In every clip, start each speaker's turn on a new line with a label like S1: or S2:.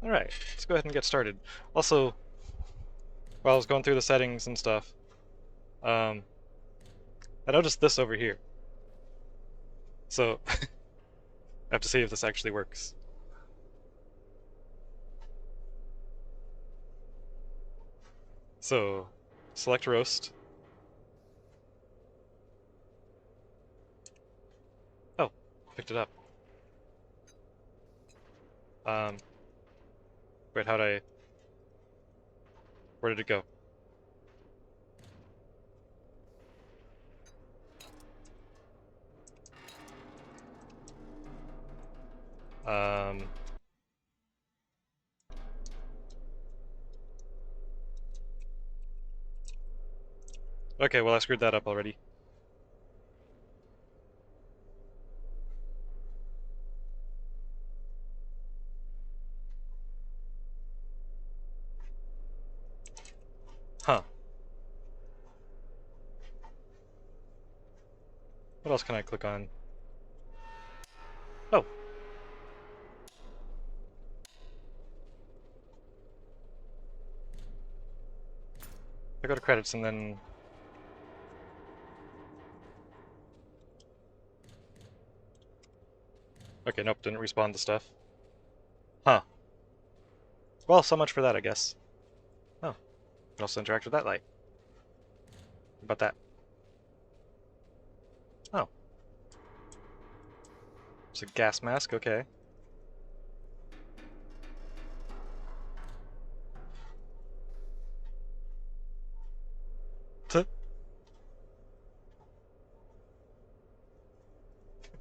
S1: Alright, let's go ahead and get started. Also, while I was going through the settings and stuff, I noticed this over here. So, I have to see if this actually works. So, select roast. Oh, picked it up. Um, wait, where did it go? Um, okay, well I screwed that up already. Huh. What else can I click on? Oh, I go to credits and then... Okay, nope, didn't respawn the stuff. Huh. Well, so much for that, I guess. Oh, can also interact with that light. How about that? Oh. It's a gas mask, okay.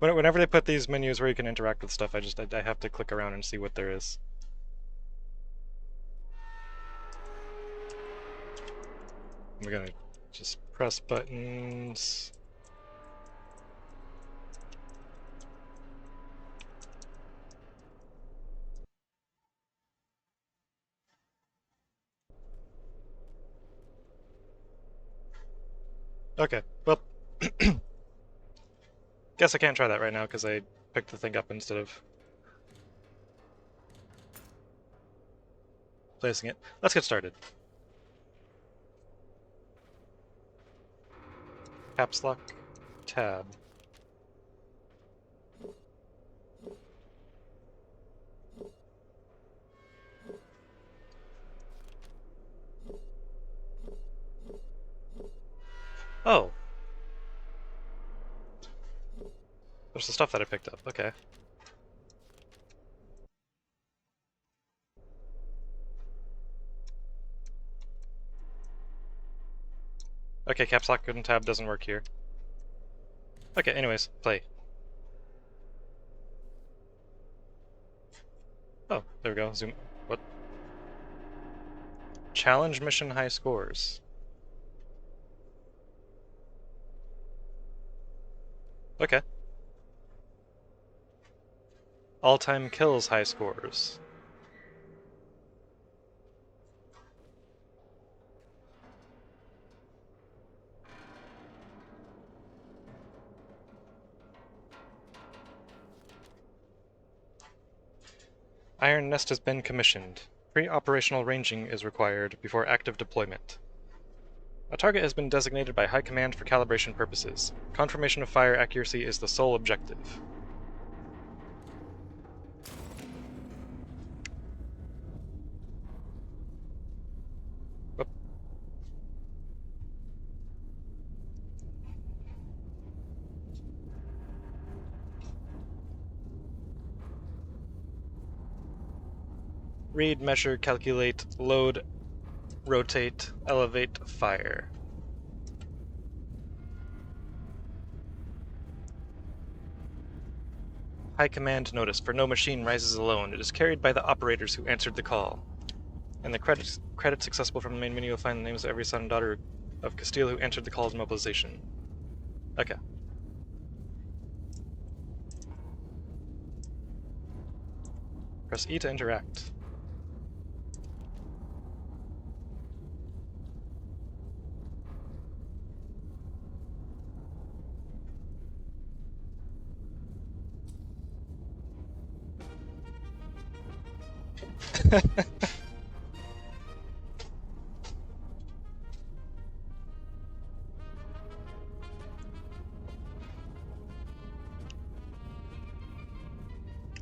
S1: Whenever they put these menus where you can interact with stuff, I have to click around and see what there is. We're gonna just press buttons. Okay, well, guess I can't try that right now because I picked the thing up instead of placing it. Let's get started. Caps lock, tab. Oh, there's the stuff that I picked up. Okay. Okay, caps lock and tab doesn't work here. Okay, anyways, play. Oh, there we go. Zoom. What? Challenge mission high scores. Okay. All-time kills high scores. Iron Nest has been commissioned. Pre-operational ranging is required before active deployment. A target has been designated by High Command for calibration purposes. Confirmation of fire accuracy is the sole objective. Whoop. Read, measure, calculate, load, rotate, elevate, fire. High Command notice, for no machine rises alone. It is carried by the operators who answered the call. In the credits accessible from the main menu, you'll find the names of every son and daughter of Castile who answered the call to mobilization. Okay. Press E to interact.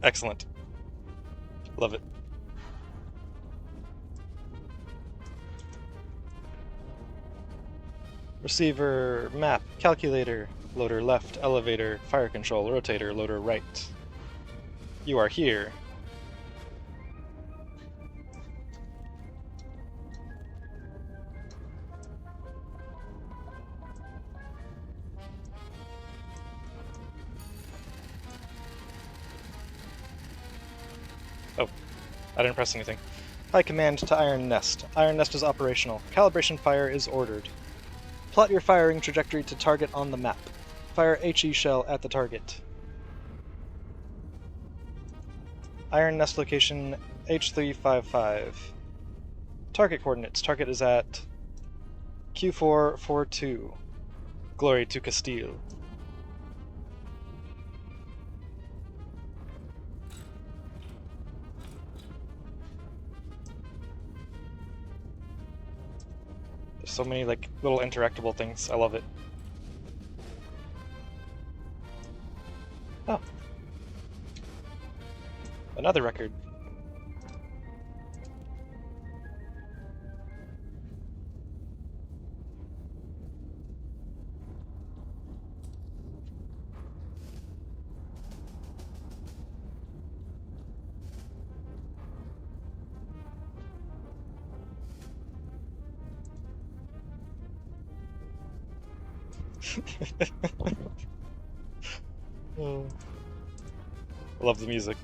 S1: Excellent. Love it. Receiver, map, calculator, loader left, elevator, fire control, rotator, loader right. You are here. Oh, I didn't press anything. High command to Iron Nest. Iron Nest is operational. Calibration fire is ordered. Plot your firing trajectory to target on the map. Fire HE shell at the target. Iron Nest location H355. Target coordinates. Target is at Q442. Glory to Castile. There's so many like little interactable things. I love it. Oh. Another record. Oh. I love the music.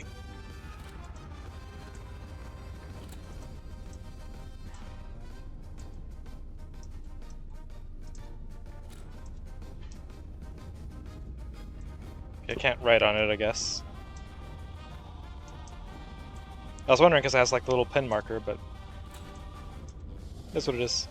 S1: I can't write on it, I guess. I was wondering because it has like the little pen marker, but that's what it is.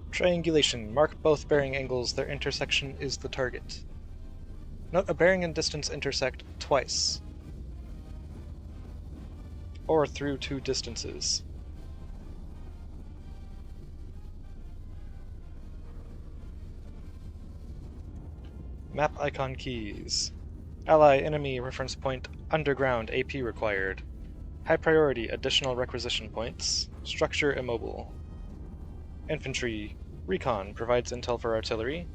S1: Triangulation. Mark both bearing angles. Their intersection is the target. Note a bearing and distance intersect twice. Or through two distances. Map icon keys. Ally enemy reference point underground AP required. High priority additional requisition points. Structure immobile. Infantry recon provides intel for artillery.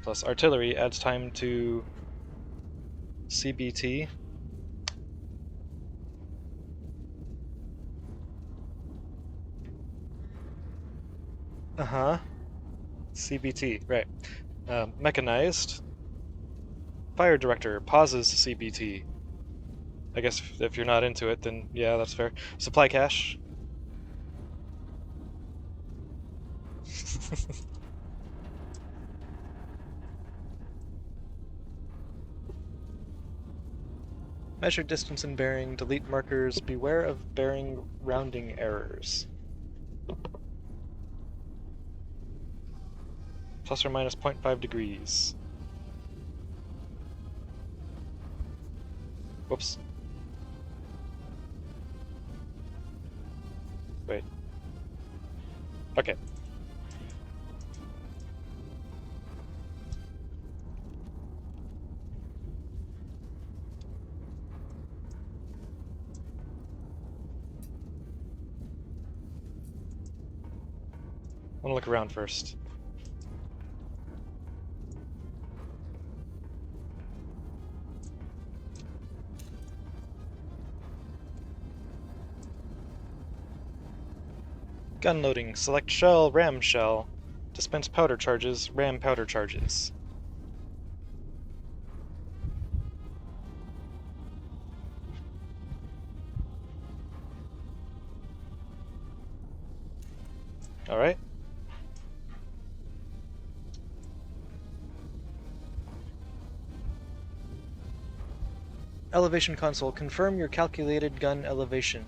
S1: Plus artillery adds time to CBT. CBT, right. Mechanized. Fire director pauses CBT. I guess if you're not into it, then yeah, that's fair. Supply cache. Measure distance and bearing, delete markers, beware of bearing rounding errors. Plus or minus 0.5 degrees. Whoops. Wait. Okay. I want to look around first. Gun loading. Select shell, ram shell. Dispense powder charges, ram powder charges. Alright. Elevation console. Confirm your calculated gun elevation.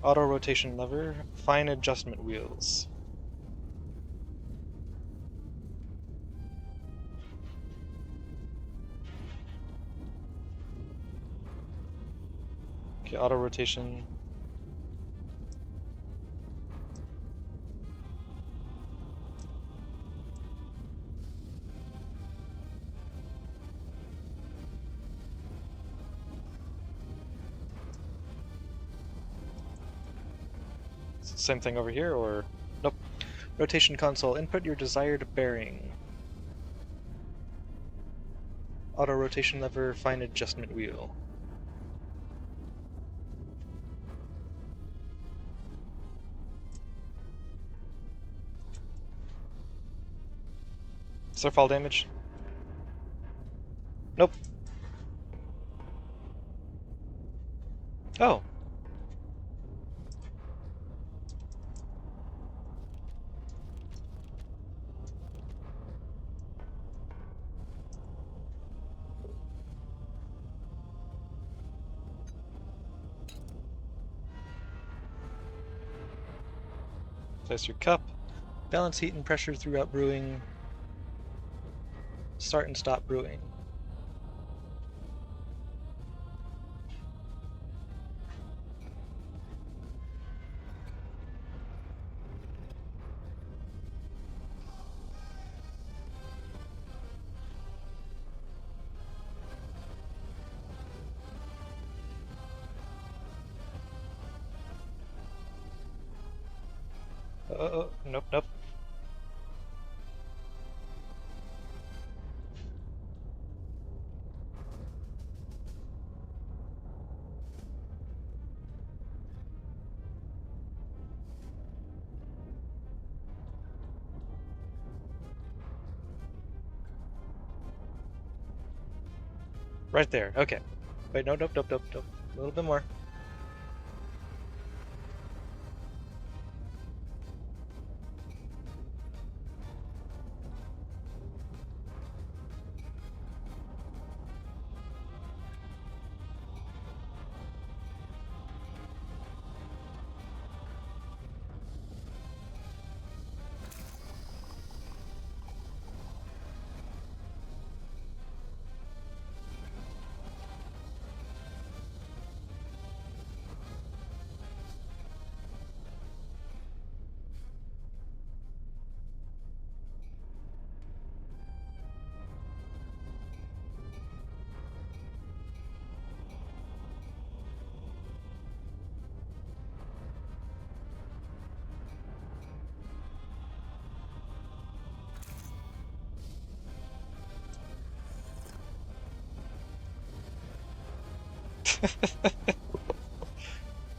S1: Auto rotation lever. Fine adjustment wheels. Okay, auto rotation. Same thing over here, or nope. Rotation console. Input your desired bearing. Auto rotation lever. Fine adjustment wheel. Is there fall damage? Nope. Oh. Place your cup. Balance heat and pressure throughout brewing. Start and stop brewing. Nope, nope. Right there, okay. Wait, no, nope, nope, nope, nope. A little bit more.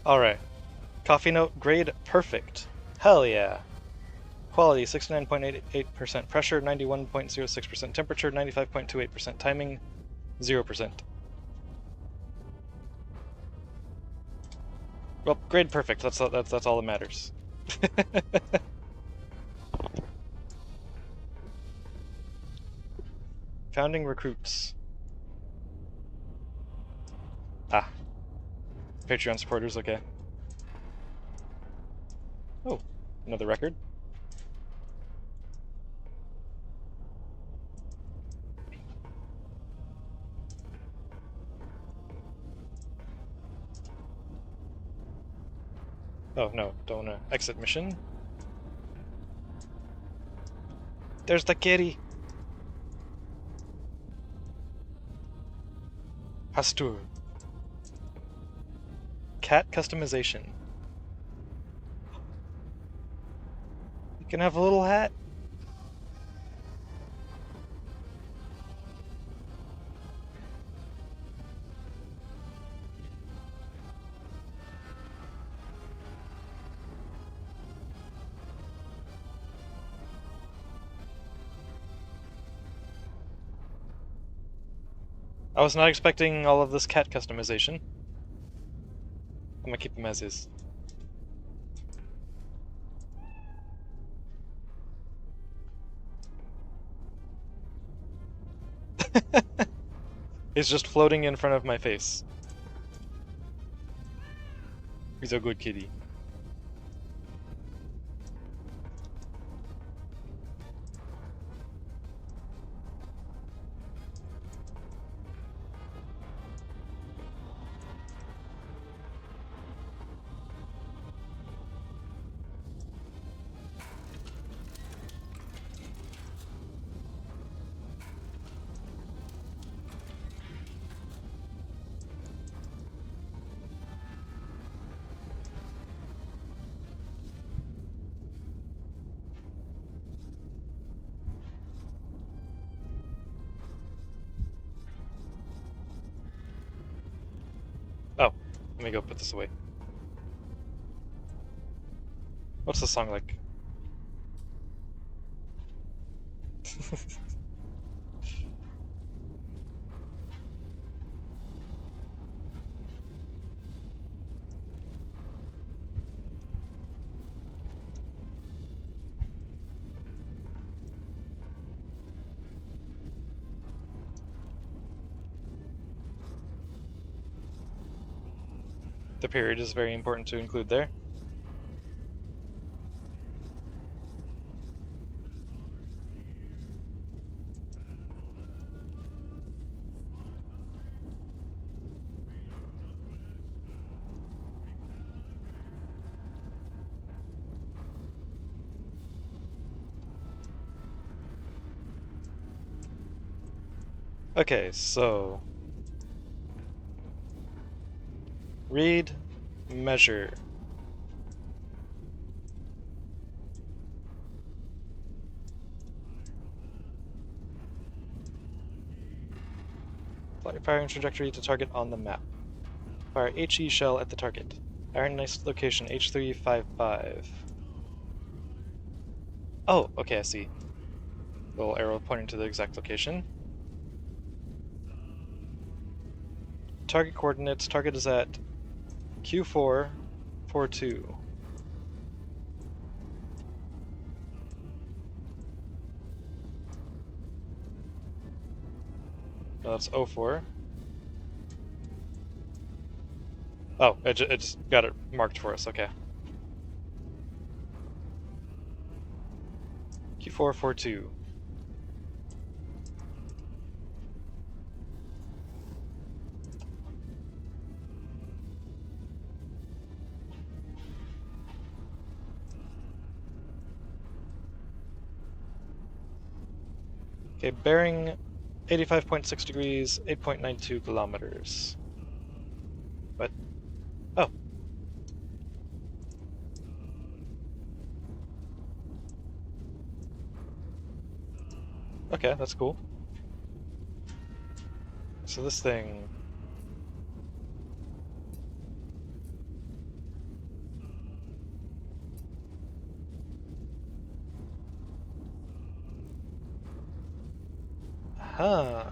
S1: Alright. Coffee note, grade perfect. Hell yeah. Quality 69.88%, pressure 91.06%, temperature 95.28%, timing 0%. Well, grade perfect. That's all that matters. Founding recruits. Ah. Patreon supporters, okay. Oh, another record. Oh no, don't wanna exit mission. There's the kitty! Hastur. Cat customization. You can have a little hat. I was not expecting all of this cat customization. I'm gonna keep them as is. He's just floating in front of my face. He's a good kitty. Oh, let me go put this away. What's the song like? The period is very important to include there. Okay, so read, measure. Plot your firing trajectory to target on the map. Fire HE shell at the target. Iron nice location H355. Oh, okay, I see. Little arrow pointing to the exact location. Target coordinates. Target is at Q442. No, that's 04. Oh, it just got it marked for us, okay. Q442. Okay, bearing 85.6 degrees, 8.92 kilometers. What? Oh. Okay, that's cool. So this thing... Huh.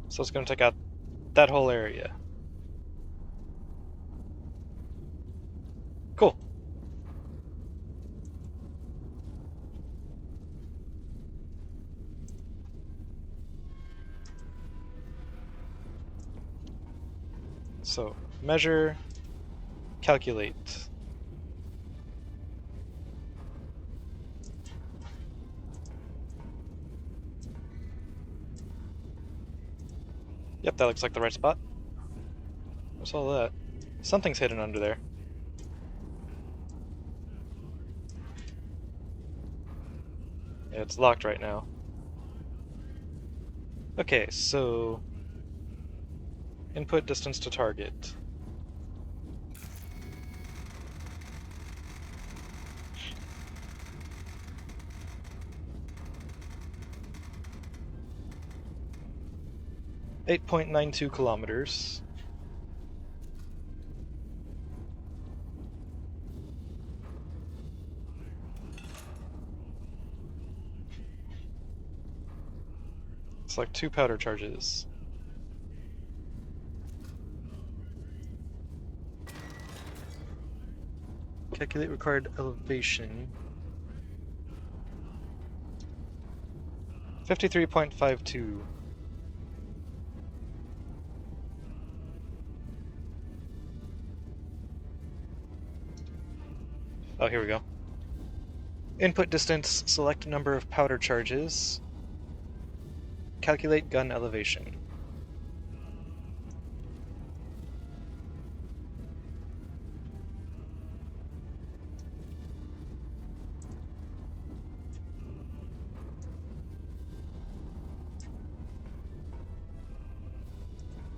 S1: So it's going to take out that whole area. Cool. So, measure, calculate. Yep, that looks like the right spot. What's all that? Something's hidden under there. Yeah, it's locked right now. Okay, so... input distance to target. .92 kilometers. It's like 2 powder charges. Calculate required elevation. 53.52. Oh, here we go. Input distance, select number of powder charges. Calculate gun elevation.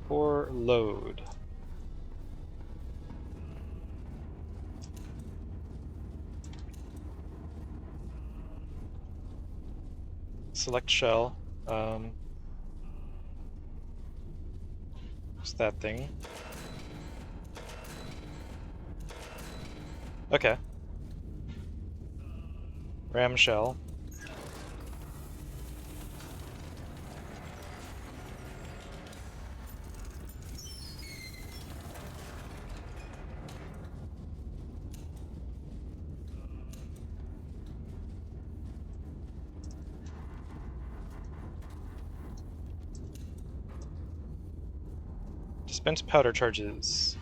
S1: For load. Select shell. What's that thing? Okay. Ram shell. Dispense powder charges.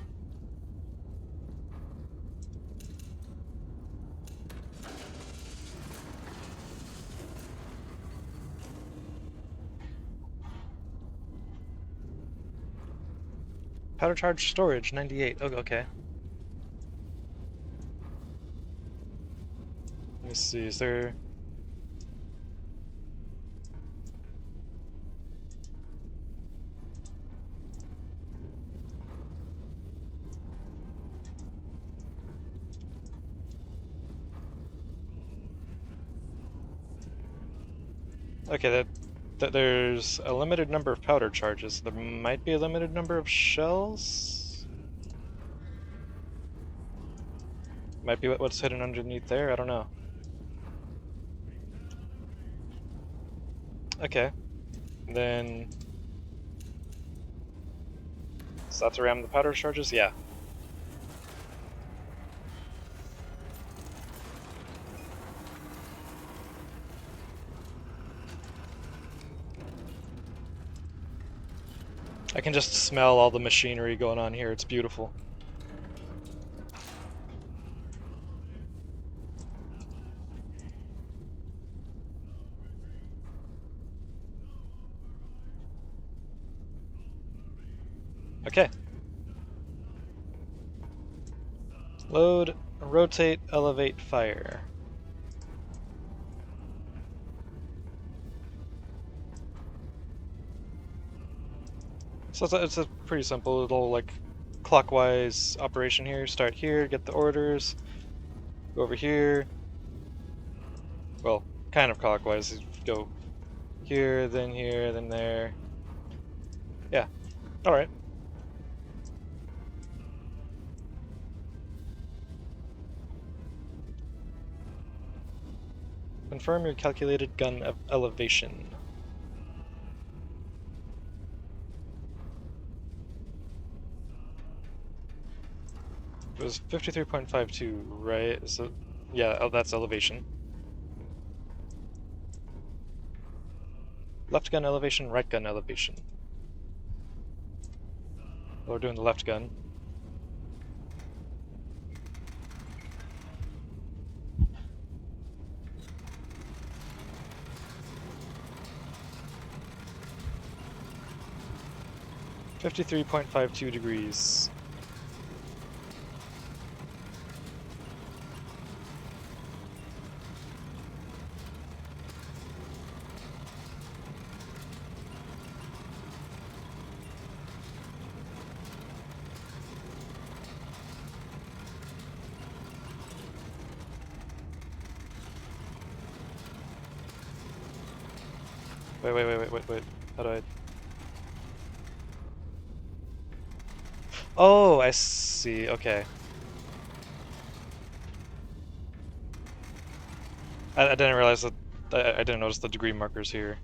S1: Powder charge storage, 98. Oh, okay. Let me see, is there... Okay, that there's a limited number of powder charges. There might be a limited number of shells? Might be what's hidden underneath there, I don't know. Okay. Then... So that's to ram the powder charges? Yeah. I can just smell all the machinery going on here, it's beautiful. Okay. Load, rotate, elevate, fire. So it's a pretty simple little, like, clockwise operation here. Start here, get the orders, go over here. Well, kind of clockwise. Go here, then there. Yeah. Alright. Confirm your calculated gun elevation. It was 53.52, right? So, yeah, oh, that's elevation. Left gun elevation, right gun elevation. Well, we're doing the left gun. .52 degrees. Wait. How do I... Oh, I see. Okay. I didn't realize that... I didn't notice the degree markers here.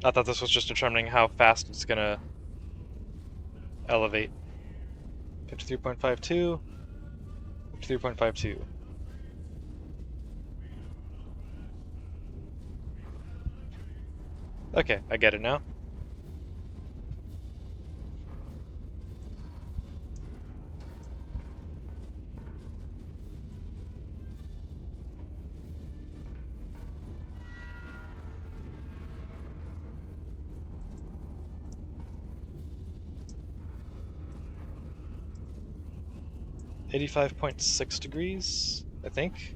S1: I thought this was just determining how fast it's gonna elevate. 53.52, 53.52. Okay, I get it now. $85.6, I think.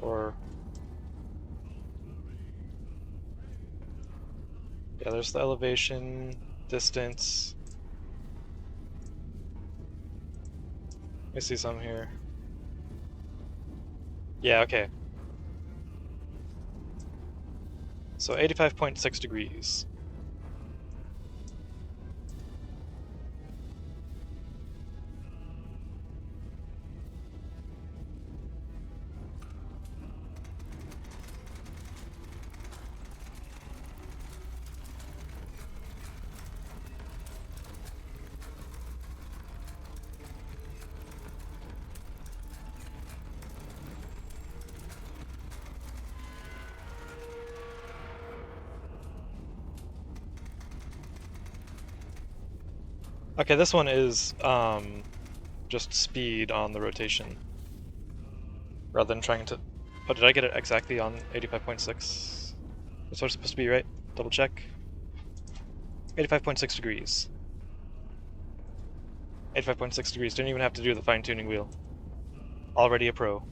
S1: Or yeah, there's the elevation, distance. Let me see some here. Yeah, okay. So 85.6 degrees. Okay, this one is just speed on the rotation rather than trying to. Oh, did I get it exactly on 85.6? That's what it's supposed to be, right? Double check. 85.6 degrees. 85.6 degrees. Didn't even have to do the fine tuning wheel. Already a pro.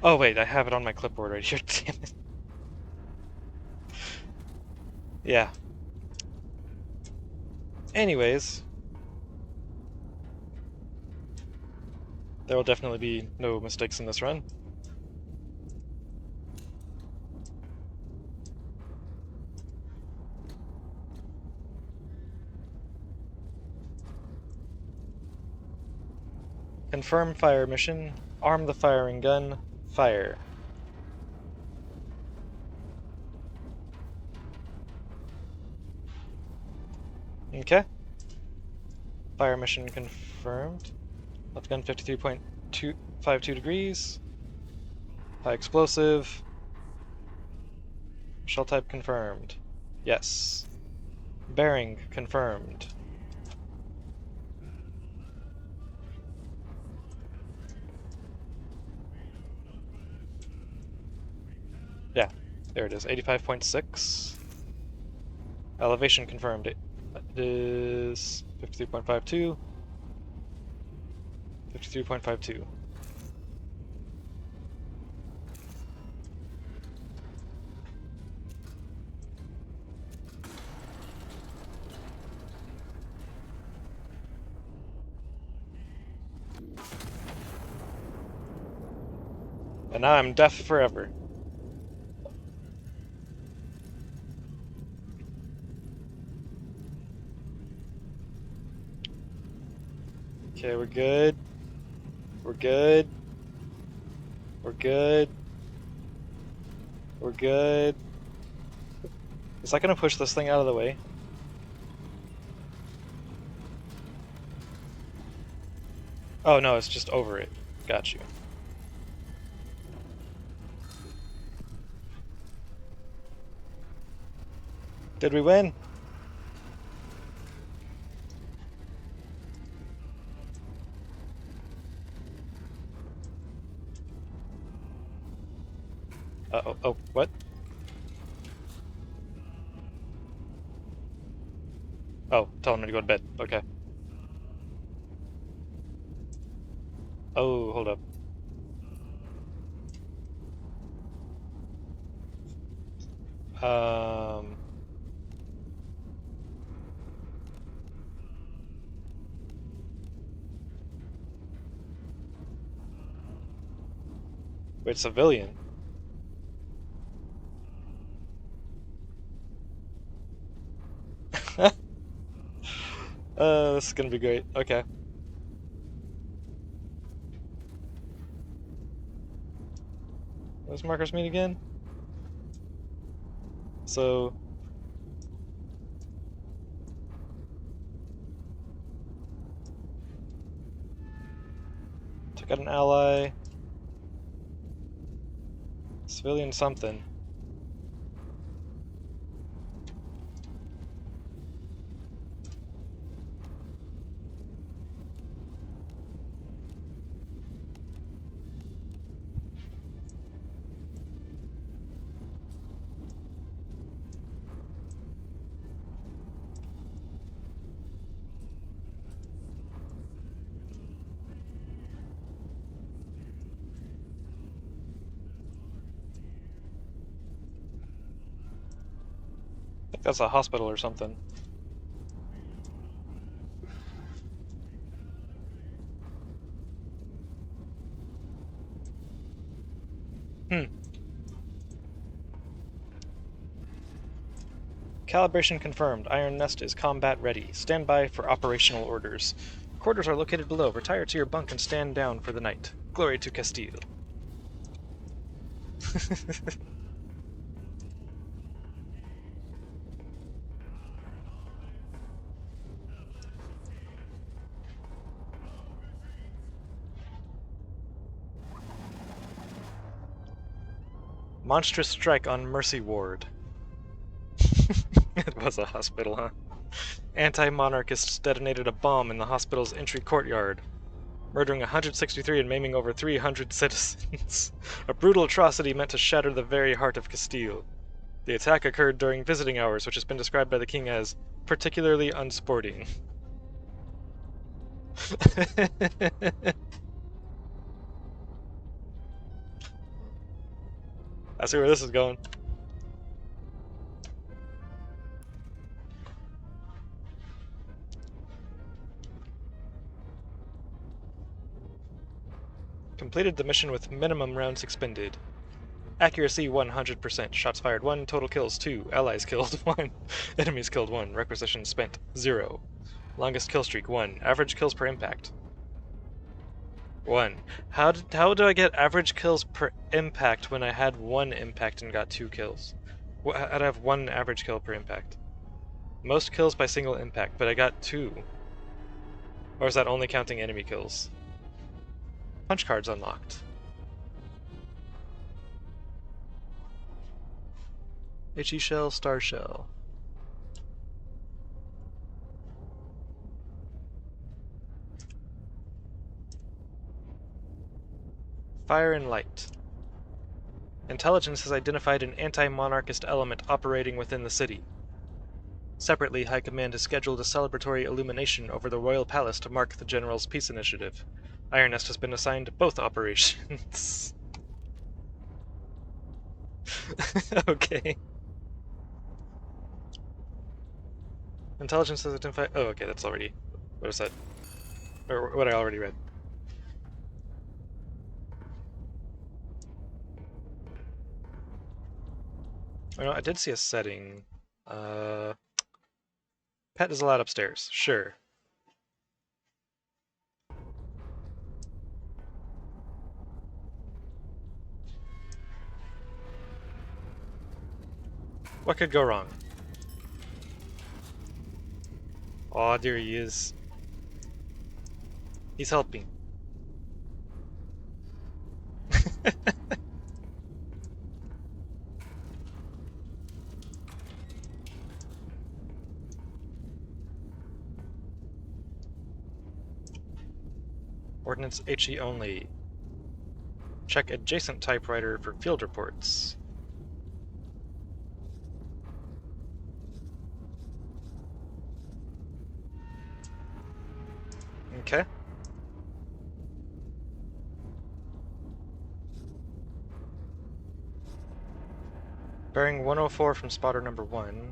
S1: Oh wait, I have it on my clipboard right here. Damn it. Yeah. Anyways, there will definitely be no mistakes in this run. Confirm fire mission. Arm the firing gun. Fire. Okay. Fire mission confirmed. Left gun 53.252 degrees. High explosive. Shell type confirmed. Yes. Bearing confirmed. Yeah, there it is. 85.6. Elevation confirmed. It is 53.52. 53.52. And now I'm deaf forever. Okay, we're good. We're good. We're good. We're good. Is that gonna push this thing out of the way? Oh no, it's just over it. Got you. Did we win? Uh-oh, oh, what? Oh, tell him to go to bed. Okay. Oh, hold up. Um... Wait, civilian? This is gonna be great. Okay. does markers mean again? So... took out an ally. Civilian something. I think that's a hospital or something. Calibration confirmed. Iron Nest is combat ready. Stand by for operational orders. Quarters are located below. Retire to your bunk and stand down for the night. Glory to Castile. Monstrous strike on Mercy Ward. It was a hospital, huh? Anti-monarchists detonated a bomb in the hospital's entry courtyard, murdering 163 and maiming over 300 citizens. A brutal atrocity meant to shatter the very heart of Castile. The attack occurred during visiting hours, which has been described by the king as particularly unsporting. I see where this is going. Completed the mission with minimum rounds expended. Accuracy 100%. Shots fired 1. Total kills 2. Allies killed 1. Enemies killed 1. Requisition spent 0. Longest kill streak 1. Average kills per impact 1. How do I get average kills per impact when I had 1 impact and got 2 kills? How'd I have 1 average kill per impact? Most kills by single impact, but I got 2. Or is that only counting enemy kills? Punch cards unlocked. HE shell, star shell. Fire and light. Intelligence has identified an anti-monarchist element operating within the city. Separately, High Command has scheduled a celebratory illumination over the Royal Palace to mark the General's peace initiative. Iron Nest has been assigned both operations. Okay. Intelligence has identified... oh, okay, that's already... what is that? Or what I already read. Oh, no, I did see a setting. Pet is allowed upstairs. Sure. What could go wrong? Aw, there he is. He's helping. Ordnance HE only. Check adjacent typewriter for field reports. Okay. Bearing 104 from spotter number 1.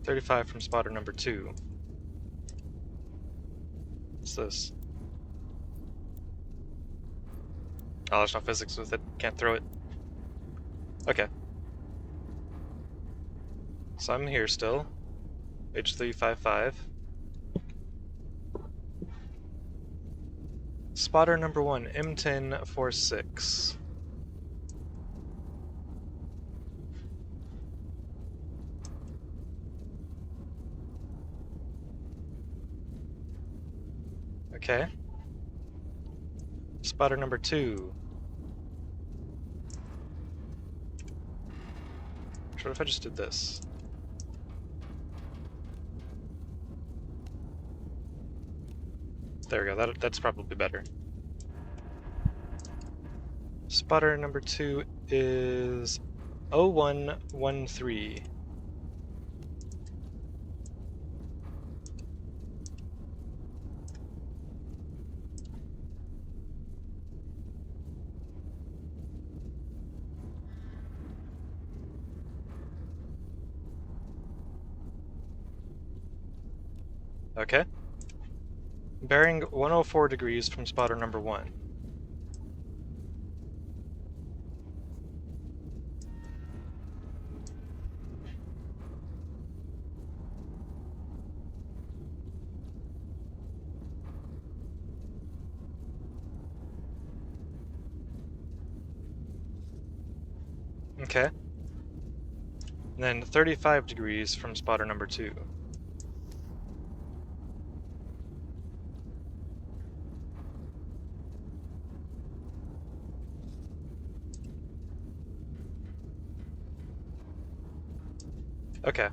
S1: 35 from spotter number 2. What's this? Oh, there's no physics with it. Can't throw it. Okay. So I'm here still. H355. Spotter number 1, M1046. Okay. Spotter number 2. What if I just did this? There we go, that's probably better. Spotter number 2 is 0113. Okay. Bearing 104 degrees from spotter number 1. Okay. And then 35 degrees from spotter number 2. Okay.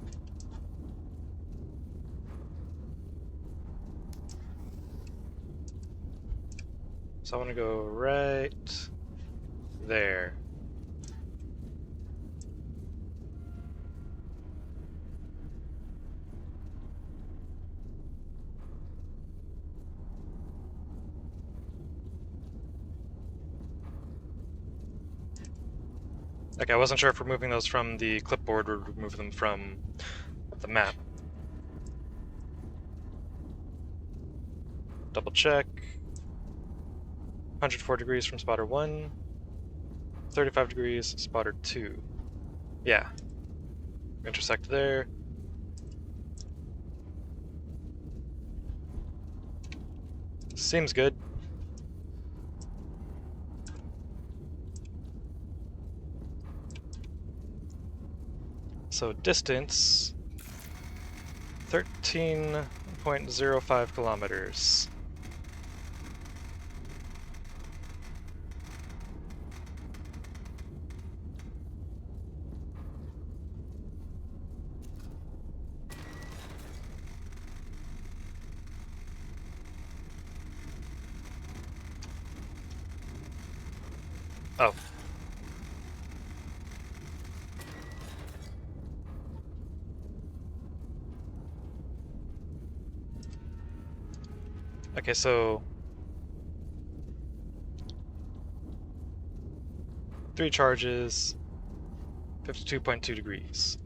S1: So I want to go right there. Okay, I wasn't sure if removing those from the clipboard would remove them from the map. Double check. 104 degrees from spotter 1. 35 degrees, spotter 2. Yeah. Intersect there. Seems good. So distance, 13.05 kilometers. Oh. Okay, so 3 charges, 52.2 degrees.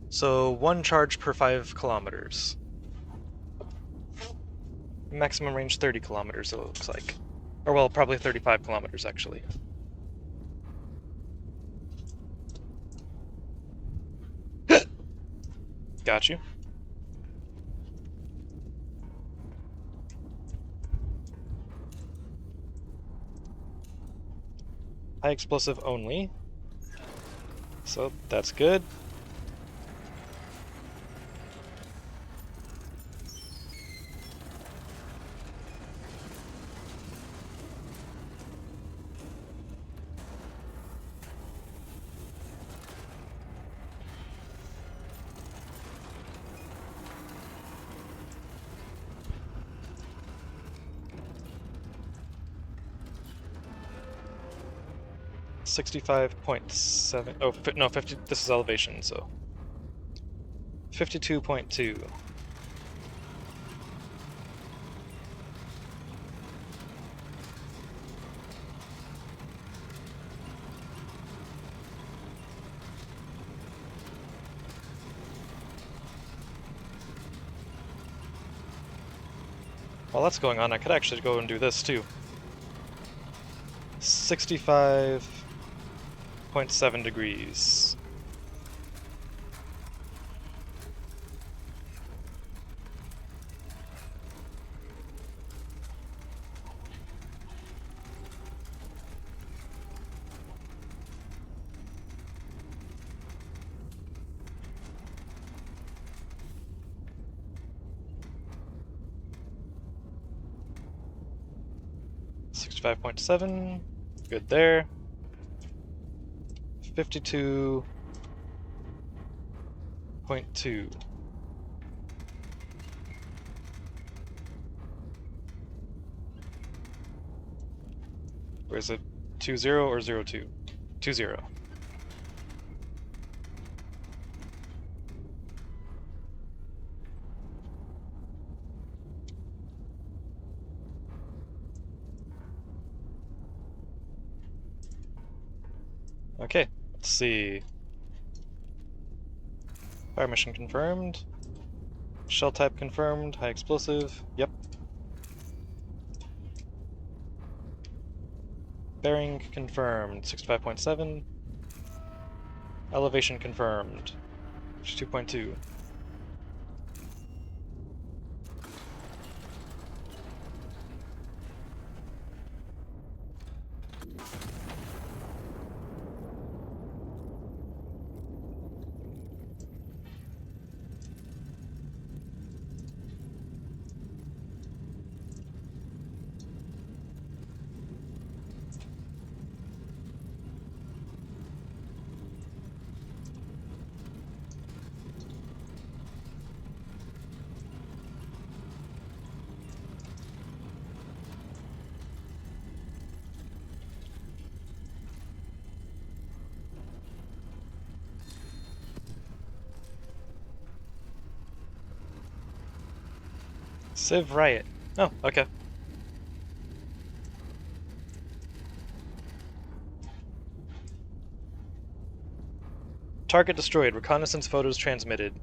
S1: So 1 charge per 5 kilometers. Maximum range 30 kilometers, it looks like. Or well, probably 35 kilometers actually. Got you. High explosive only. So that's good. $65.7. Oh, no, 50. This is elevation, so 52.2. While that's going on, I could actually go and do this too. 65.7 degrees. 65.7, good there. 52.2. Or is it 20 or 02? 20. Okay, let's see. Fire mission confirmed. Shell type confirmed. High explosive. Yep. Bearing confirmed. 65.7. Elevation confirmed. 2.2. Civ Riot. Oh, okay. Target destroyed. Reconnaissance photos transmitted.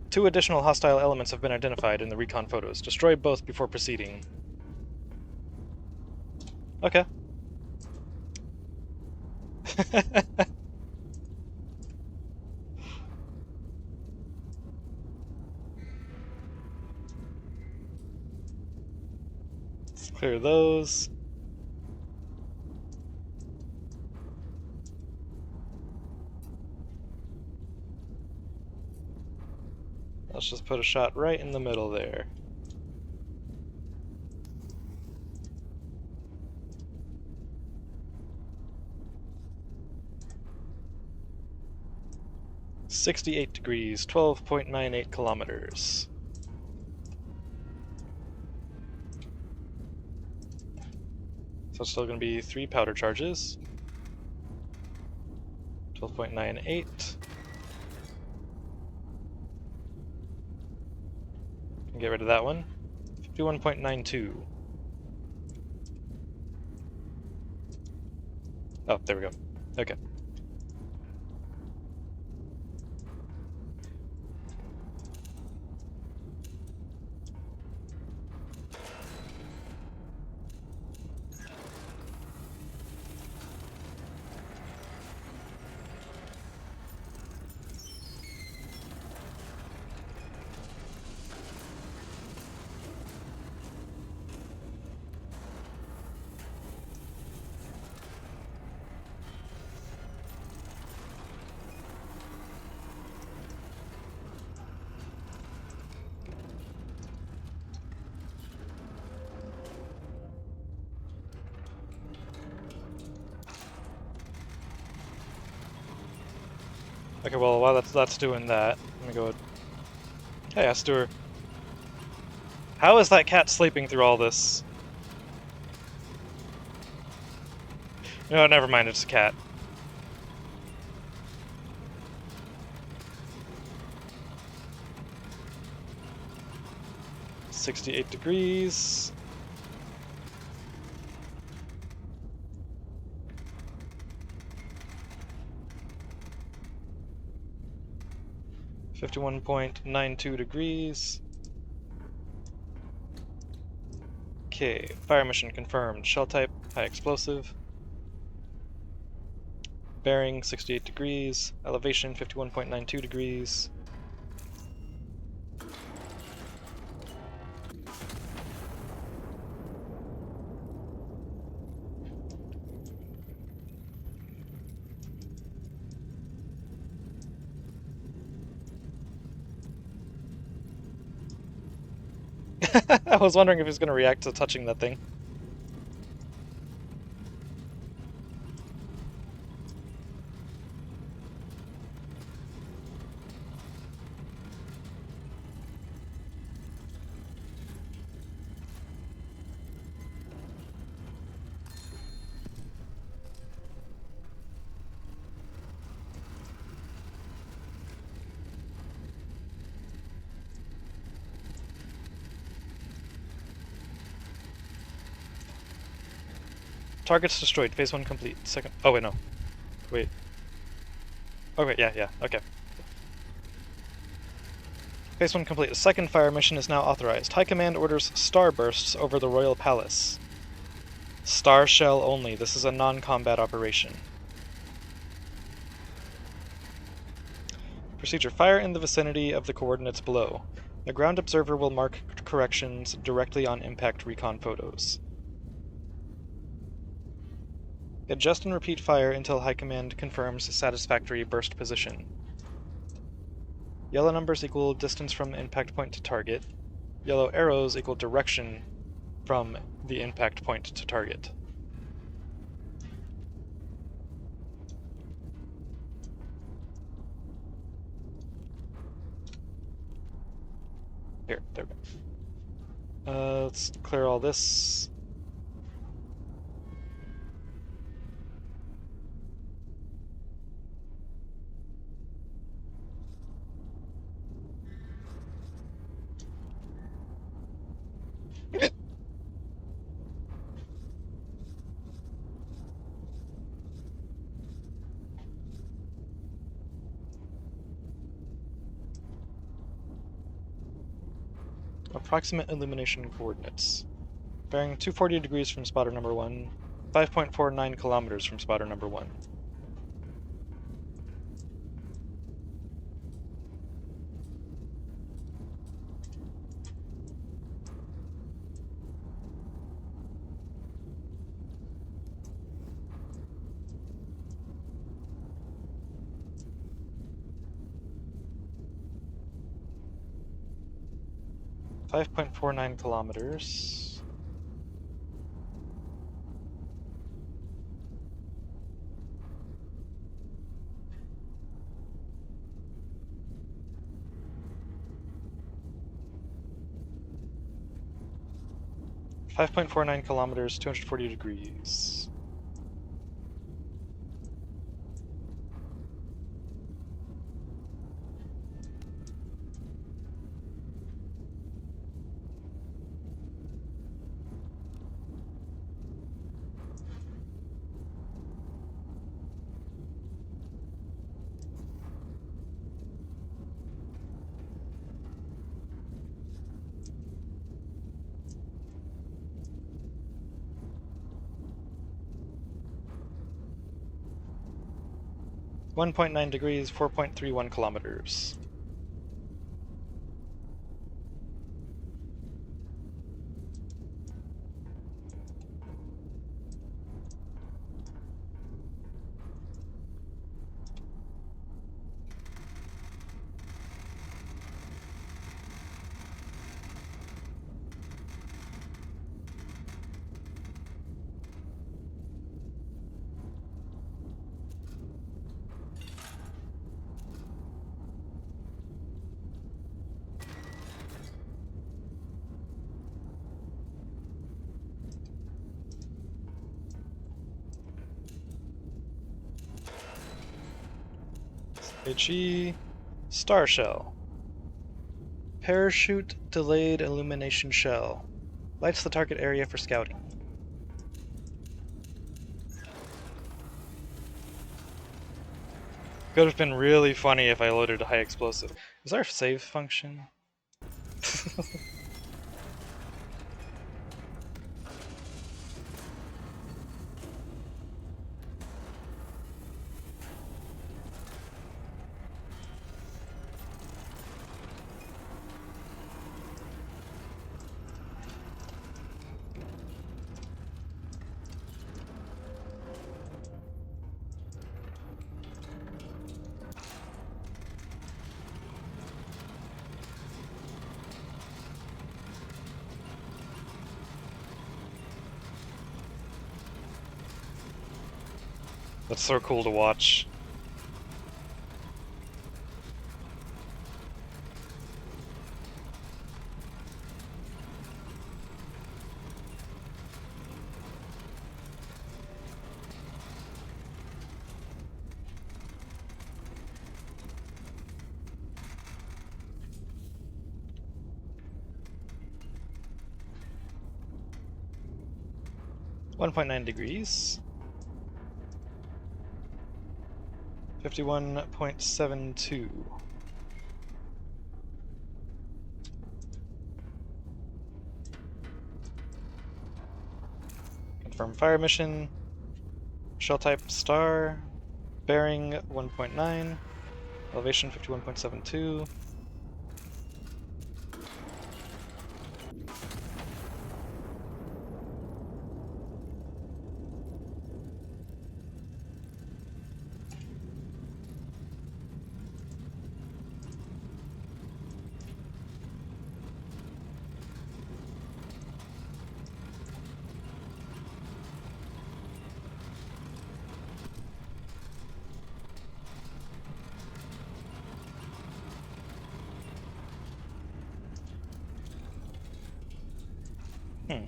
S1: 2 additional hostile elements have been identified in the recon photos. Destroy both before proceeding. Okay. Let's clear those. Let's just put a shot right in the middle there. (68°), 12.98 kilometers. So it's still going to be 3 powder charges. 12.98. Get rid of that one. 51.92. Oh, there we go. Okay. Okay, well, while that's doing that, let me go. Hey, Astur. How is that cat sleeping through all this? No, never mind, it's a cat. (68°). 51.92°. Okay, fire mission confirmed. Shell type, high explosive. Bearing 68°. Elevation 51.92°. I was wondering if he's going to react to touching that thing. Targets destroyed. Phase 1 complete. Second. Oh, wait, no. Wait. Okay, yeah, okay. Phase 1 complete. A second fire mission is now authorized. High Command orders starbursts over the Royal Palace. Star shell only. This is a non-combat operation. Procedure. Fire in the vicinity of the coordinates below. The ground observer will mark corrections directly on impact recon photos. Adjust and repeat fire until High Command confirms satisfactory burst position. Yellow numbers equal distance from impact point to target. Yellow arrows equal direction from the impact point to target. Here, there we go. Let's clear all this. Approximate illumination coordinates. Bearing 240 degrees from spotter number 1, 5.49 kilometers from spotter number 1. .49 kilometers. .49 kilometers, 240 degrees. .9 degrees, 4.31 kilometers. HE Star Shell. Parachute Delayed Illumination Shell. Lights the target area for scouting. Could have been really funny if I loaded a high explosive. Is there a save function? That's so cool to watch. 1.9 degrees. 51.72. Confirm fire mission. Shell type star. Bearing 1.9. Elevation 51.72.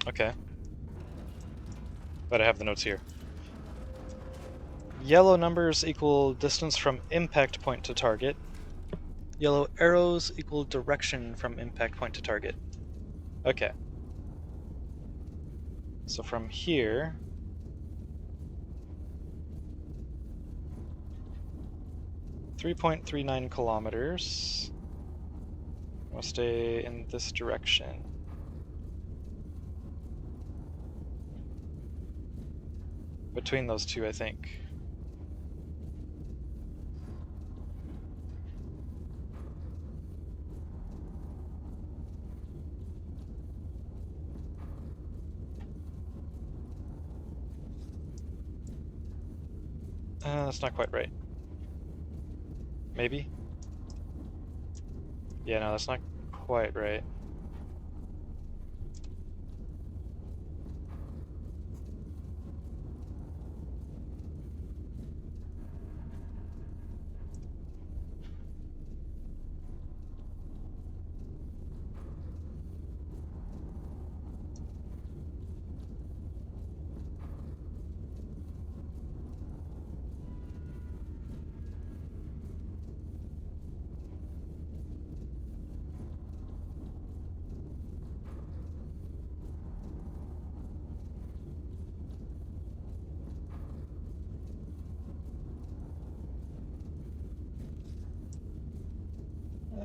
S1: Okay. But I have the notes here. Yellow numbers equal distance from impact point to target. Yellow arrows equal direction from impact point to target. Okay. So from here... 3.39 kilometers. We'll stay in this direction. Between those two, I think. That's not quite right. Maybe? Yeah, no, that's not quite right.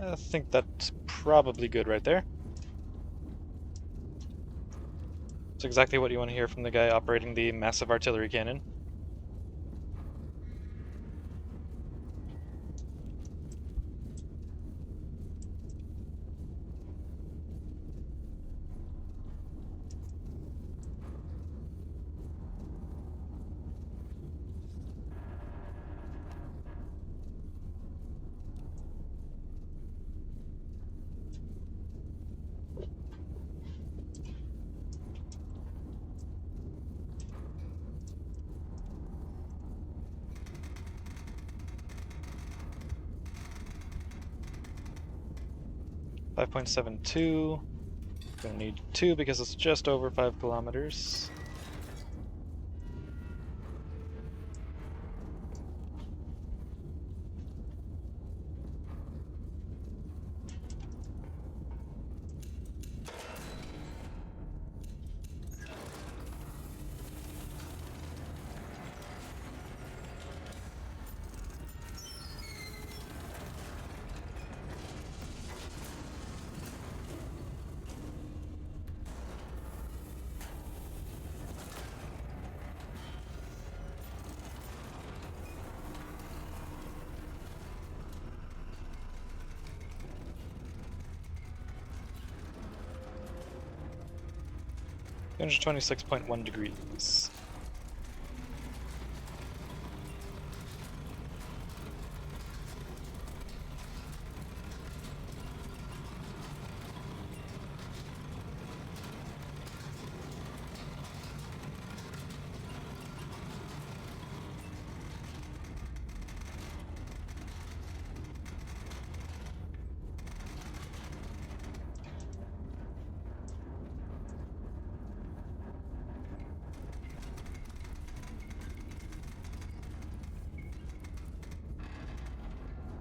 S1: I think that's probably good right there. It's exactly what you want to hear from the guy operating the massive artillery cannon. .72. Gonna need 2 because it's just over 5 kilometers. .26.1 degrees.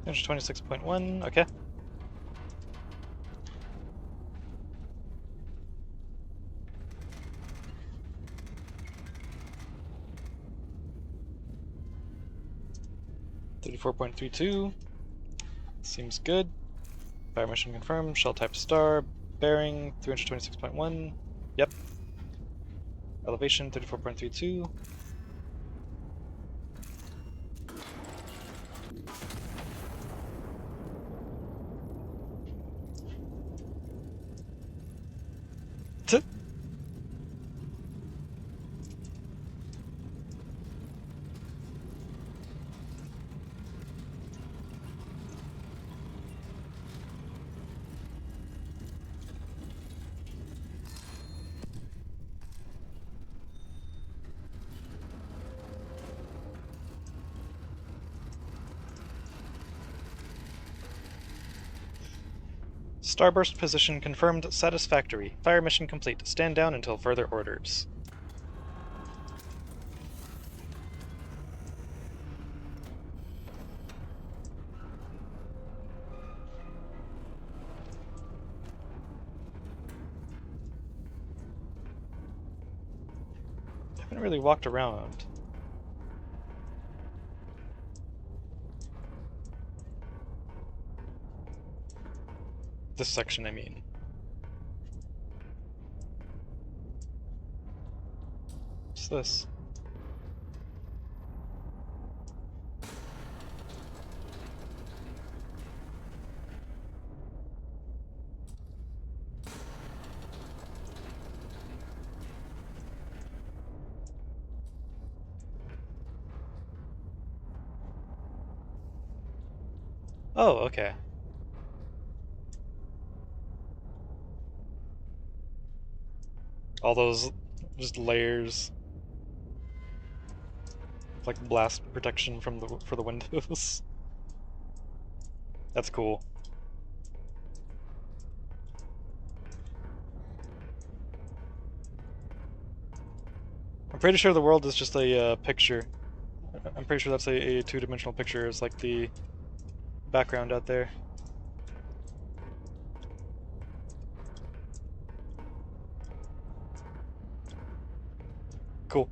S1: There's 26.1, okay. 34.32. Seems good. Fire mission confirmed. Shell type star. Bearing 326.1. Yep. Elevation 34.32. Starburst position confirmed satisfactory. Fire mission complete. Stand down until further orders. I haven't really walked around. This section, I mean. What's this? Oh, okay. All those just layers, like blast protection from for the windows. That's cool. I'm pretty sure the world is just a picture. I'm pretty sure that's a two-dimensional picture. It's like the background out there. Cool.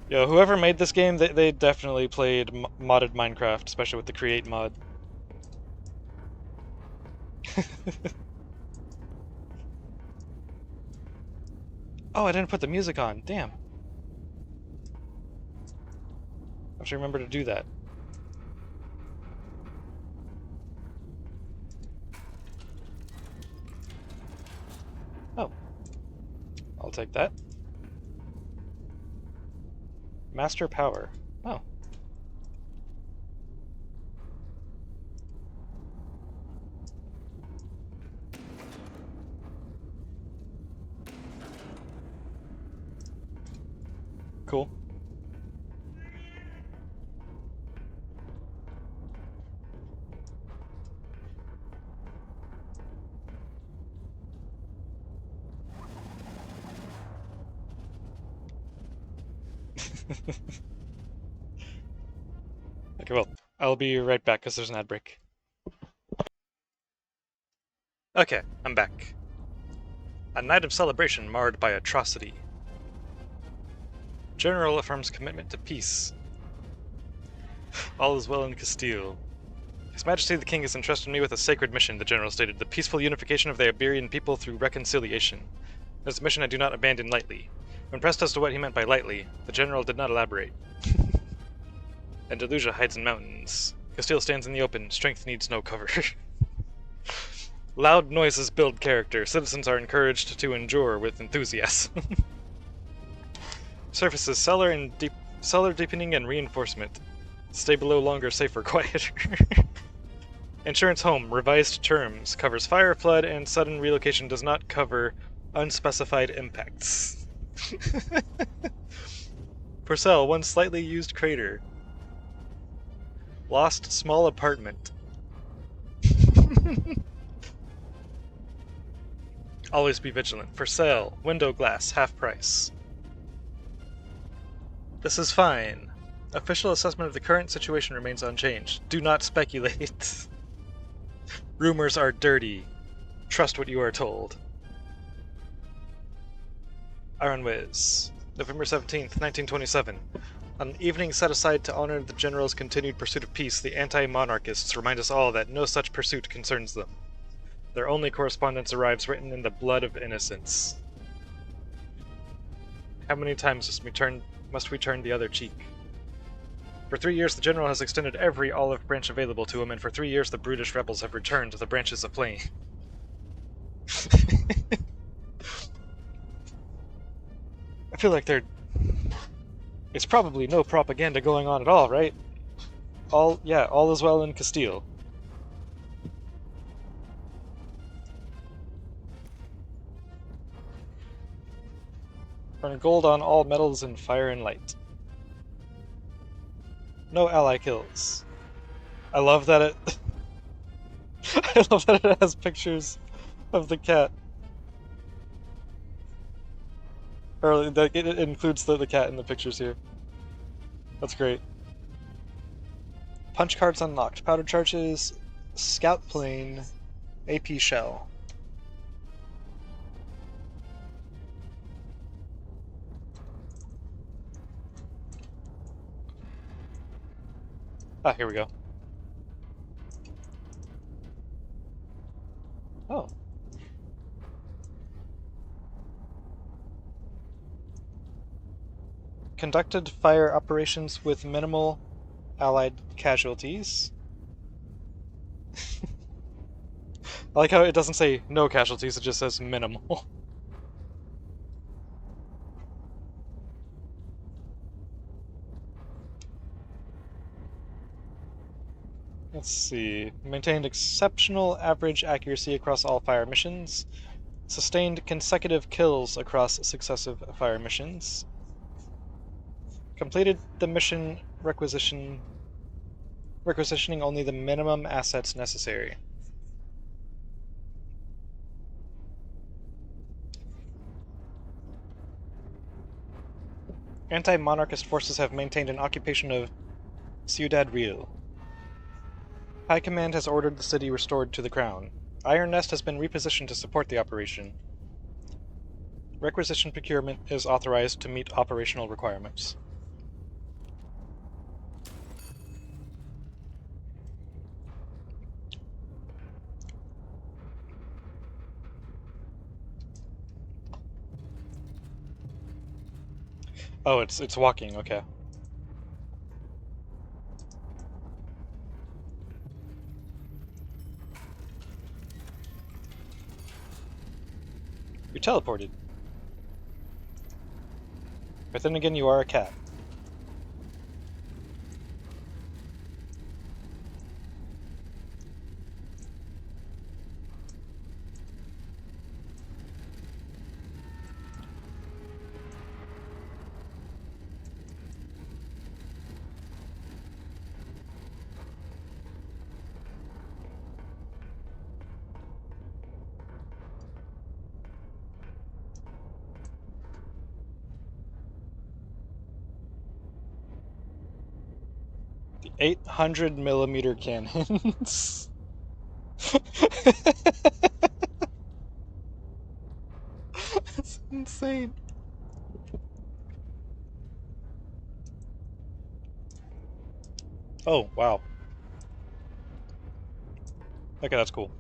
S1: Yo, whoever made this game, they definitely played modded Minecraft, especially with the create mod. Oh, I didn't put the music on. Damn. I should remember to do that. Oh. I'll take that. Master power. Oh. Cool. Okay, well, I'll be right back because there's an ad break. Okay, I'm back. A night of celebration marred by atrocity. General affirms commitment to peace. All is well in Castile. His Majesty the King has entrusted me with a sacred mission, the general stated, the peaceful unification of the Iberian people through reconciliation. It is a mission I do not abandon lightly. When pressed as to what he meant by lightly, the general did not elaborate. Andalusia hides in mountains. Castile stands in the open. Strength needs no cover. Loud noises build character. Citizens are encouraged to endure with enthusiasm. Surfaces cellar deepening and reinforcement. Stay below longer, safer, quieter. Insurance home, revised terms. Covers fire, flood, and sudden relocation. Does not cover unspecified impacts. For sale, one slightly used crater. Lost small apartment. Always be vigilant. For sale, window glass, half price. This is fine. Official assessment of the current situation remains unchanged. Do not speculate. Rumors are dirty. Trust what you are told. Iron Wiz. November 17th, 1927. On an evening set aside to honor the general's continued pursuit of peace, the anti-monarchists remind us all that no such pursuit concerns them. Their only correspondence arrives written in the blood of innocence. How many times must we turn the other cheek? For 3 years, the general has extended every olive branch available to him, and for 3 years the brutish rebels have returned the branches of flame. I feel like it's probably no propaganda going on at all, right? All is well in Castile. Earn gold on all medals in fire and light. No ally kills. I love that it I love that it has pictures of the cat. Or that it includes the cat in the pictures here. That's great. Punch cards unlocked. Powder charges, scout plane, AP shell. Ah, here we go. Oh. Conducted fire operations with minimal allied casualties. I like how it doesn't say no casualties, it just says minimal. Let's see. Maintained exceptional average accuracy across all fire missions. Sustained consecutive kills across successive fire missions. Completed the mission requisitioning only the minimum assets necessary. Anti-monarchist forces have maintained an occupation of Ciudad Real. High Command has ordered the city restored to the Crown. Iron Nest has been repositioned to support the operation. Requisition procurement is authorized to meet operational requirements. Oh, it's walking, okay. You're teleported. But then again, you are a cat. The 800mm cannons. That's insane. Oh, wow. Okay, that's cool.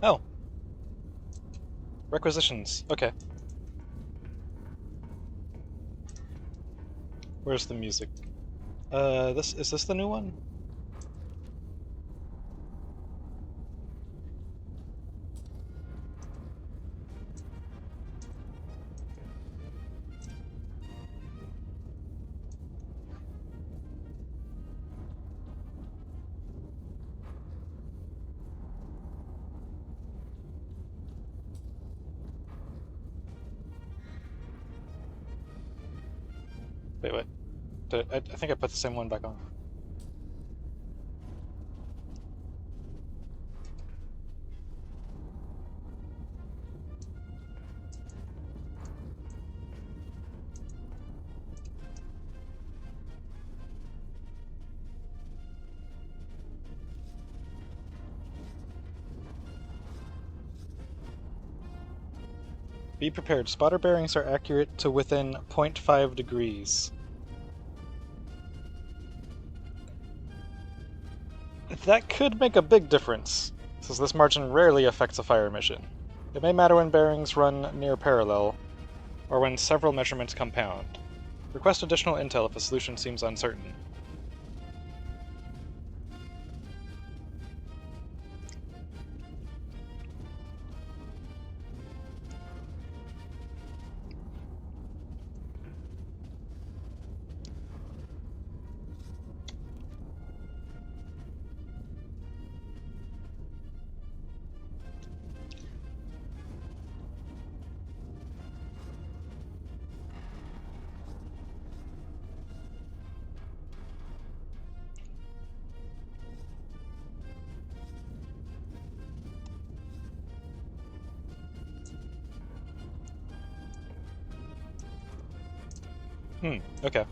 S1: Oh. Requisitions. Okay. Where's the music? Is this the new one? Wait. I think I put the same one back on. Be prepared. Spotter bearings are accurate to within 0.5 degrees. That could make a big difference, since this margin rarely affects a fire mission. It may matter when bearings run near parallel, or when several measurements compound. Request additional intel if a solution seems uncertain. Okay.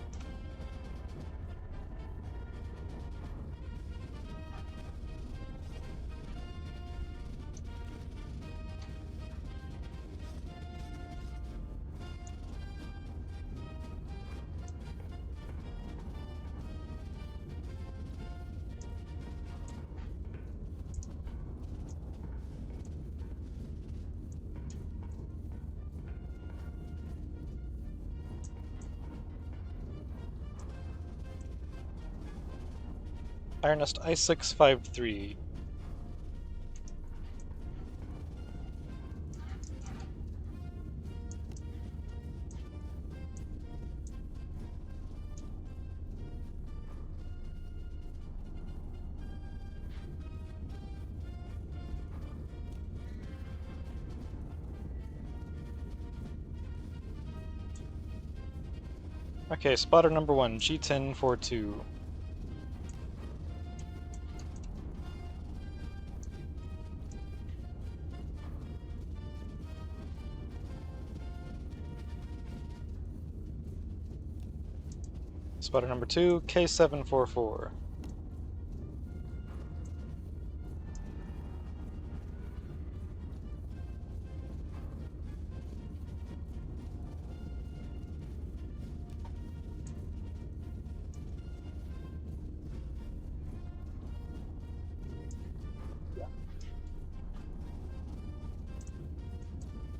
S1: Iron Nest I-653. Okay, spotter number 1, G1042. Spotter number 2, K744.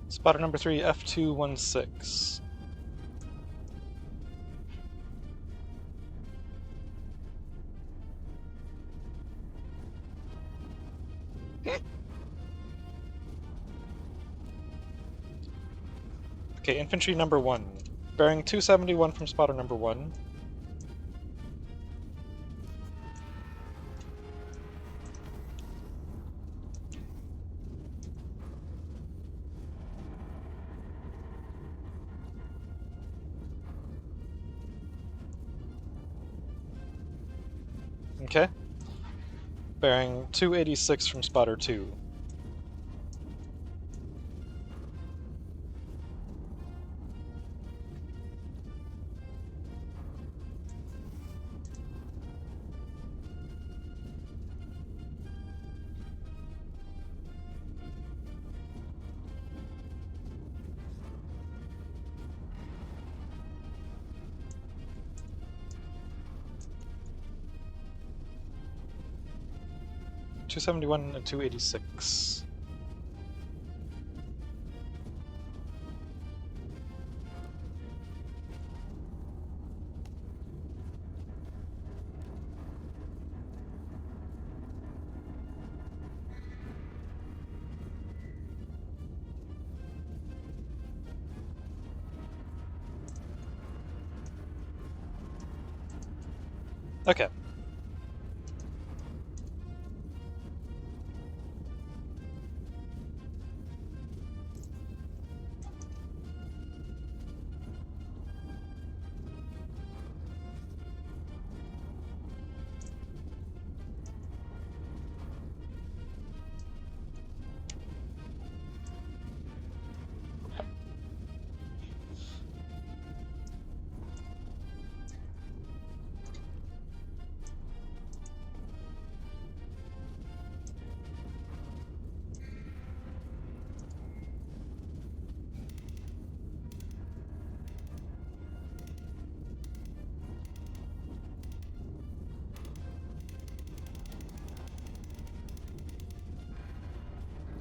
S1: Spotter number 3, F216. Okay, infantry number 1. Bearing 271 from spotter number 1. Okay. Bearing 286 from spotter 2. .271 and 286. Okay.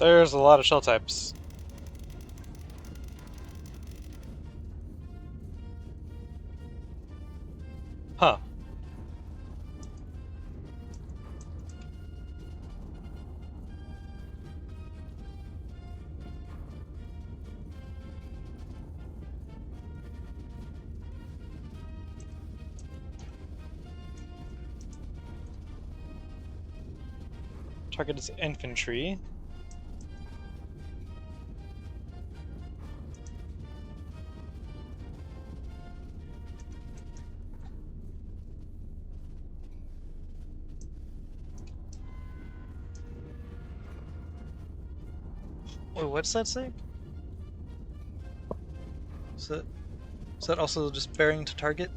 S1: There's a lot of shell types. Huh. Target is infantry. Wait, what's that say? Is that also just bearing to target?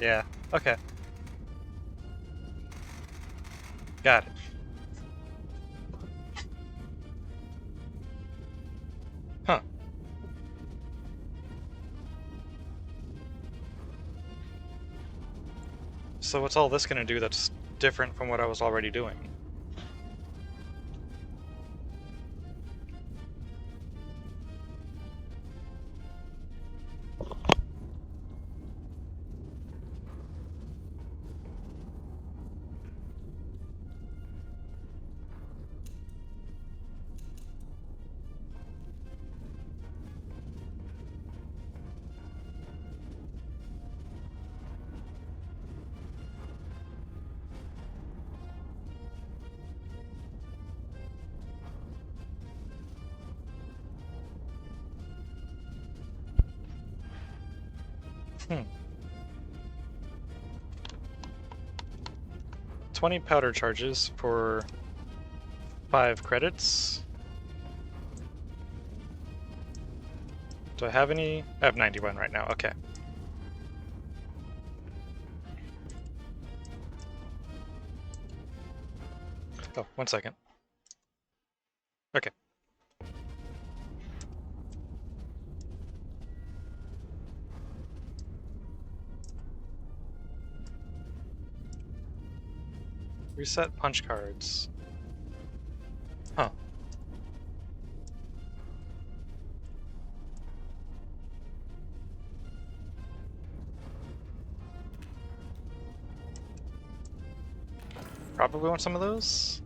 S1: Yeah, okay. Got it. Huh. So what's all this gonna do that's different from what I was already doing? Hmm. 20 powder charges for 5 credits. Do I have any? I have 91 right now, okay. Oh, 1 second. Okay. Reset punch cards. Huh. Probably want some of those.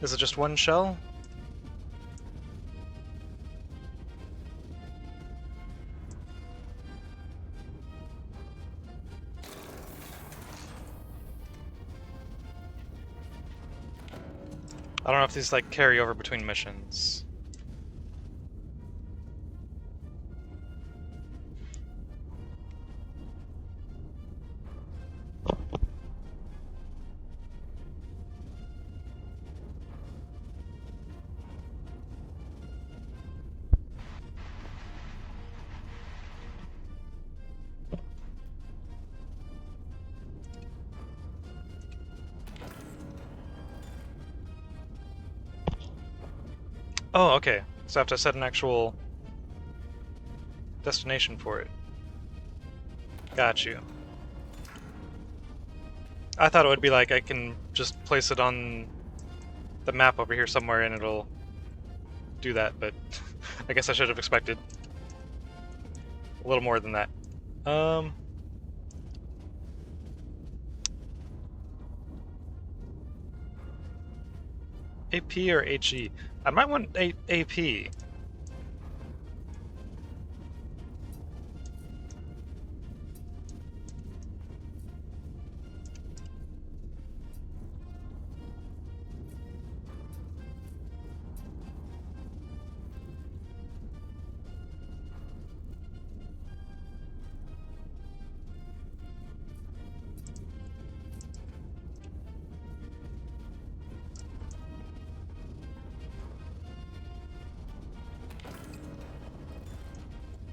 S1: Is it just 1 shell? I don't know if these like carry over between missions. Oh, okay. So I have to set an actual destination for it. Got you. I thought it would be like I can just place it on the map over here somewhere and it'll do that, but I guess I should have expected a little more than that. AP or HE? I might want AP.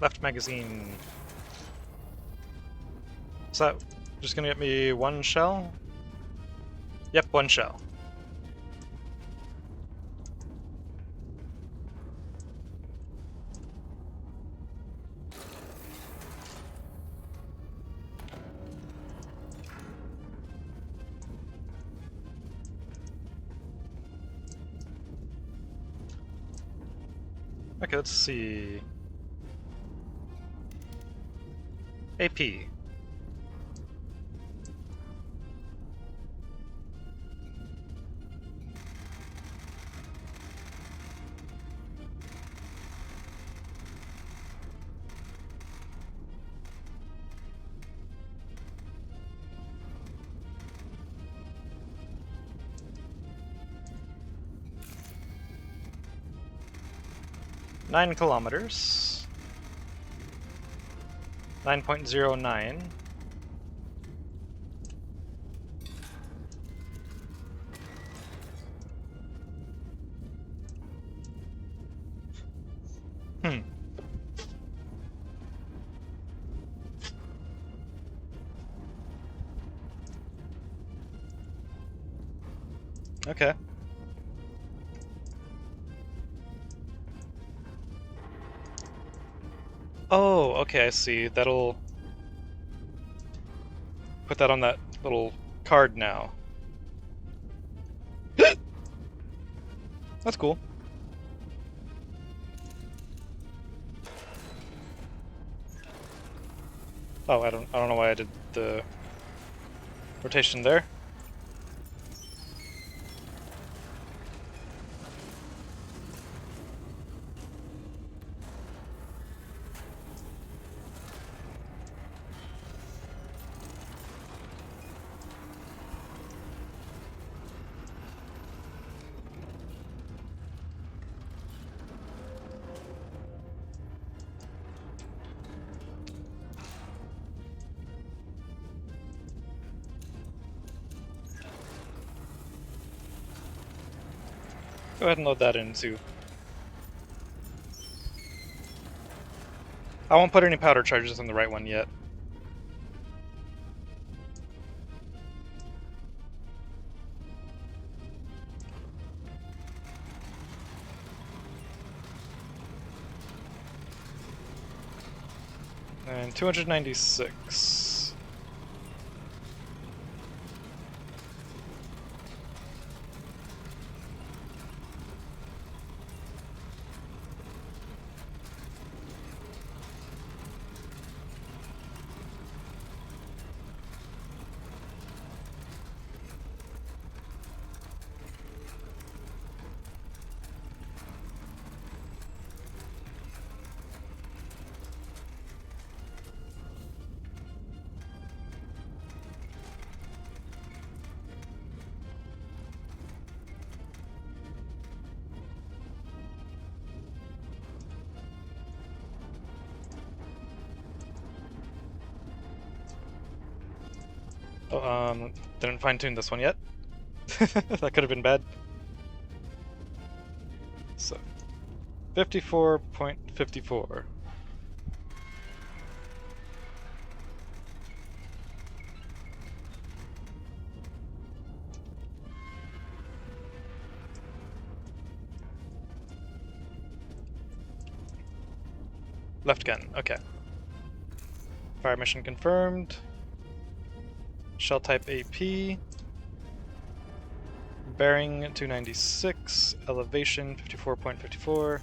S1: Left magazine. Is that just gonna get me one shell? Yep, one shell. Okay, let's see. AP. Nine kilometers. 9.09. Hmm. Okay. Oh, okay, I see. That'll put that on that little card now. That's cool. Oh, I don't know why I did the rotation there. Go ahead and load that in too. I won't put any powder charges on the right one yet. And 296. Oh, didn't fine-tune this one yet. That could have been bad. So, 54.54. Left gun, okay. Fire mission confirmed. Shell type AP. Bearing 296. Elevation 54.54.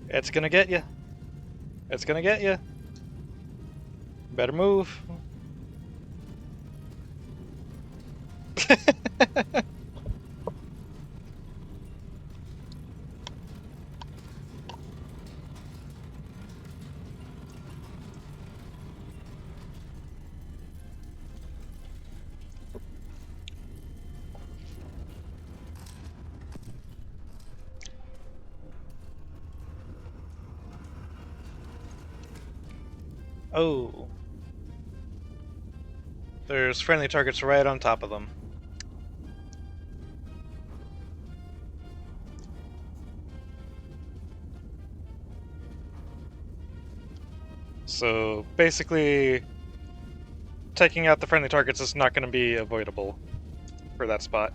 S1: It's gonna get you. It's gonna get you. Better move. Oh. There's friendly targets right on top of them. So basically, taking out the friendly targets is not going to be avoidable for that spot.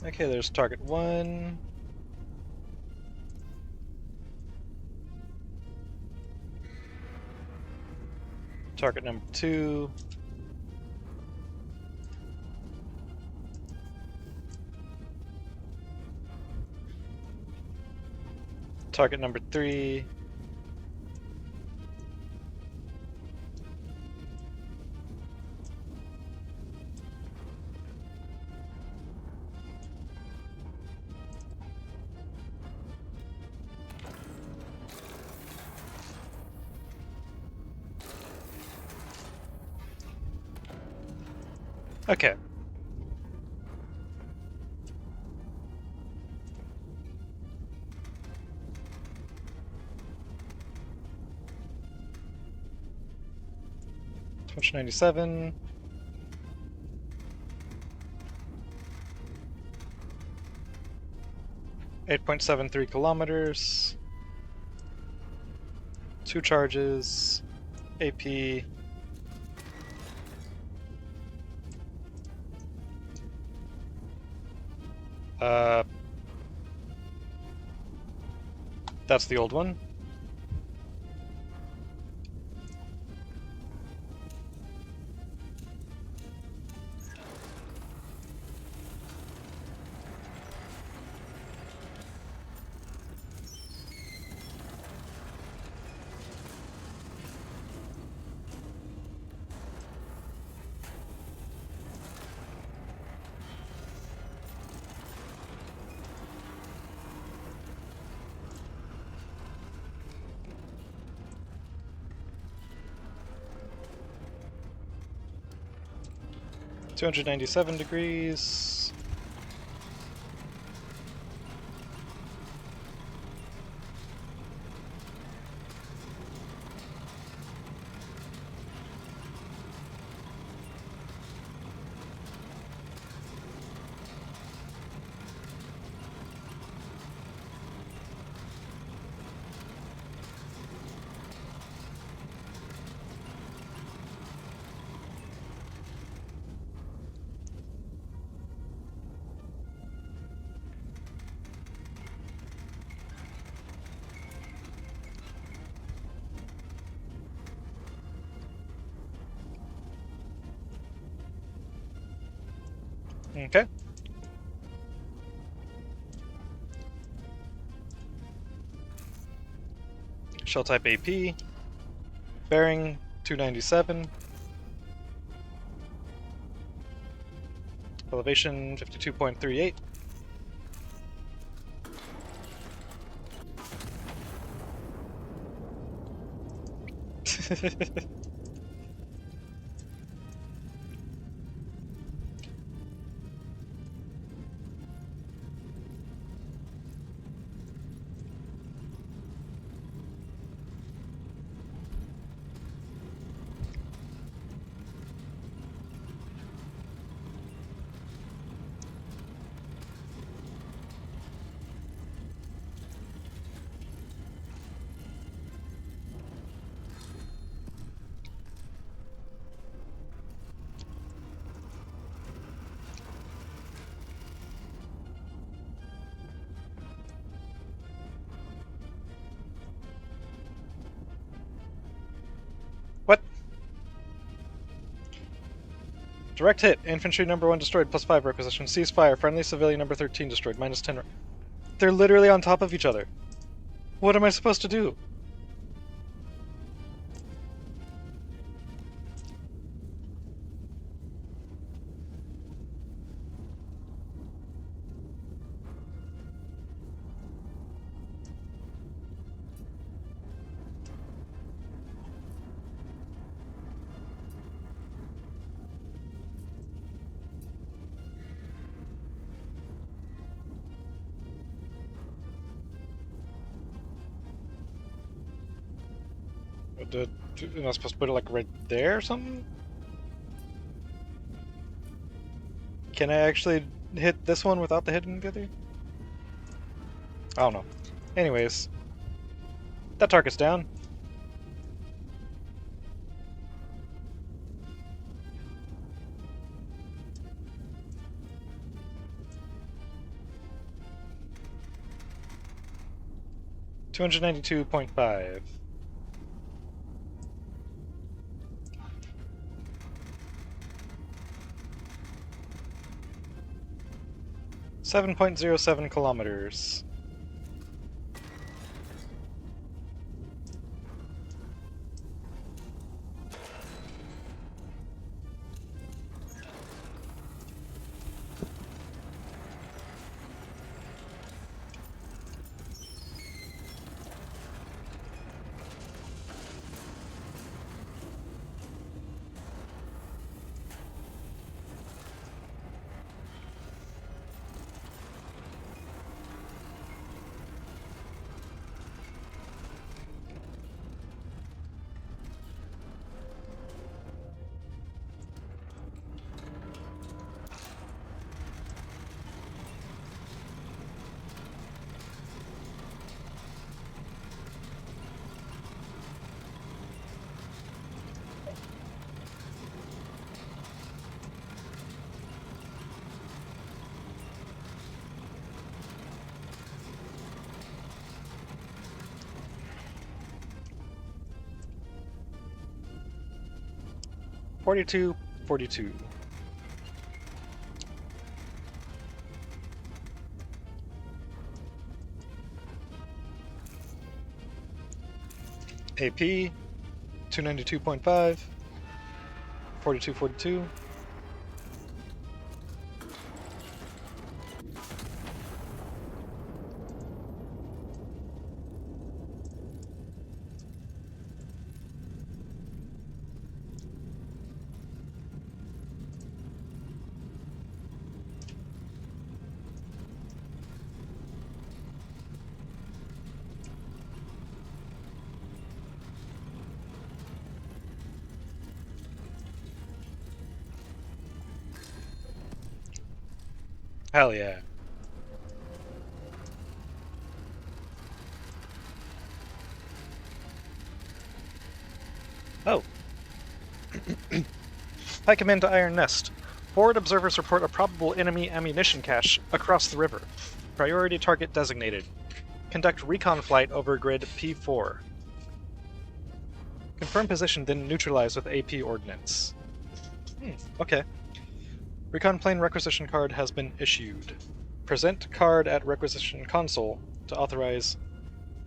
S1: Okay, there's target 1. Target number 2. Target number 3. Okay. $297. 8.73 kilometers. 2 charges. AP. That's the old one. $297. Okay. Shell type AP. Bearing 297. Elevation 52.38. What? Direct hit. Infantry number 1 destroyed, +5 requisition. Ceasefire. Friendly civilian number 13 destroyed, -10. They're literally on top of each other. What am I supposed to do? Am I supposed to put it like right there or something? Can I actually hit this one without the hitting the other? I don't know. Anyways, that target's down. $292.5. $7.07 kilometers. $42.42. AP 292.5. 42.42. Hell yeah. Oh. High Command to Iron Nest. Forward observers report a probable enemy ammunition cache across the river. Priority target designated. Conduct recon flight over grid P4. Confirm position, then neutralize with AP ordnance. Okay. Recon plane requisition card has been issued. Present card at requisition console to authorize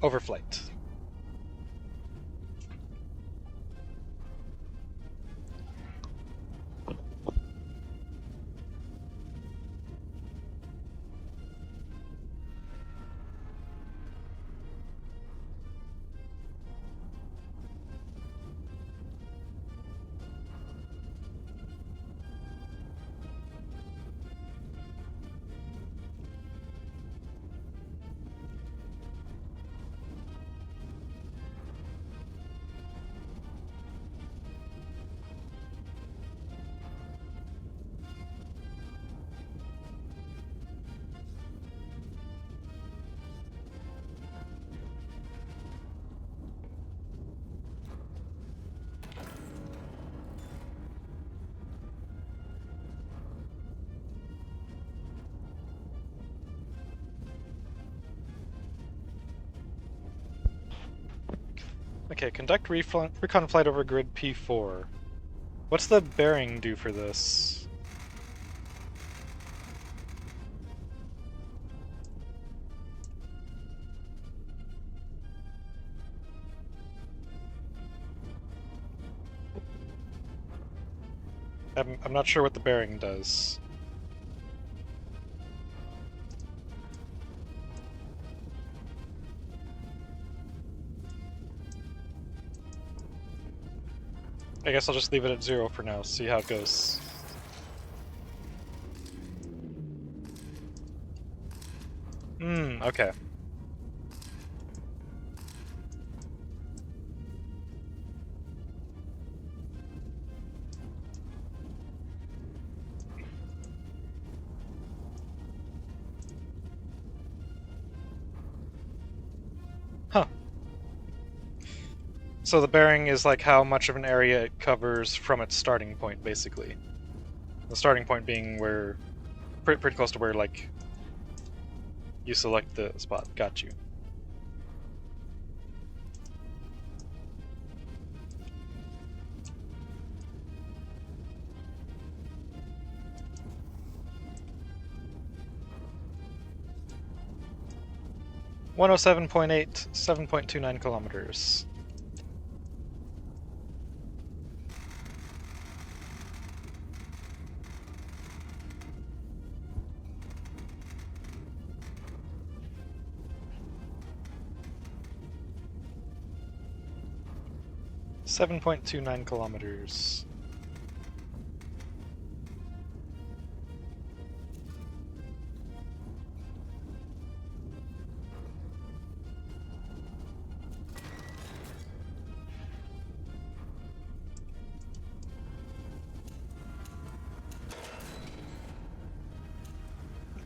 S1: overflight. Okay, conduct recon flight over grid P4. What's the bearing do for this? I'm not sure what the bearing does. I guess I'll just leave it at 0 for now, see how it goes. Okay. So the bearing is like how much of an area it covers from its starting point, basically. The starting point being where, pretty close to where like you select the spot. Got you. (107.8), 7.29 kilometers. (7.29 kilometers).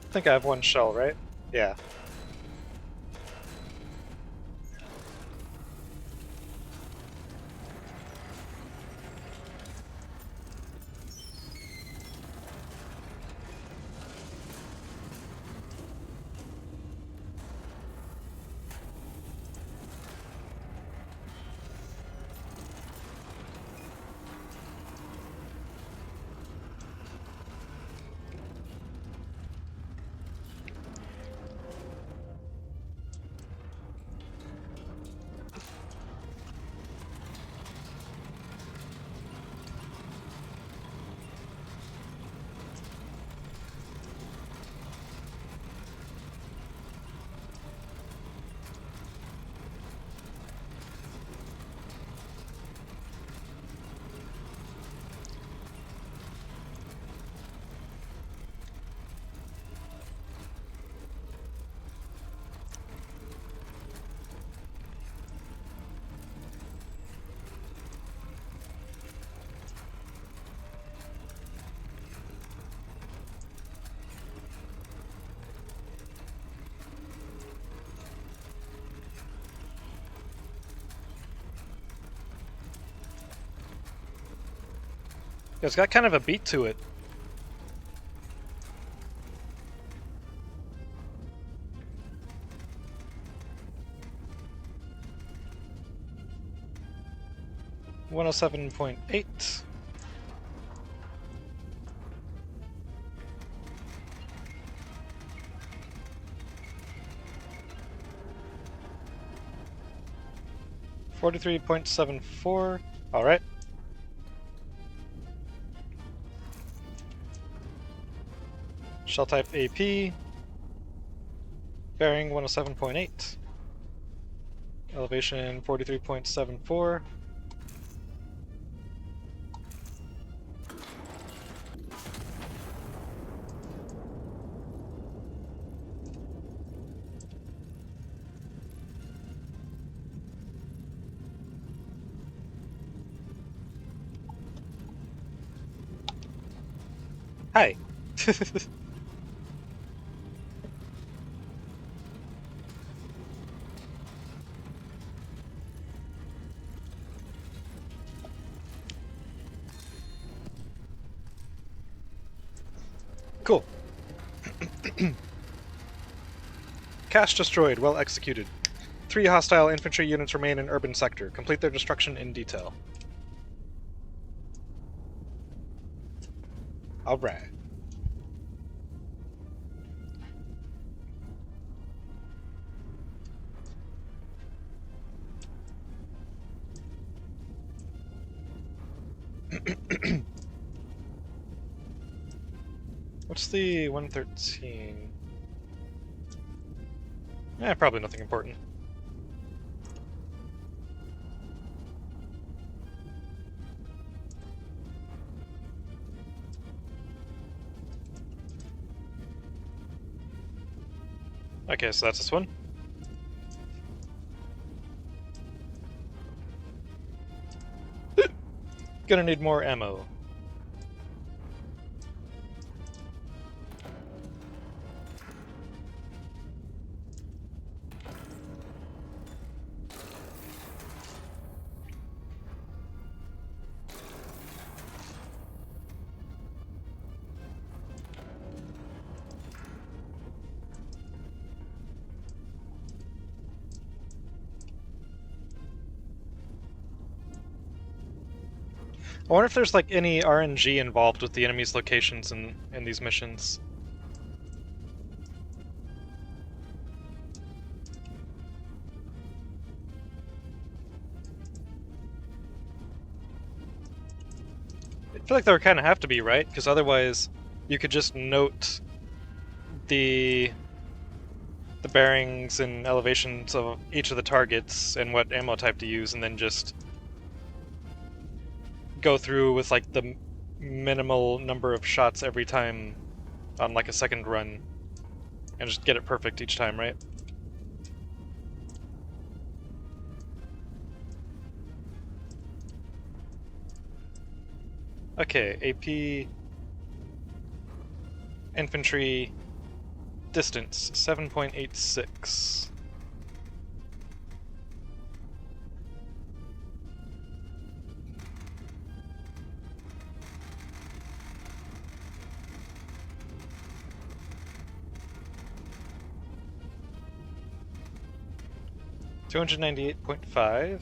S1: I think I have one shell, right? Yeah. It's got kind of a beat to it. (107.8). (43.74). All right. Shell type AP. Bearing 107.8. Elevation 43.74. Hi. Cool. Cache destroyed. Well executed. 3 hostile infantry units remain in urban sector. Complete their destruction in detail. Alright. What's the 113? Probably nothing important. Okay, so that's this one. Gonna need more ammo. I wonder if there's like any RNG involved with the enemy's locations in these missions. I feel like there would kind of have to be, right? Because otherwise, you could just note the bearings and elevations of each of the targets and what ammo type to use, and then just go through with like the minimal number of shots every time on like a second run, and just get it perfect each time, right? Okay, AP infantry distance 7.86. $298.5.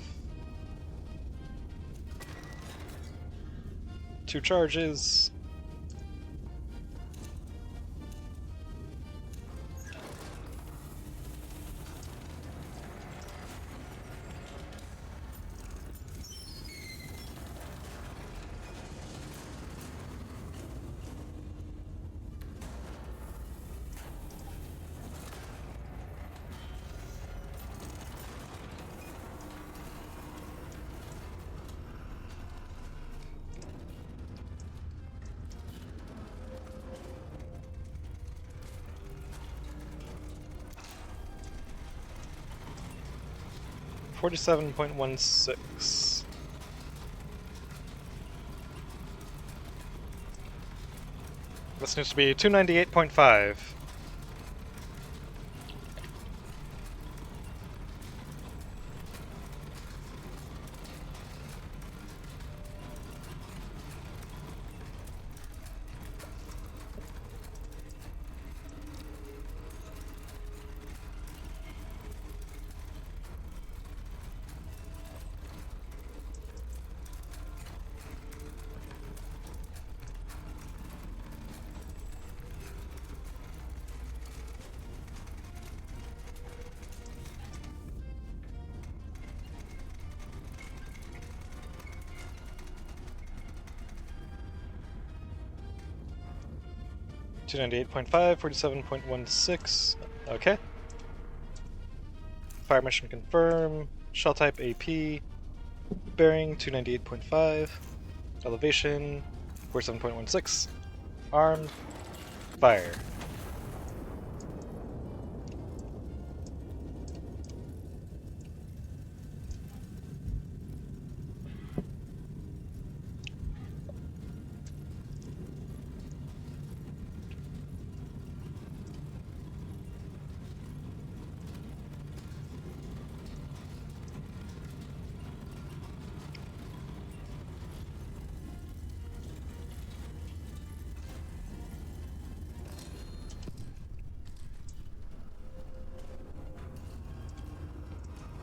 S1: 2 charges. $47.16. This needs to be 298.5. $298.5, 47.16. Okay. Fire mission confirm. Shell type AP. Bearing 298.5. Elevation 47.16. Armed. Fire.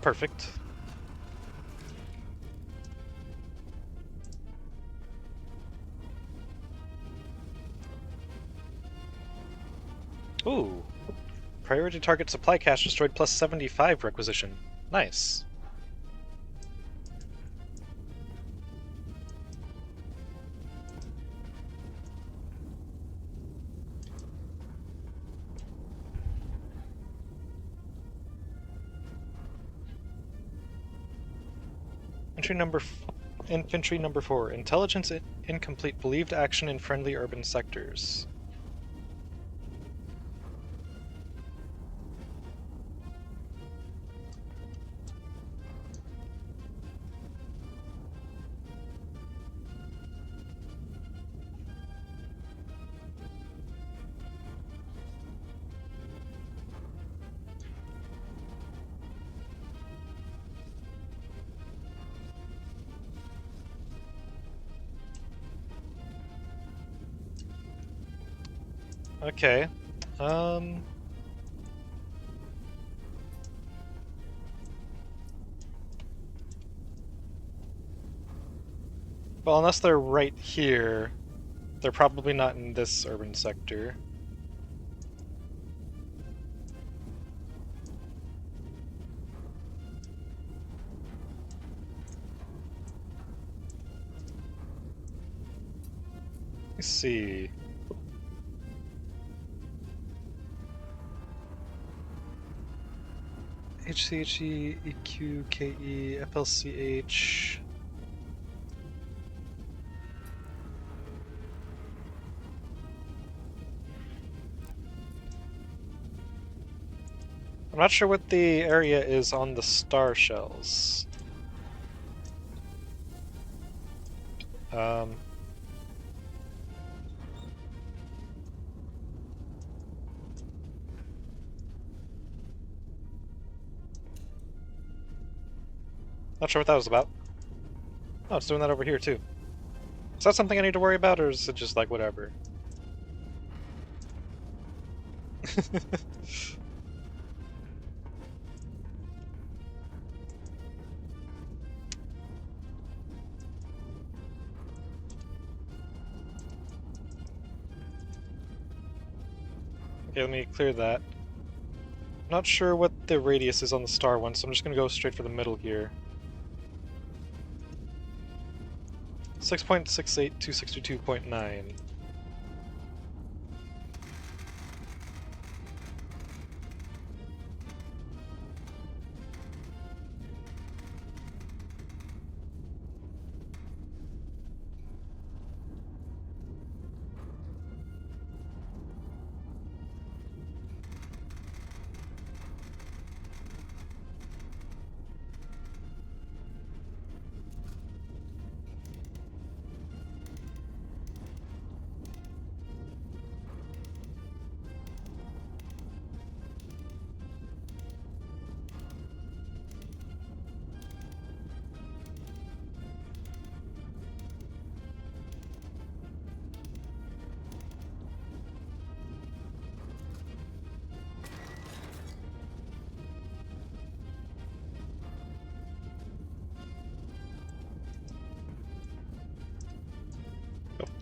S1: Perfect. Ooh. Priority target supply cache destroyed plus 75 requisition. Nice. Infantry number 4. Intelligence incomplete. Believed action in friendly urban sectors. Okay. Well, unless they're right here, they're probably not in this urban sector. Let's see. HCHE, EQ, KE, FLCH. I'm not sure what the area is on the star shells. Um, Not sure what that was about. Oh, it's doing that over here too. Is that something I need to worry about, or is it just like whatever? Okay, let me clear that. Not sure what the radius is on the star one, so I'm just gonna go straight for the middle here. 6.68 to 62.9.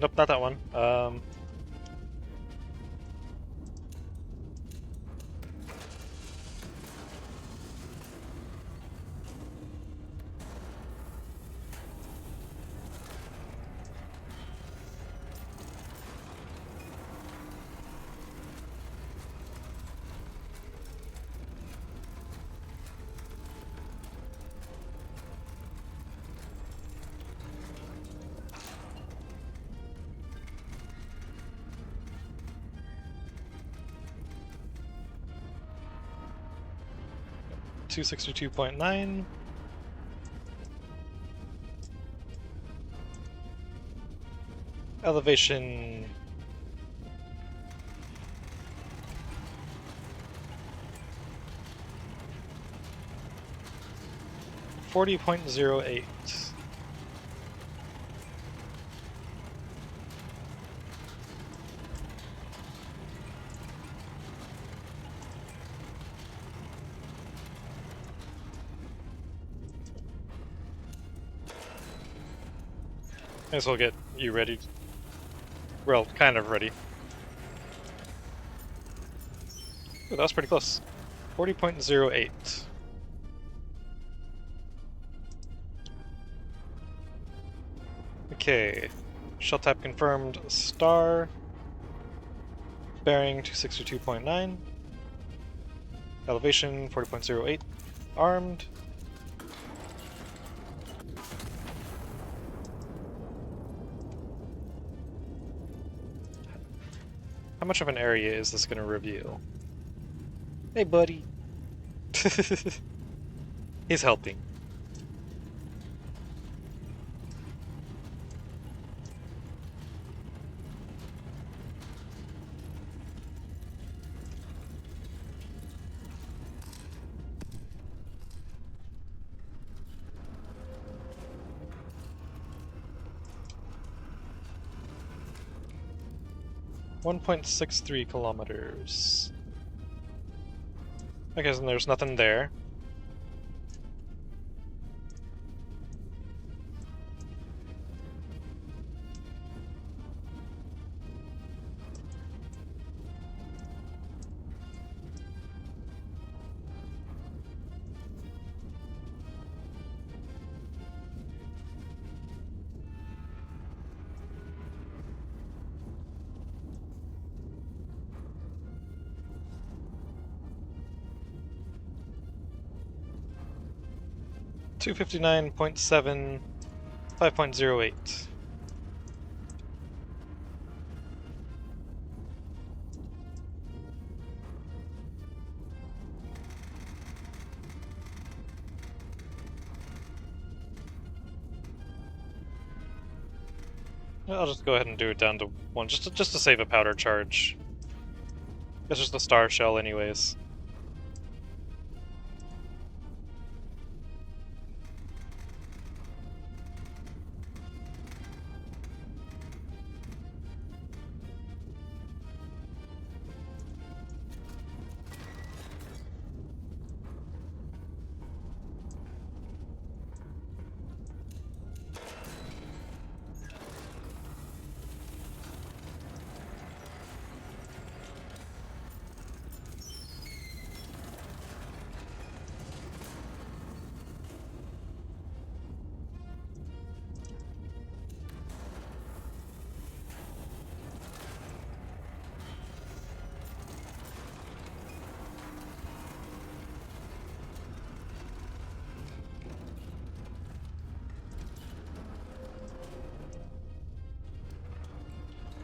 S1: Nope, not that one. 262.9. Elevation 40.08. Might as well get you ready. Well, kind of ready. Ooh, that was pretty close. 40.08. Okay. Shell type confirmed. Star. Bearing 262.9. Elevation 40.08. Armed. How much of an area is this going to reveal? Hey, buddy. He's helping. .63 kilometers. Okay, so there's nothing there. 259.7, 5.08. I'll just go ahead and do it down to 1, just to save a powder charge. It's just a star shell anyways.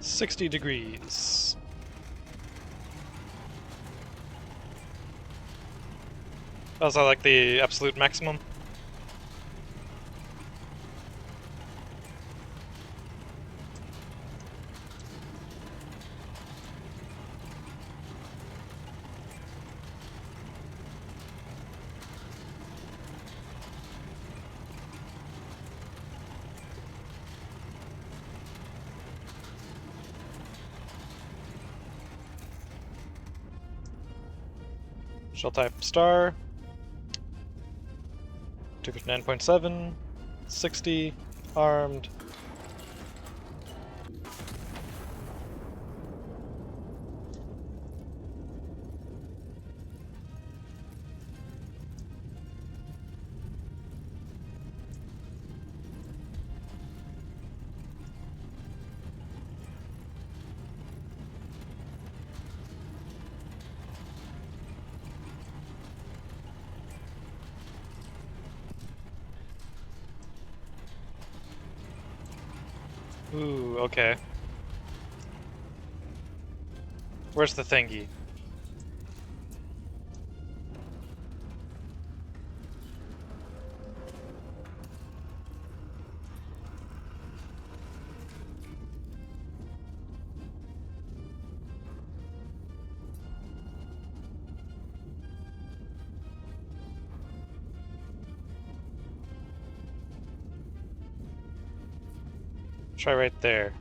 S1: $60. Oh, is that like the absolute maximum? Shell type star. 259.7, 60, armed. Ooh, okay. Where's the thingy? Try right there.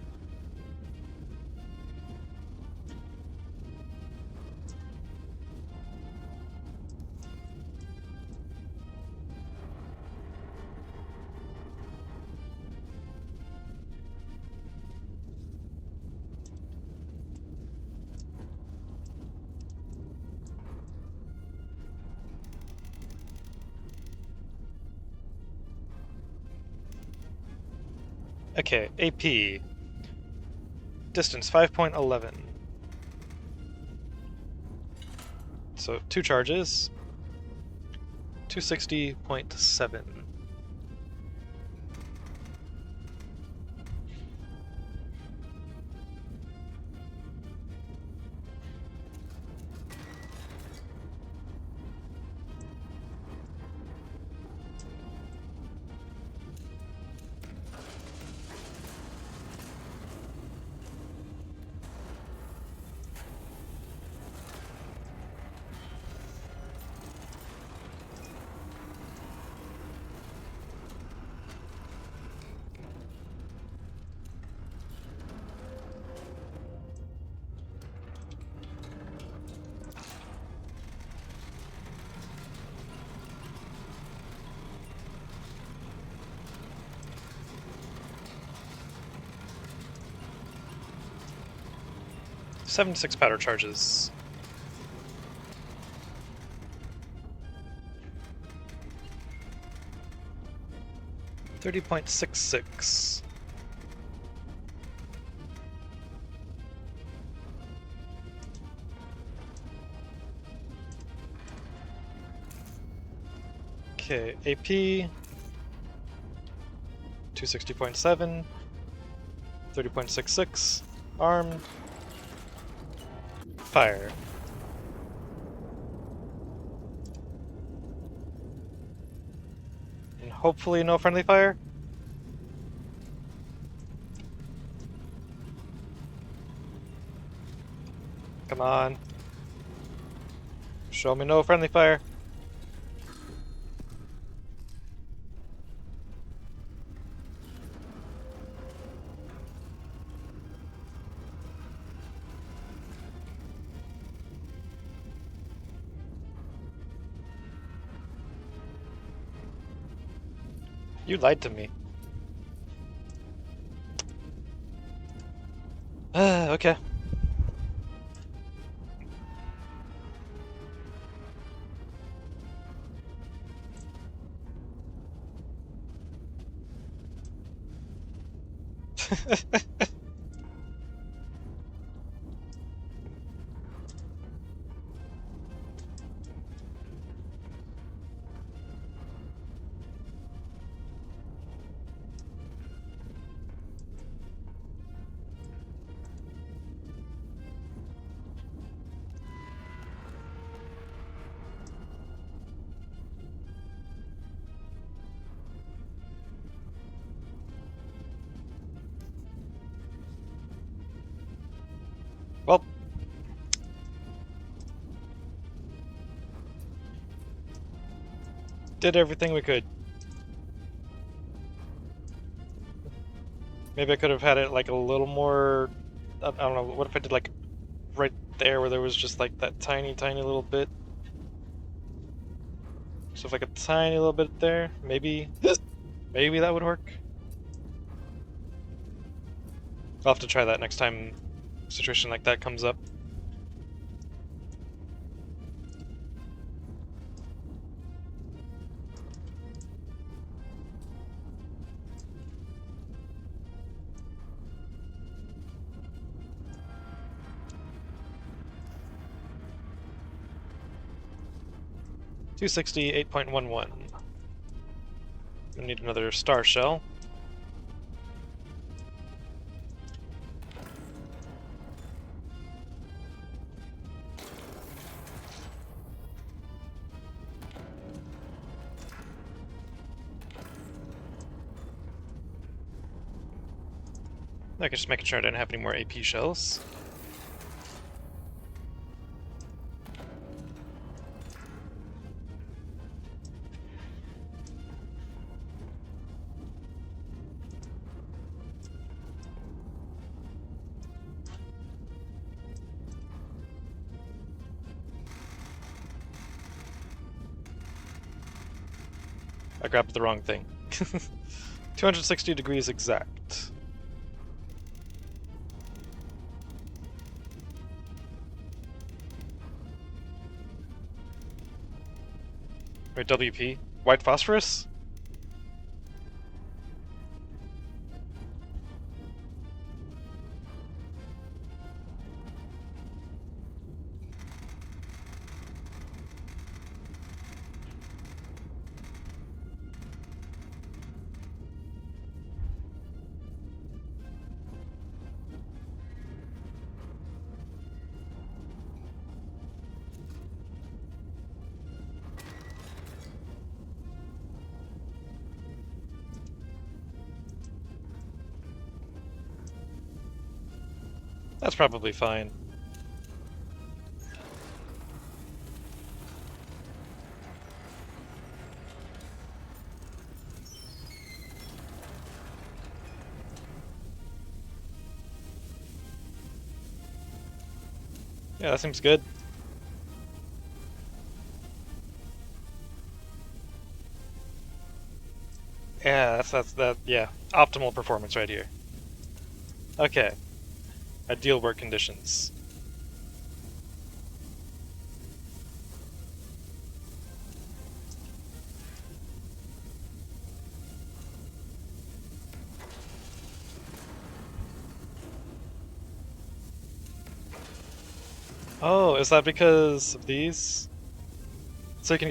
S1: Okay, AP. Distance 5.11. So 2 charges. 260.7. $76 powder charges. $30.66. Okay, AP 260.7, 30.66, armed, fire. And hopefully no friendly fire. Come on. Show me no friendly fire. You lied to me. Okay. Well, did everything we could. Maybe I could have had it like a little more. I don't know. What if I did like right there where there was just like that tiny, tiny little bit? So if like a tiny little bit there, maybe, maybe that would work. I'll have to try that next time a situation like that comes up. $260.8.11. We need another star shell. I can just make sure I didn't have any more AP shells. I grabbed the wrong thing. 260 degrees exact. Wait, WP? White phosphorus? That's probably fine. Yeah, that seems good. Yeah, yeah. Optimal performance right here. Okay. Ideal work conditions. Oh, is that because of these? So you can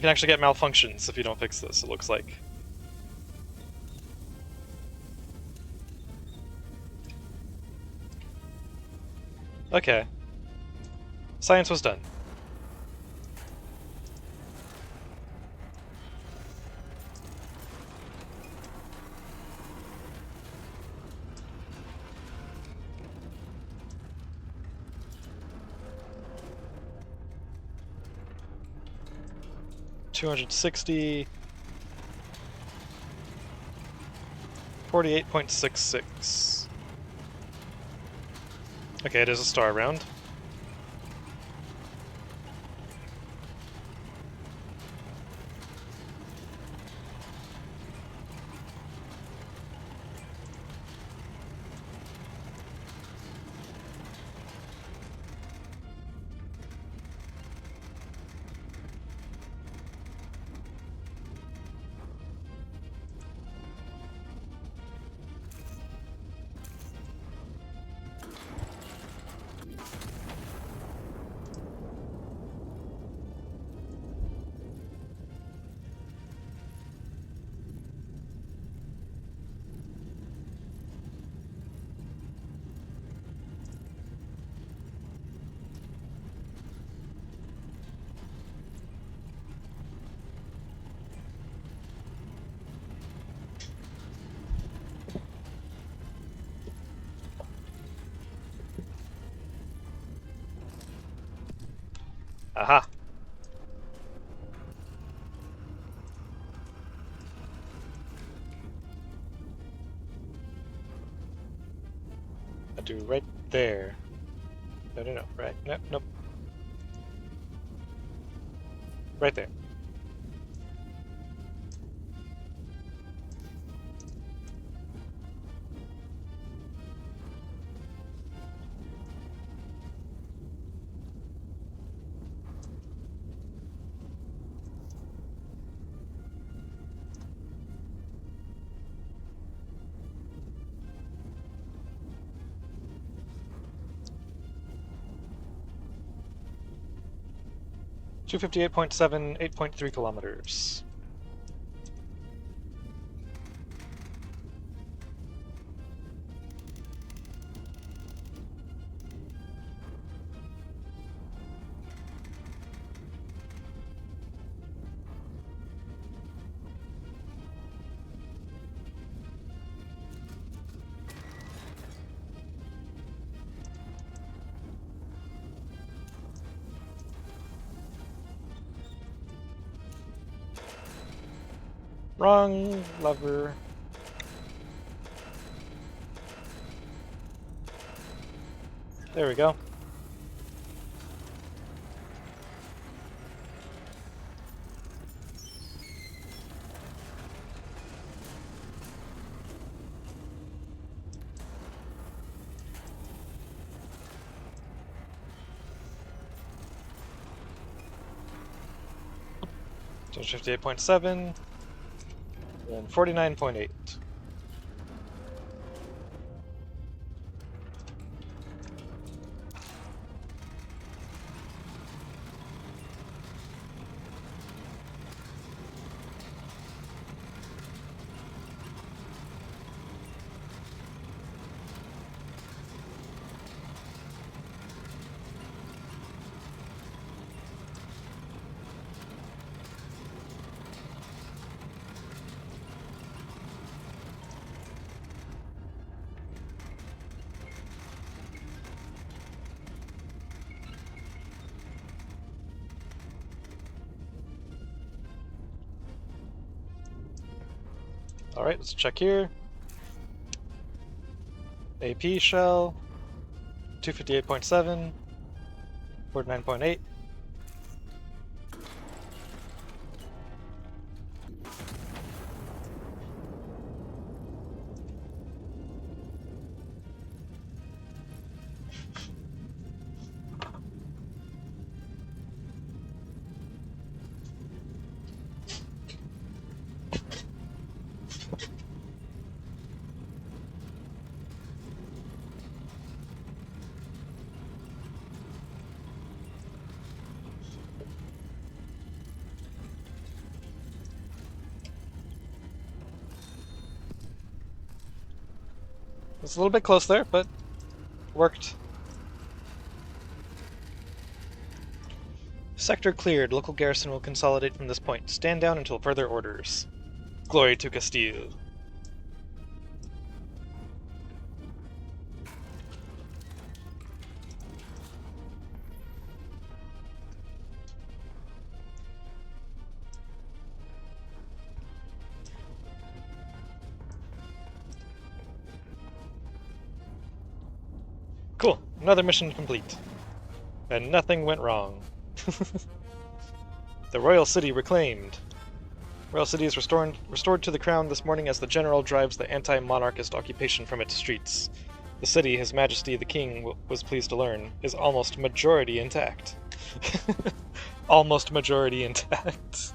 S1: You can actually get malfunctions if you don't fix this, it looks like. Okay. Science was done. $260. 48.66. Okay, it is a star round. Aha! I do right there. No, right, nope. Right there. $258.7, 8.3 kilometers. Wrong lever. There we go. So 58.7 and 49.8. Alright, let's check here. AP shell, 258.7, 49.8. It's a little bit close there, but worked. Sector cleared. Local garrison will consolidate from this point. Stand down until further orders. Glory to Castile. Cool. Another mission complete. And nothing went wrong. The Royal City reclaimed. Royal City is restored to the crown this morning as the general drives the anti-monarchist occupation from its streets. The city, His Majesty the King was pleased to learn, is almost majority intact. Almost majority intact.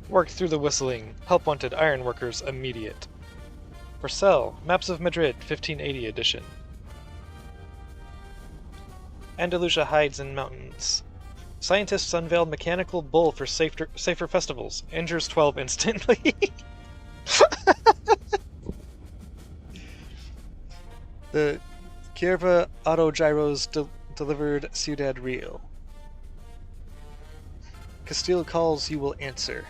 S1: Work through the whistling. Help wanted ironworkers immediate. For sale, Maps of Madrid, 1580 edition. Andalusia hides in mountains. Scientists unveiled mechanical bull for safer festivals. Injures 12 instantly. The Kierva autogyros delivered Ciudad Real. Castile calls, you will answer.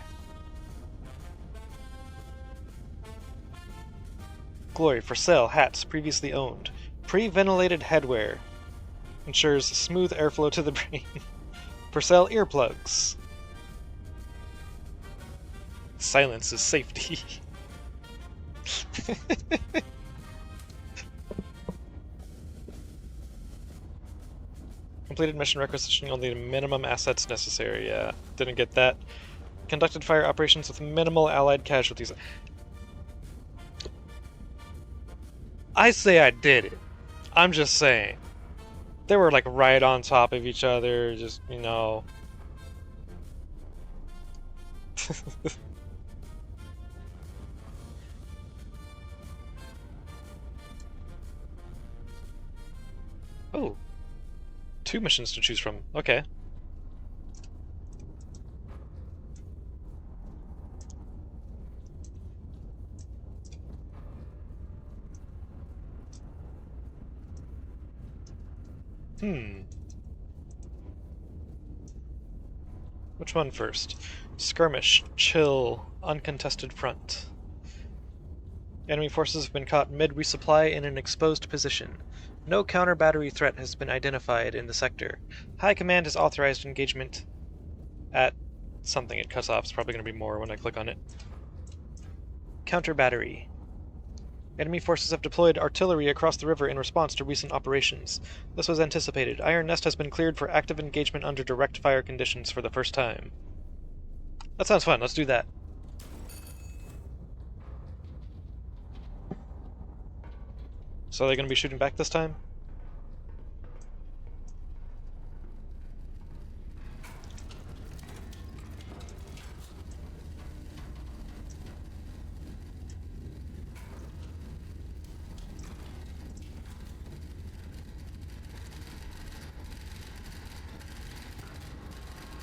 S1: Glory for sale, hats previously owned. Pre-ventilated headwear. Ensures smooth airflow to the brain. For sale, earplugs. Silence is safety. Completed mission requisitioning only minimum assets necessary. Yeah, didn't get that. Conducted fire operations with minimal allied casualties. I say I did it. I'm just saying. They were like right on top of each other, just, you know. Oh. 2 missions to choose from. Okay. Which one first? Skirmish, chill, uncontested front. Enemy forces have been caught mid-resupply in an exposed position. No counter-battery threat has been identified in the sector. High Command has authorized engagement at something it cuts off. It's probably going to be more when I click on it. Counter-battery. Enemy forces have deployed artillery across the river in response to recent operations. This was anticipated. Iron Nest has been cleared for active engagement under direct fire conditions for the first time. That sounds fun. Let's do that. So are they going to be shooting back this time?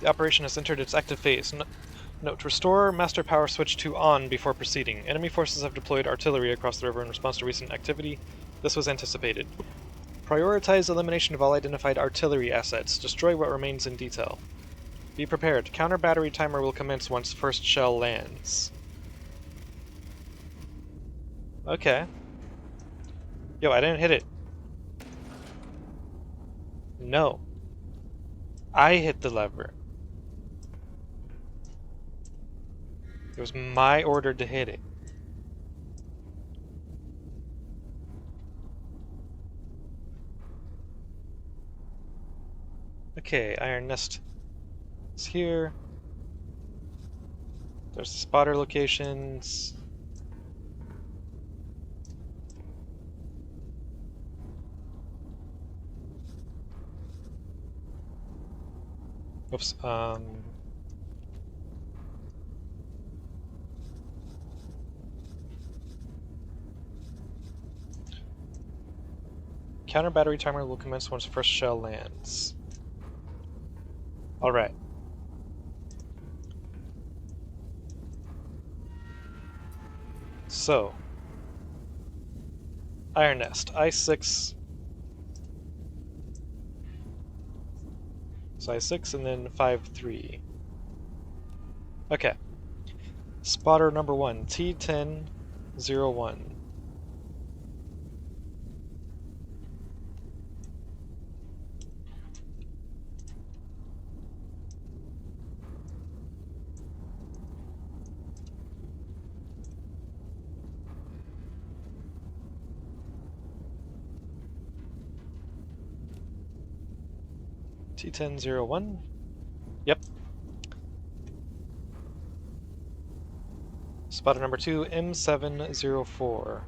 S1: The operation has entered its active phase. Note, restore master power switch to on before proceeding. Enemy forces have deployed artillery across the river in response to recent activity. This was anticipated. Prioritize elimination of all identified artillery assets. Destroy what remains in detail. Be prepared. Counter-battery timer will commence once first shell lands. Okay. Yo, I didn't hit it. No. I hit the lever. It was my order to hit it. Okay, Iron Nest is here. There's the spotter locations. Oops, counter battery timer will commence once first shell lands. Alright. So, Iron Nest, I6. So I6 and then 5-3. Okay. Spotter number 1, T10-01. T10-01. Yep. Spotter number 2, M704.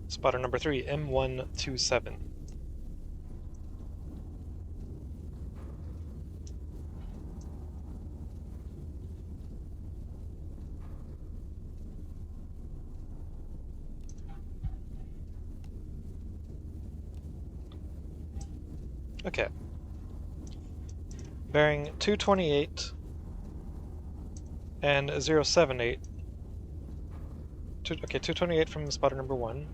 S1: Spotter number 3, M127. Okay. Bearing 228 and 078. Okay, 228 from spotter number 1.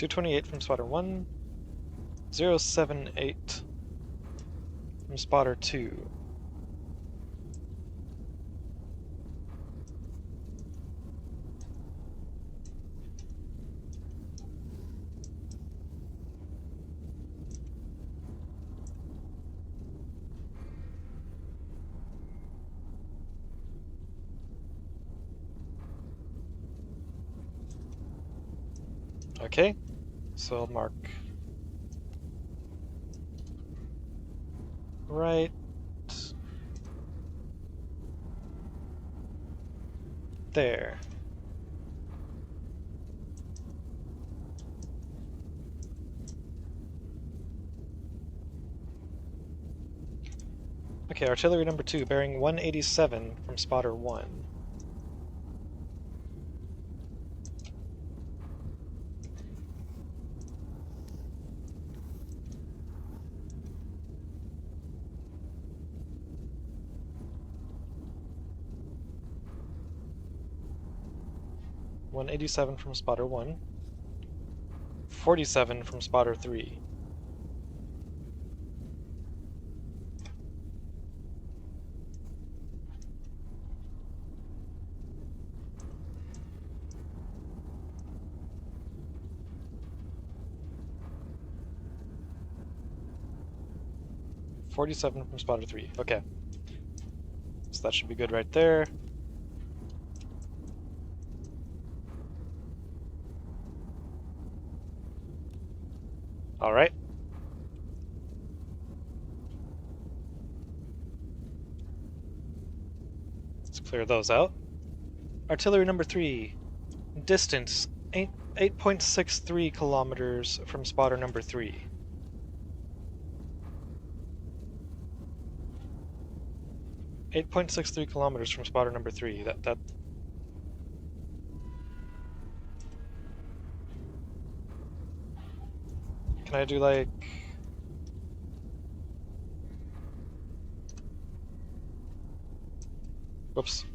S1: .228 from spotter 1, 078 from spotter 2. Okay, so I'll mark right there. Okay, artillery number 2, bearing 187 from spotter 1. .187 from spotter 1. 47 from spotter 3. .47 from spotter 3. Okay. So that should be good right there. Alright. Let's clear those out. Artillery number 3. Distance 8.63 kilometers from spotter number 3. .63 kilometers from spotter number 3. That Can I do like... Whoops.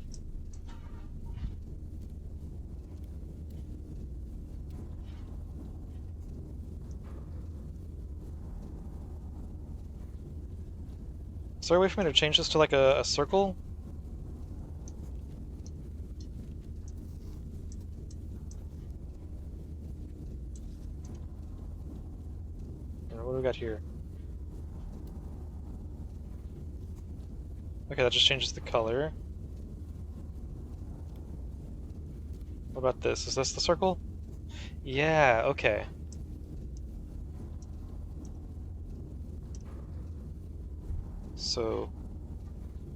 S1: Is there a way for me to change this to like a circle? What do we got here? Okay, that just changes the color. What about this? Is this the circle? Yeah, okay. So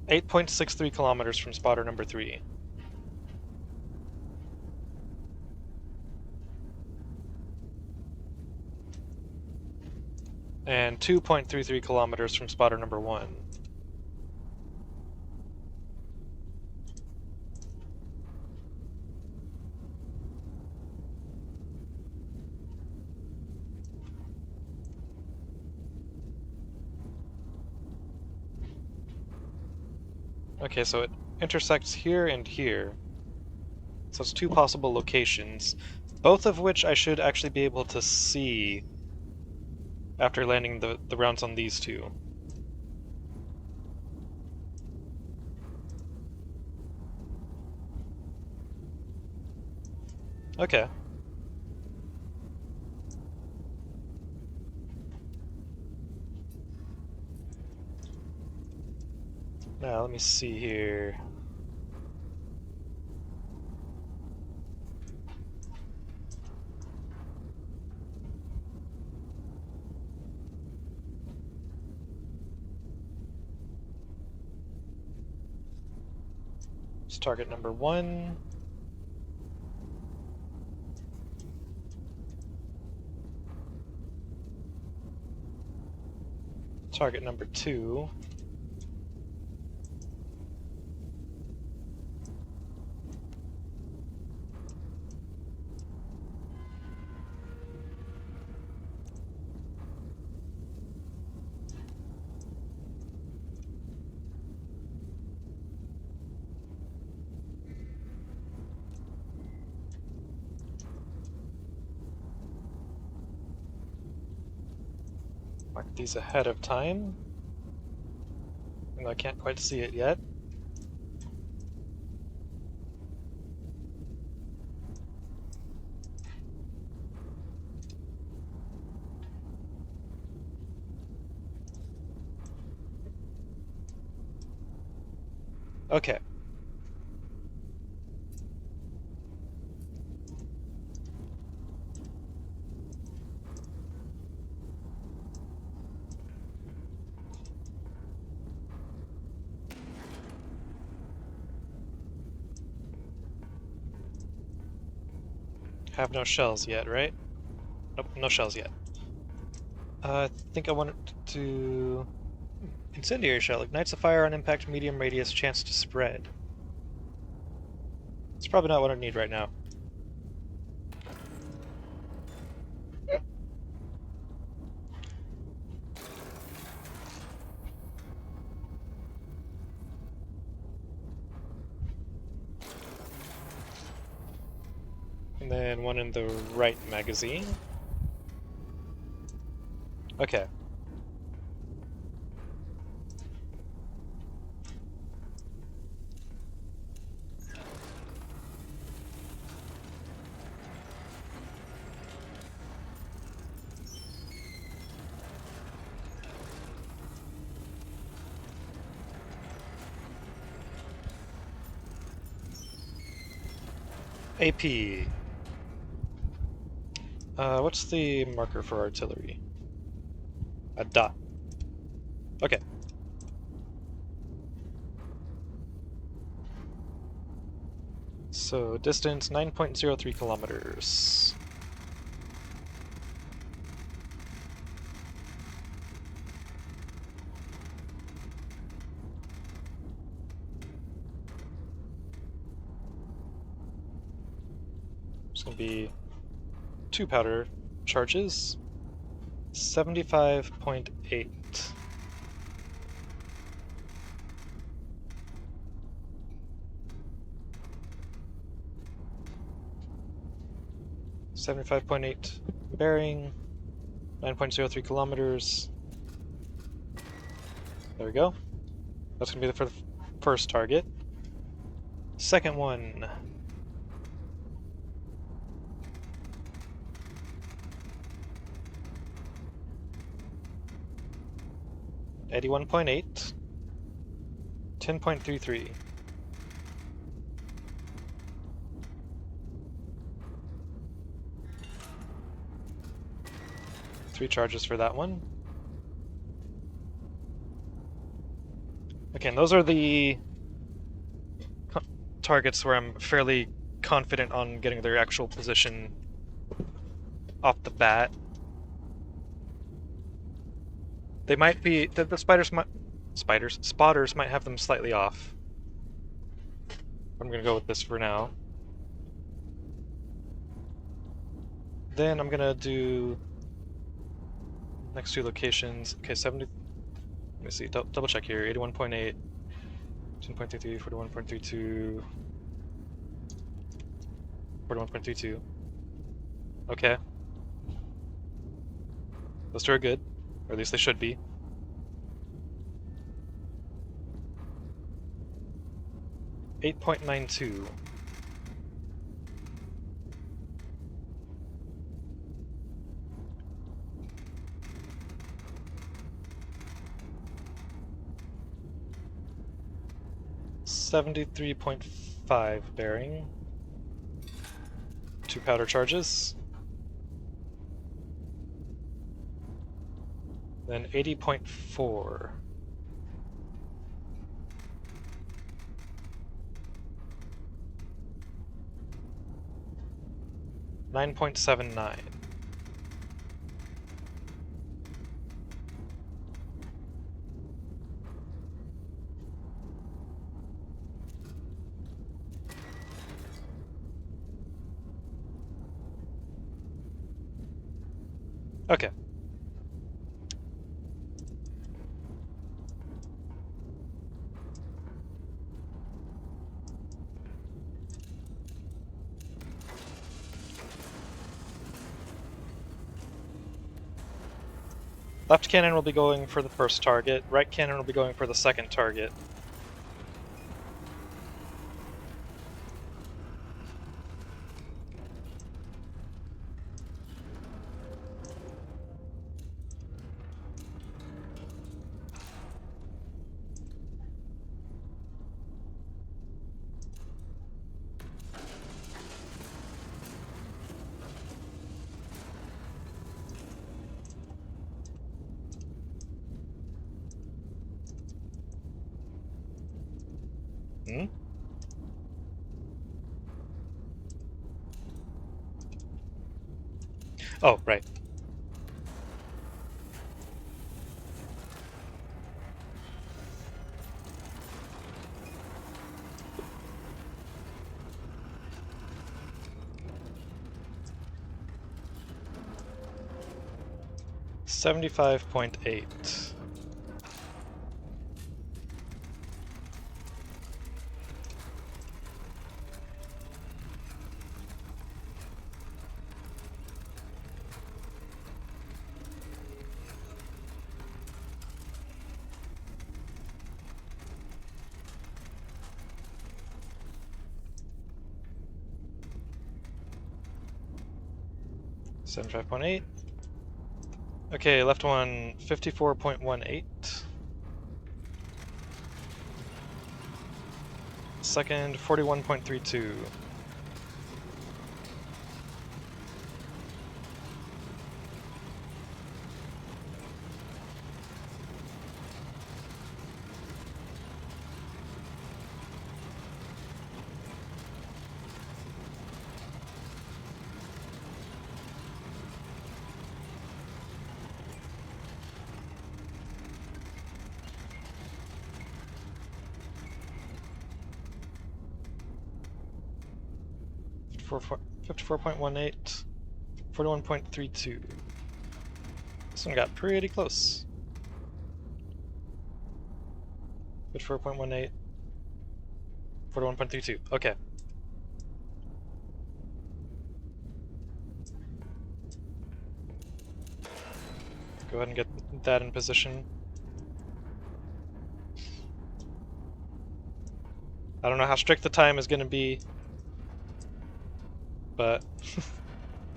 S1: 8.63 kilometers from spotter number 3. And 2.33 kilometers from spotter number 1. Okay, so it intersects here and here. So it's 2 possible locations, both of which I should actually be able to see after landing the rounds on these 2. Okay. Now, let me see here. It's target number 1. Target number 2. Mark these ahead of time. And I can't quite see it yet. Okay. Have no shells yet, right? Nope, no shells yet. I think I want it to... Incendiary shell. Ignites a fire on impact, medium radius, chance to spread. It's probably not what I need right now. And then one in the right magazine. Okay. AP. What's the marker for artillery? A dot. Okay. So, distance 9.03 kilometers. It's gonna be 2 powder charges. 75.8. bearing, 9.03 kilometers. There we go. That's gonna be for the first target. Second one. 81.8. 10.33. Three charges for that one. Okay, and those are the targets where I'm fairly confident on getting their actual position off the bat. They might be the spotters might have them slightly off. I'm gonna go with this for now. Then I'm gonna do next two locations. Okay, 70. Let me see. Double check here. 81.8, 10.33, 41.32, 41.32. Okay. Those two are good, or at least they should be. .92. .5 bearing. 2 powder charges. Then 80.4. .79. Okay. Left cannon will be going for the first target, right cannon will be going for the second target. Hmm? Oh, right. .8. .8. Okay, left one 54.18. Second 41.32. Fifty-four point 18, 41.32. This one got pretty close. 54.18, 41.32. Okay. Go ahead and get that in position. I don't know how strict the time is going to be, but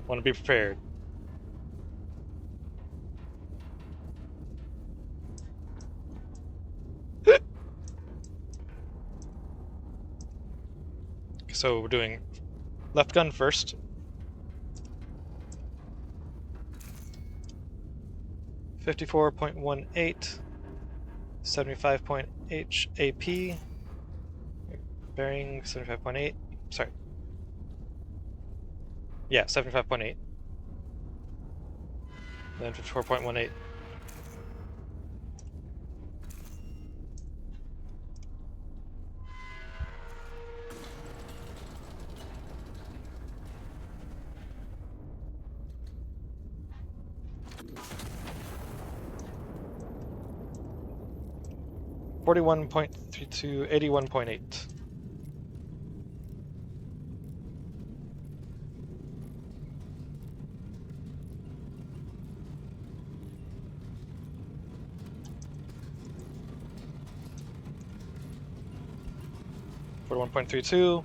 S1: want to be prepared. So we're doing left gun first. .18, 75.8, HAP, bearing 75.8. Sorry. Yeah, 75.8. Then 54.18. $41.32, 81.8. $41.32,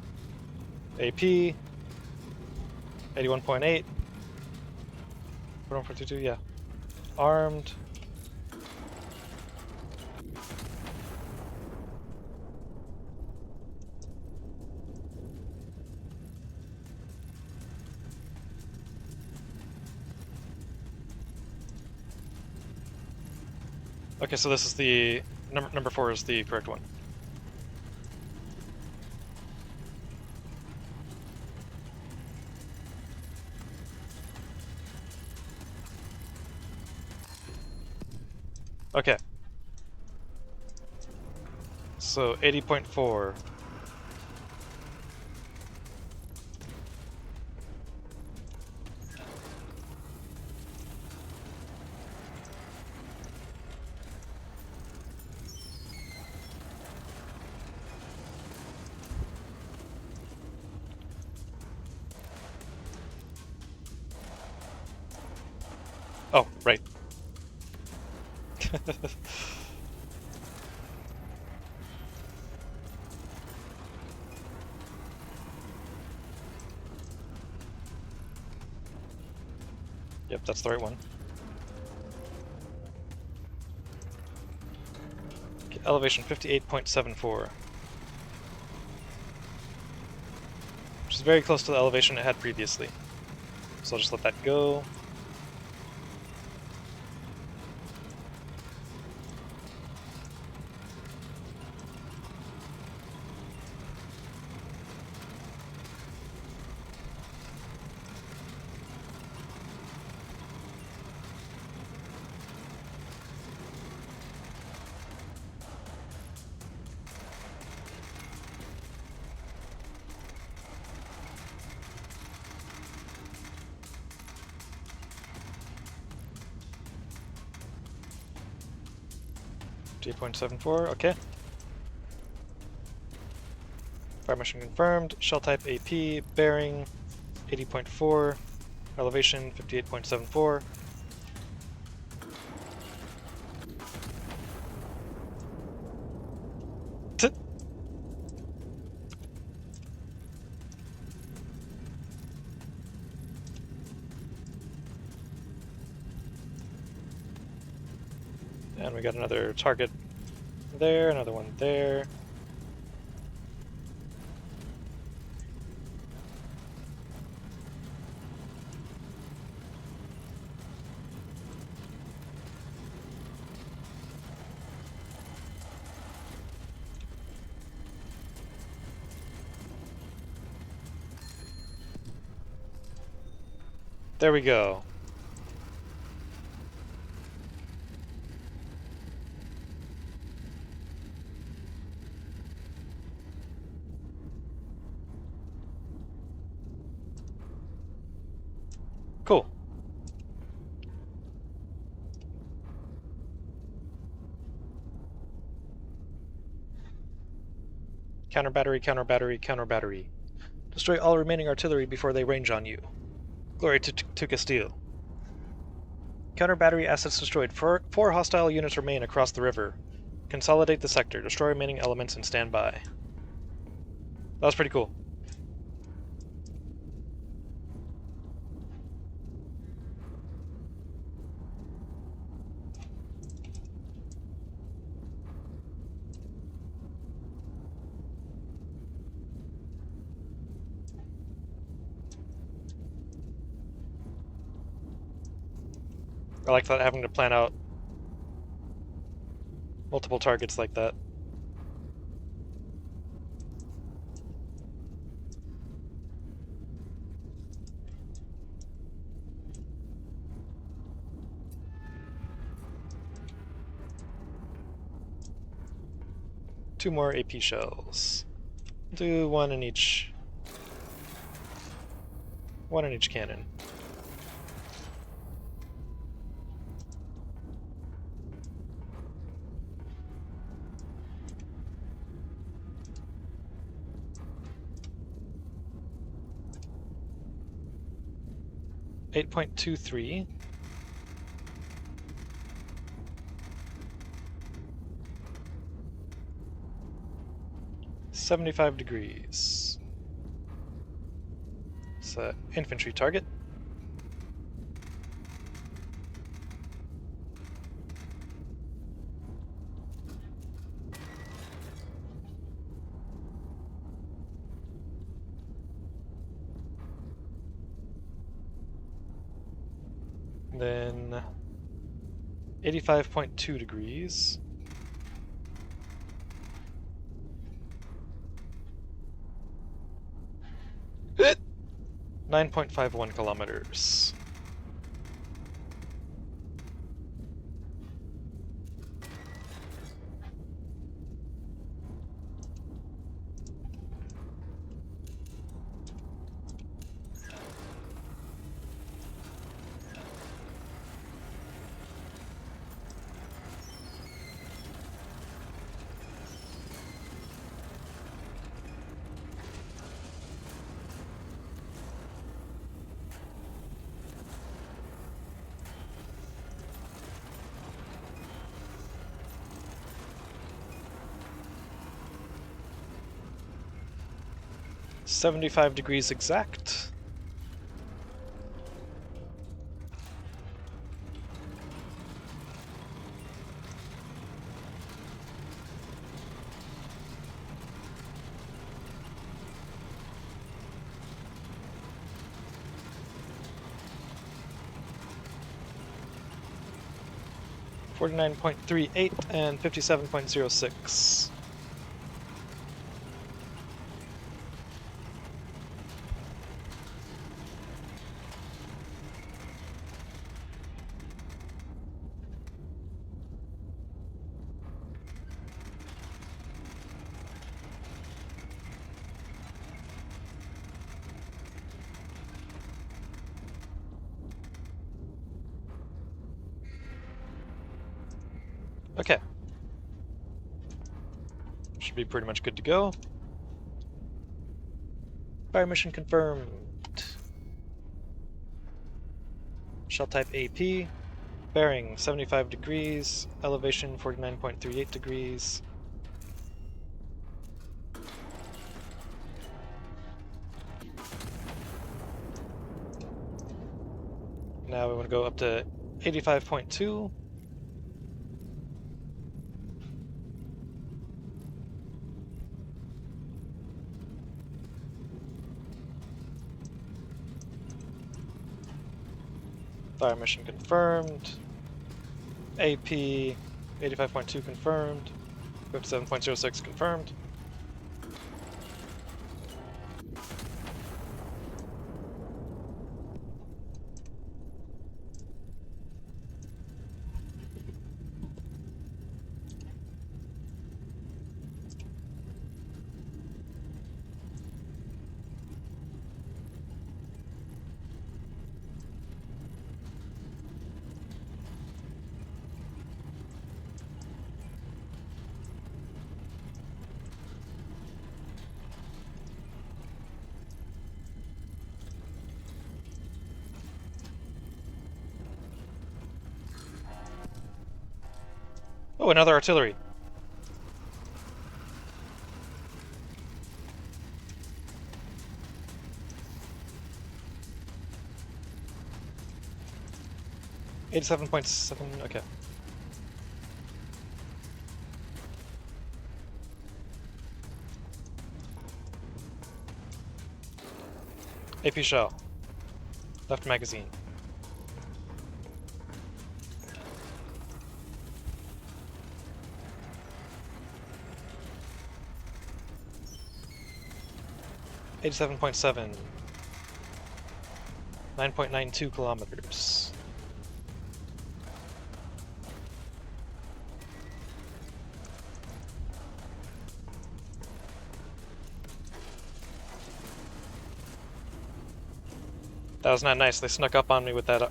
S1: AP, 81.8, 41.32, yeah. Armed. Okay, so this is the number 4 is the correct one. Okay. So 80.4. Oh, right. Yep, that's the right one. Okay, elevation 58.74. Which is very close to the elevation it had previously. So I'll just let that go. G.74, okay. Fire mission confirmed. Shell type AP, bearing 80.4, elevation 58.74. And we got another target there, another one there. There we go. Cool. Counter battery, counter battery, counter battery. Destroy all remaining artillery before they range on you. Glory to Castile. Counter battery assets destroyed. Four hostile units remain across the river. Consolidate the sector. Destroy remaining elements and stand by. That was pretty cool. I like that having to plan out multiple targets like that. 2 more AP shells. Do one in each cannon. .23. $75. It's an infantry target. Then 85.2 degrees. It 9.51 kilometers. .75 degrees exact. .38 and 57.06. Okay. Should be pretty much good to go. Fire mission confirmed. Shell type AP. Bearing 75 degrees. Elevation 49.38 degrees. Now we want to go up to 85.2. Fire mission confirmed. AP 85.2 confirmed. 57.06 confirmed. Oh, another artillery. .7, okay. AP shell. Left magazine. .7. 9.92 kilometers. That was not nice. They snuck up on me with that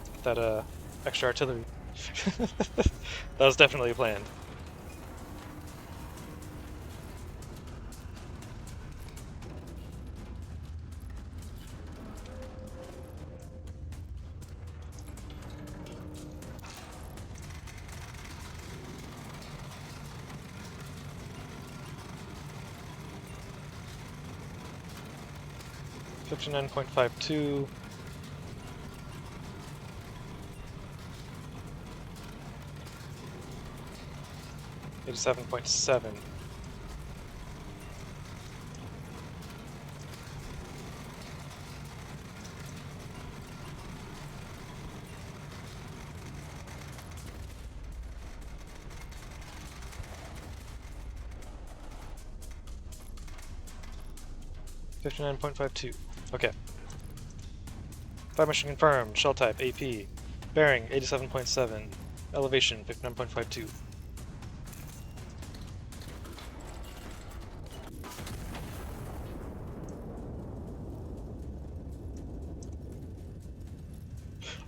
S1: extra artillery. That was definitely planned. $59.52. $87.7. $59.52. Okay. Fire mission confirmed. Shell type AP. Bearing 87.7. Elevation 59.52.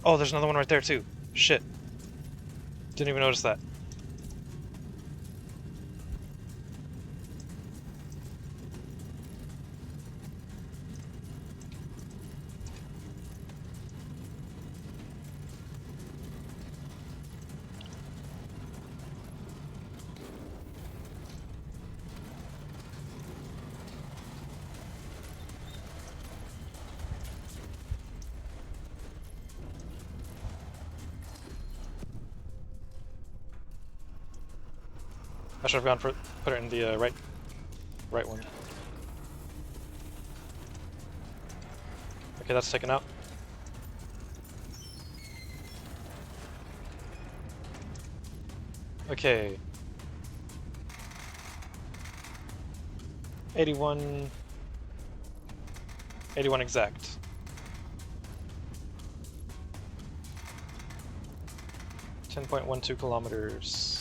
S1: Oh, there's another one right there too. Shit. Didn't even notice that. I should have gone for put it in the right one. Okay, that's taken out. Okay. 81 exact. .12 kilometers.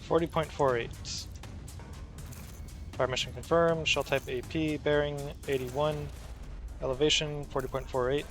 S1: .48. Fire mission confirmed. Shell type AP. Bearing 81. Elevation 40.48.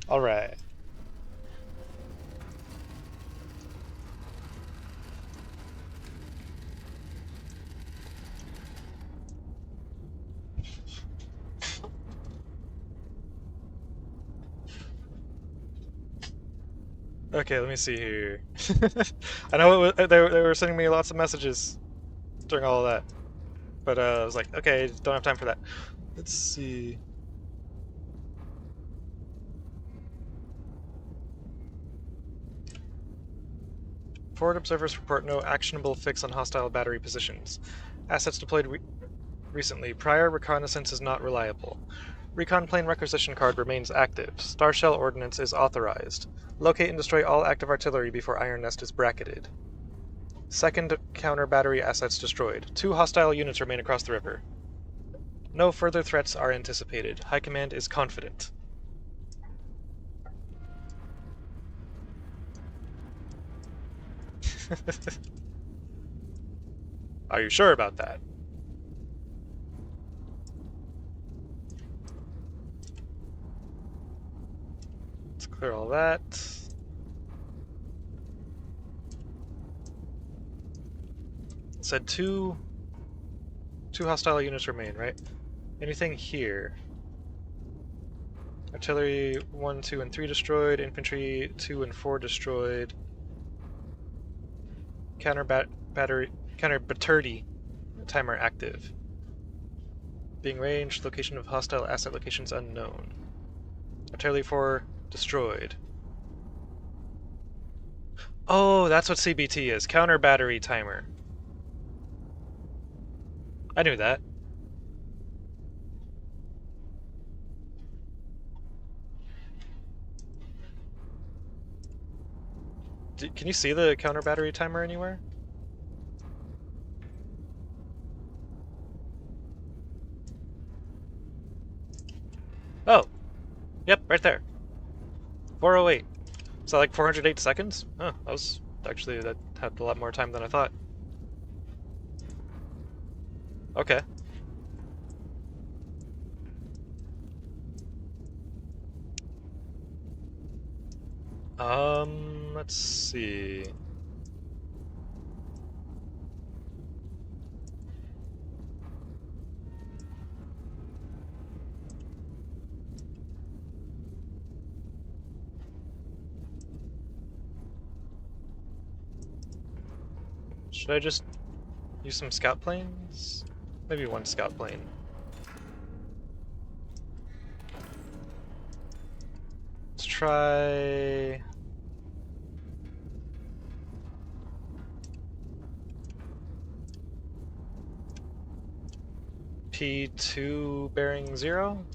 S1: All right. Okay, let me see here. I know they were sending me lots of messages during all of that, but I was like, okay, don't have time for that. Let's see. Forward observers report no actionable fix on hostile battery positions. Assets deployed recently. Prior reconnaissance is not reliable. Recon plane requisition card remains active. Star Shell ordnance is authorized. Locate and destroy all active artillery before Iron Nest is bracketed. Second counter battery assets destroyed. 2 hostile units remain across the river. No further threats are anticipated. High Command is confident. Are you sure about that? Let's clear all that. Said two hostile units remain, right? Anything here? Artillery 1, 2, and 3 destroyed. Infantry 2 and 4 destroyed. Counter battery timer active. Being ranged. Location of hostile asset locations unknown. Artillery 4 destroyed. Oh, that's what CBT is. Counter battery timer. I knew that. Can you see the counter battery timer anywhere? Oh, yep, right there. 408. Is that like 408 seconds? Oh, that was actually, that had a lot more time than I thought. Okay. Let's see. Should I just use some scout planes? Maybe one scout plane. Let's try... P2 bearing 0?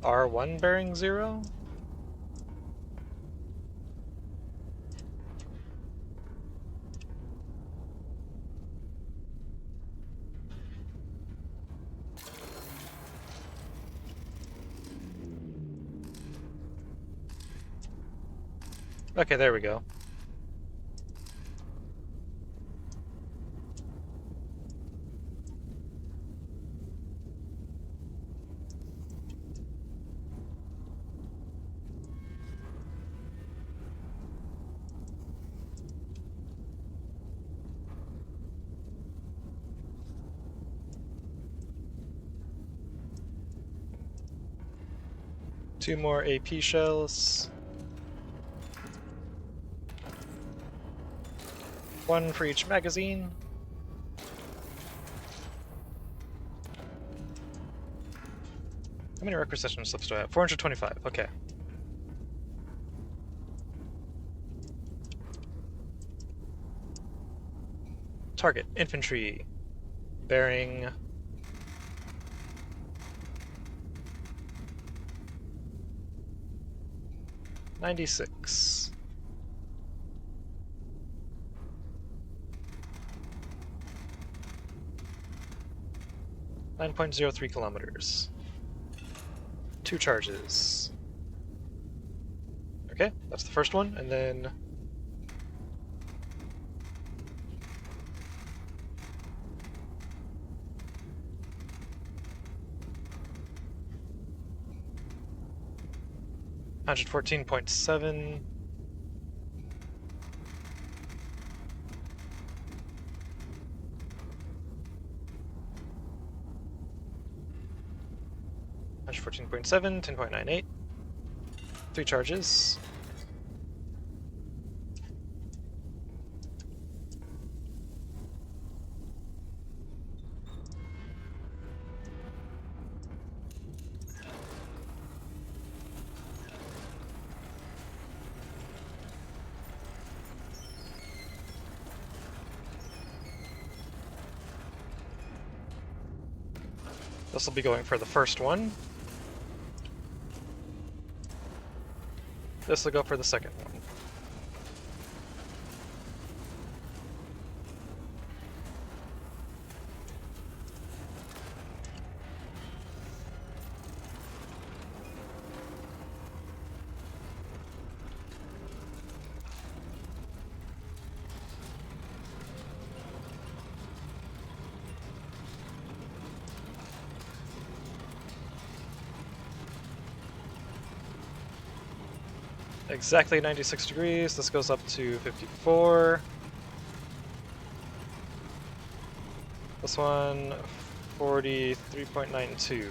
S1: R1 bearing 0? Okay, there we go. Two more AP shells. One for each magazine. How many requisition slips do I have? 425, okay. Target, infantry. Bearing... .96. .03 kilometers. 2 charges. Okay, that's the first one, and then... $114.7. $114.7, 10.98. 3 charges. This will be going for the first one. This will go for the second one. Exactly 96 degrees. This goes up to 54. This one, 43.92.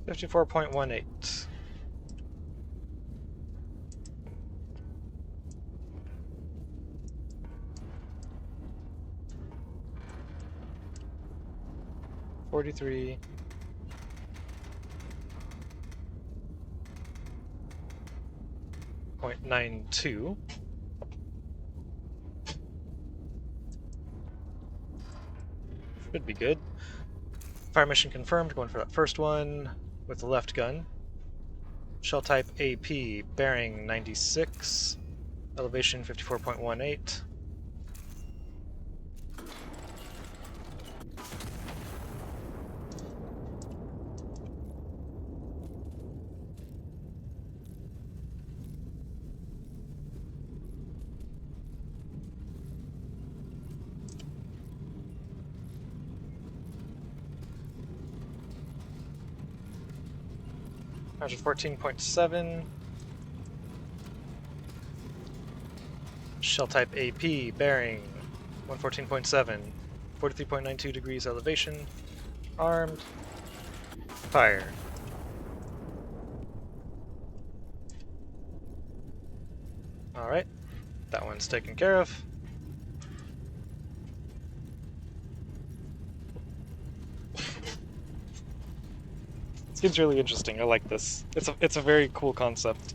S1: $54.18. $43. .92. Should be good. Fire mission confirmed, going for that first one with the left gun. Shell type AP, bearing 96, elevation 54.18. $114.7. Shell type AP, bearing 114.7, 43.92 degrees elevation, armed, fire. Alright, that one's taken care of. This game's really interesting. I like this. It's a very cool concept.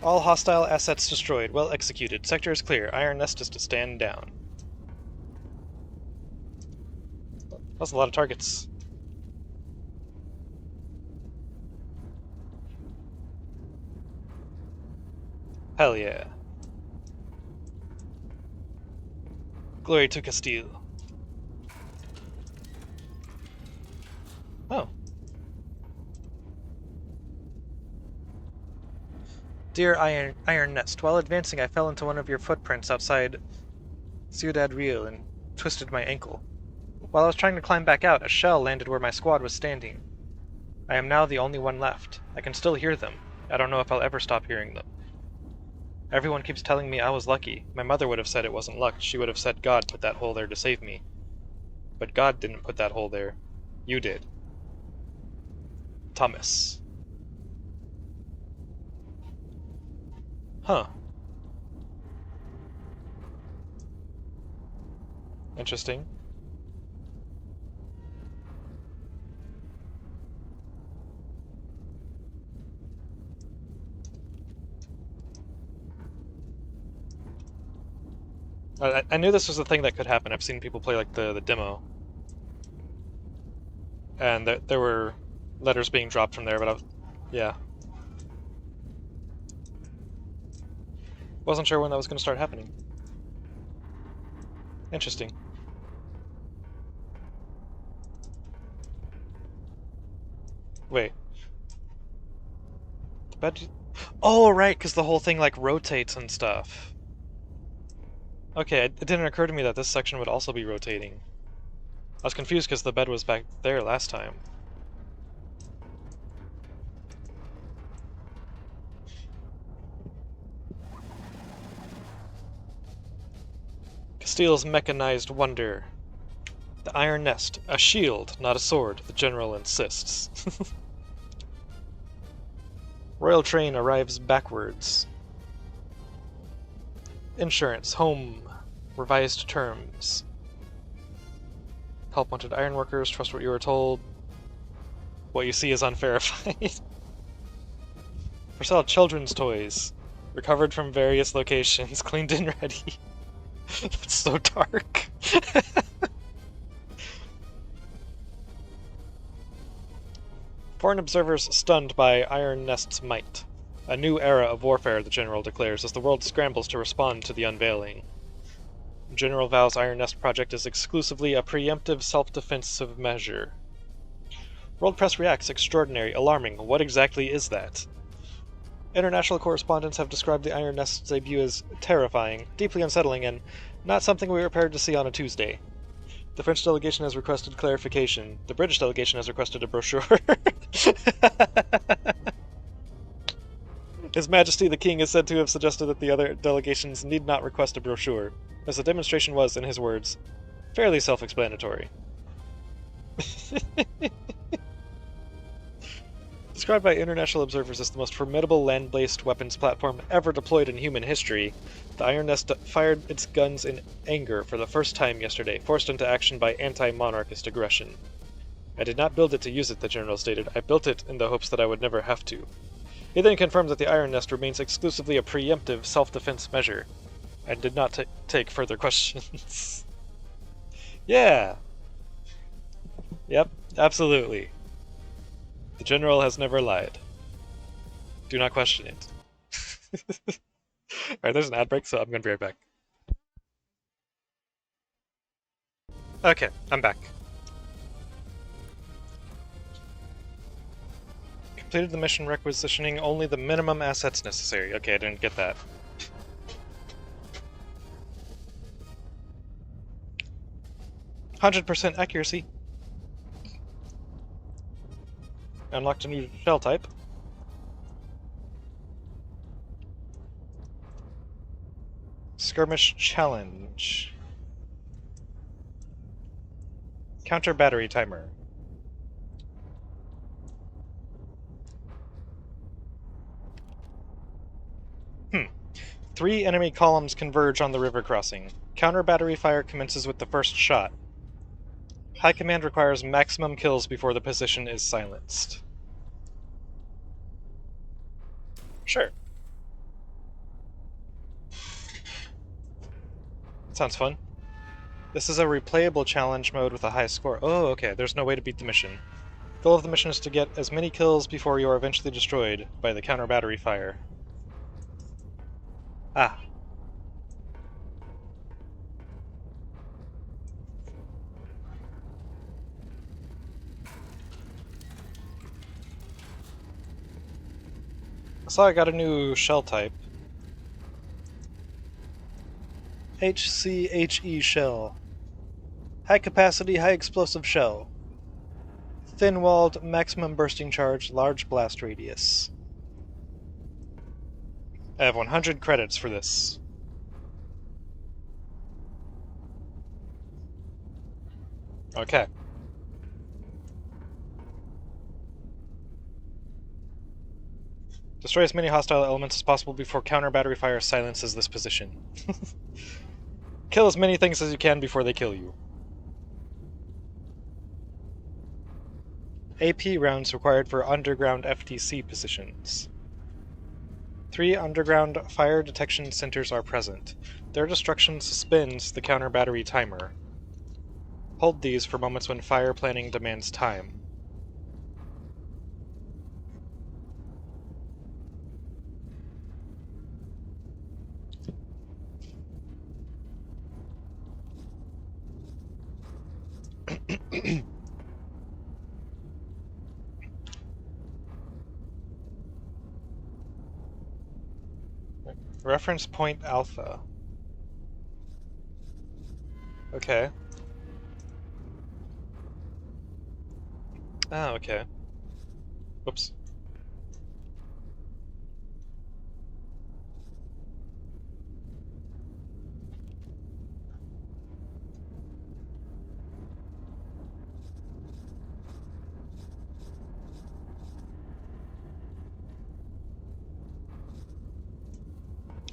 S1: All hostile assets destroyed. Well executed. Sector is clear. Iron Nest is to stand down. That's a lot of targets. Hell yeah. Glory to Castile. Oh. Dear Iron Nest, while advancing I fell into one of your footprints outside Ciudad Real and twisted my ankle. While I was trying to climb back out, a shell landed where my squad was standing. I am now the only one left. I can still hear them. I don't know if I'll ever stop hearing them. Everyone keeps telling me I was lucky. My mother would have said it wasn't luck. She would have said God put that hole there to save me. But God didn't put that hole there. You did. Thomas. Huh. Interesting. I knew this was a thing that could happen. I've seen people play like the demo. And there were letters being dropped from there, but yeah. Wasn't sure when that was going to start happening. Interesting. Wait. The bed... Oh, right, because the whole thing, like, rotates and stuff. Okay, it didn't occur to me that this section would also be rotating. I was confused because the bed was back there last time. Castile's mechanized wonder. The iron nest. A shield, not a sword, the general insists. Royal train arrives backwards. Insurance. Home. Revised terms. Help wanted ironworkers. Trust what you are told. What you see is unverified. For sale, children's toys. Recovered from various locations. Cleaned and ready. That's so dark. Foreign observers stunned by Iron Nest's might. A new era of warfare, the General declares, as the world scrambles to respond to the unveiling. General vows Iron Nest project is exclusively a preemptive self-defensive measure. World press reacts extraordinary, alarming. What exactly is that? International correspondents have described the Iron Nest's debut as terrifying, deeply unsettling, and not something we were prepared to see on a Tuesday. The French delegation has requested clarification. The British delegation has requested a brochure. His Majesty the King is said to have suggested that the other delegations need not request a brochure, as the demonstration was, in his words, fairly self-explanatory. Described by international observers as the most formidable land-based weapons platform ever deployed in human history, the Iron Nest fired its guns in anger for the first time yesterday, forced into action by anti-monarchist aggression. I did not build it to use it, the general stated. I built it in the hopes that I would never have to. He then confirmed that the Iron Nest remains exclusively a preemptive self-defense measure, and did not take further questions. Yeah! Yep, absolutely. The general has never lied. Do not question it. Alright, there's an ad break, so I'm gonna be right back. Okay, I'm back. Completed the mission requisitioning only the minimum assets necessary. Okay, I didn't get that. %100% accuracy. Unlocked a new shell type. Skirmish challenge. Counter battery timer. Three enemy columns converge on the river crossing. Counter battery fire commences with the first shot. High command requires maximum kills before the position is silenced. Sure. Sounds fun. This is a replayable challenge mode with a high score. Oh, okay, there's no way to beat the mission. Goal of the mission is to get as many kills before you are eventually destroyed by the counter battery fire. Ah. So I got a new shell type. HCHE shell. High capacity, high explosive shell. Thin-walled, maximum bursting charge, large blast radius. I have 100 credits for this. Okay. Destroy as many hostile elements as possible before counter battery fire silences this position. Kill as many things as you can before they kill you. AP rounds required for underground FTC positions. 3 underground fire detection centers are present. Their destruction suspends the counter battery timer. Hold these for moments when fire planning demands time. Reference point alpha. Okay. Ah, okay. Whoops.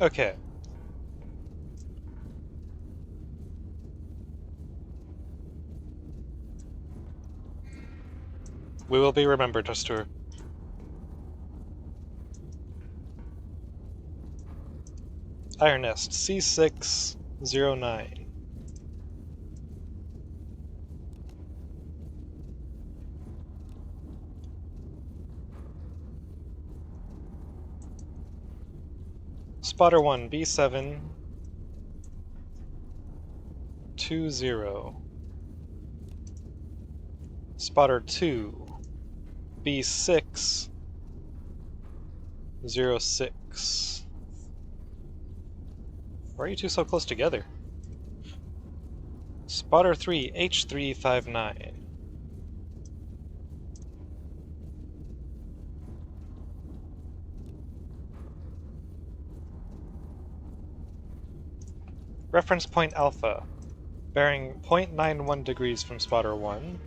S1: Okay. We will be remembered, Hustur. Iron Nest, C609. Spotter 1, B7, 20. Spotter 2, B6, 06. Why are you two so close together? Spotter 3, H359. Reference point Alpha, bearing 0.91 degrees from spotter 1.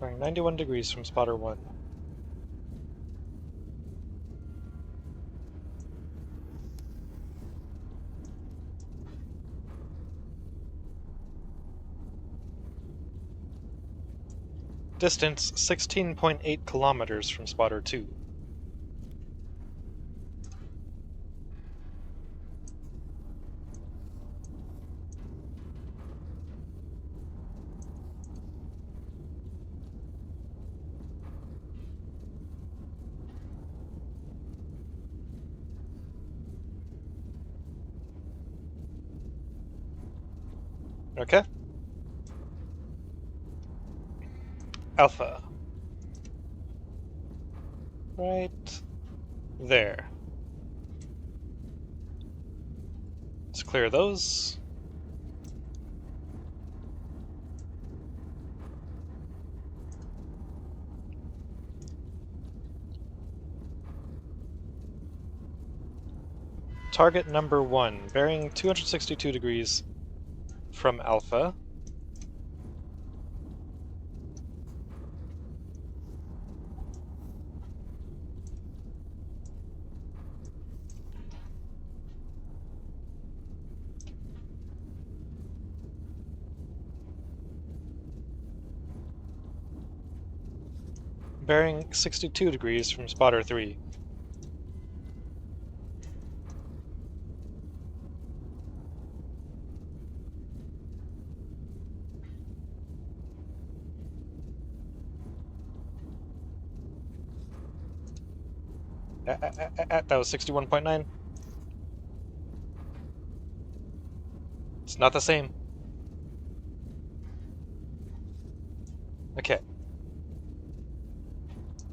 S1: Bearing 91 degrees from spotter 1. Distance 16.8 kilometers from spotter 2. Okay. Alpha. Right there. Let's clear those. Target number 1, bearing 262 degrees from Alpha. Bearing 62 degrees from spotter 3. That was 61.9. It's not the same. Okay.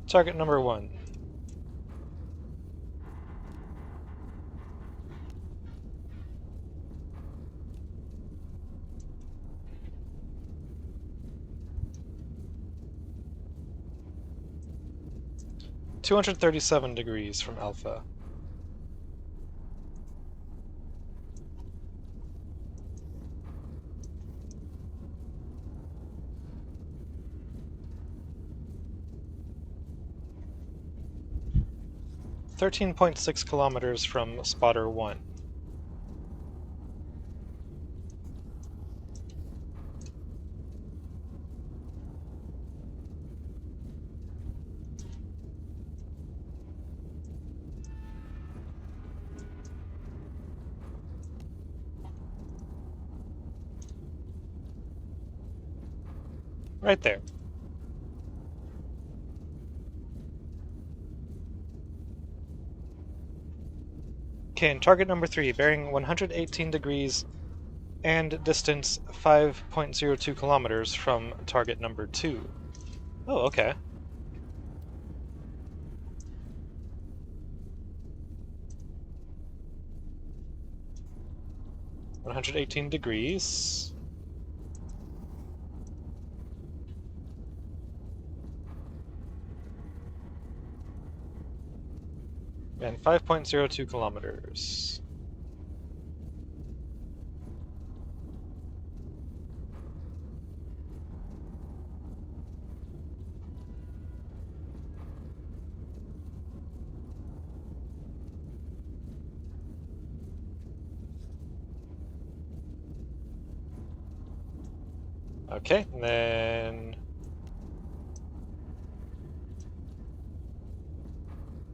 S1: Target number 1. $237 from Alpha. $13.6 kilometers from spotter 1. Right there. Okay, and target number 3, bearing 118 degrees and distance 5.02 kilometers from target number 2. Oh, okay. $118. And 5.02 kilometers. Okay, and then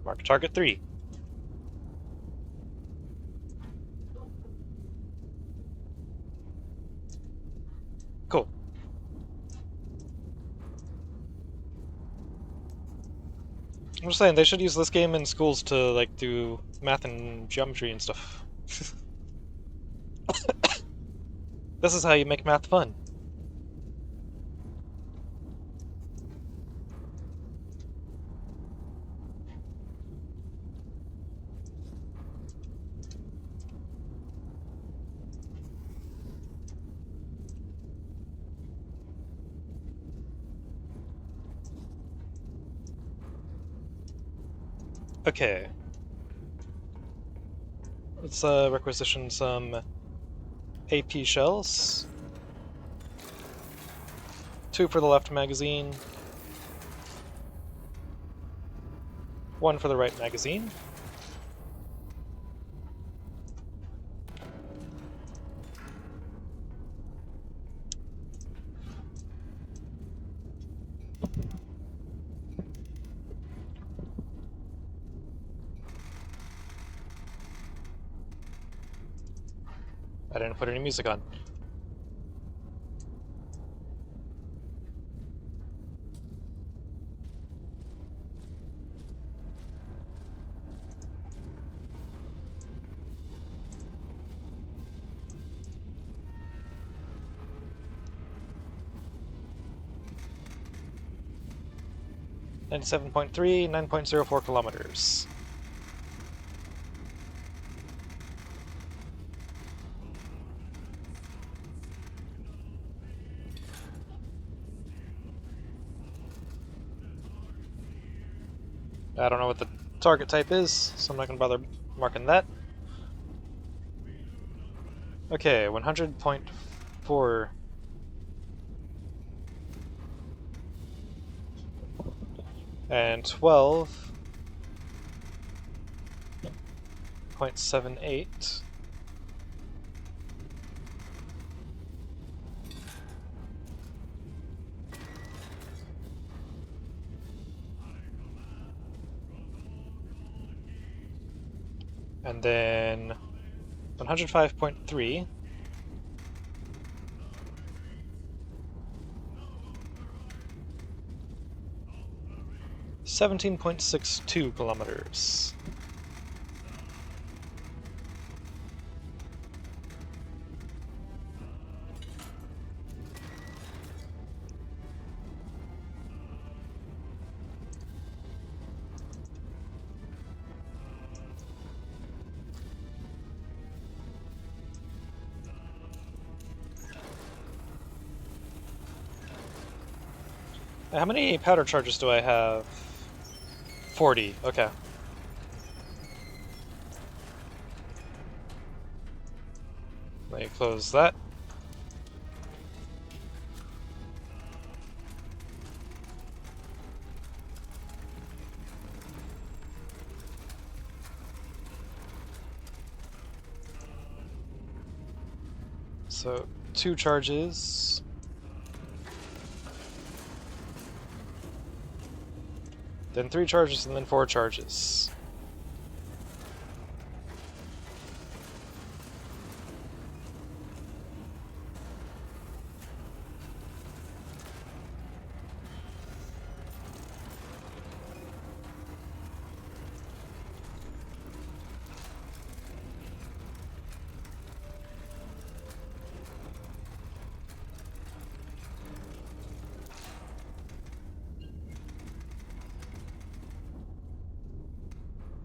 S1: mark target 3. Cool. I'm just saying, they should use this game in schools to, like, do math and geometry and stuff. This is how you make math fun. Okay. Let's requisition some AP shells. 2 for the left magazine. 1 for the right magazine. I didn't put any music on. And 7.3, 9.04 kilometers. I don't know what the target type is, so I'm not going to bother marking that. Okay, 100.4. And 12.78. And then 105.3. 17.62 kilometers. How many powder charges do I have? 40, okay. Let me close that. So, 2 charges. Then 3 charges, and then 4 charges.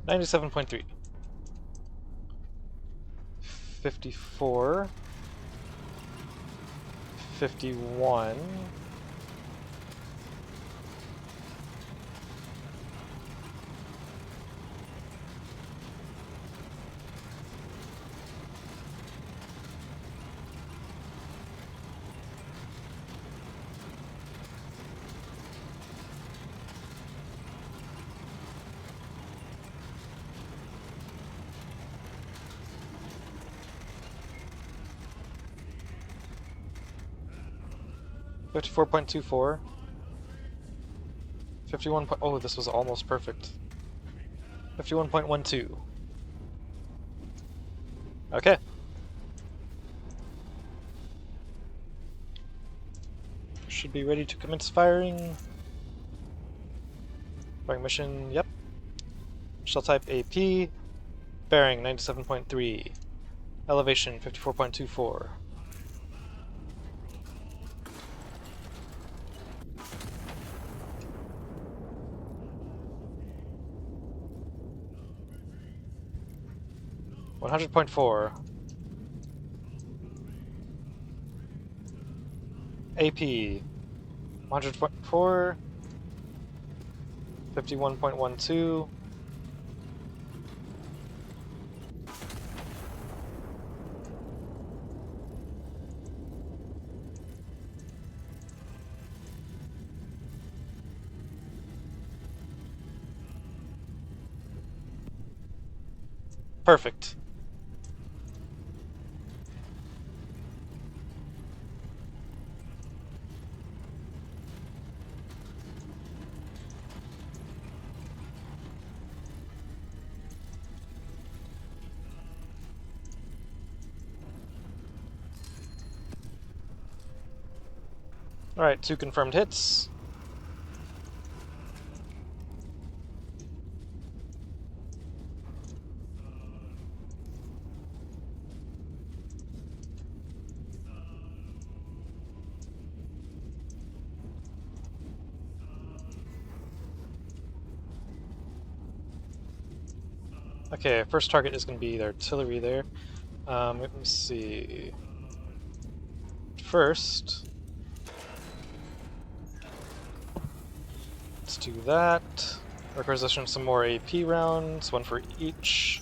S1: $97.3. 54. 51. 54.24. 51. Oh, this was almost perfect. 51.12. Okay. Should be ready to commence firing. Firing mission, yep. Shell type AP. Bearing 97.3. Elevation 54.24. $100.4. AP 100.4. 51.12. Perfect. Alright, 2 confirmed hits. Okay, first target is going to be the artillery there. Let me see. First, let's do that. Requisition some more AP rounds, 1 for each.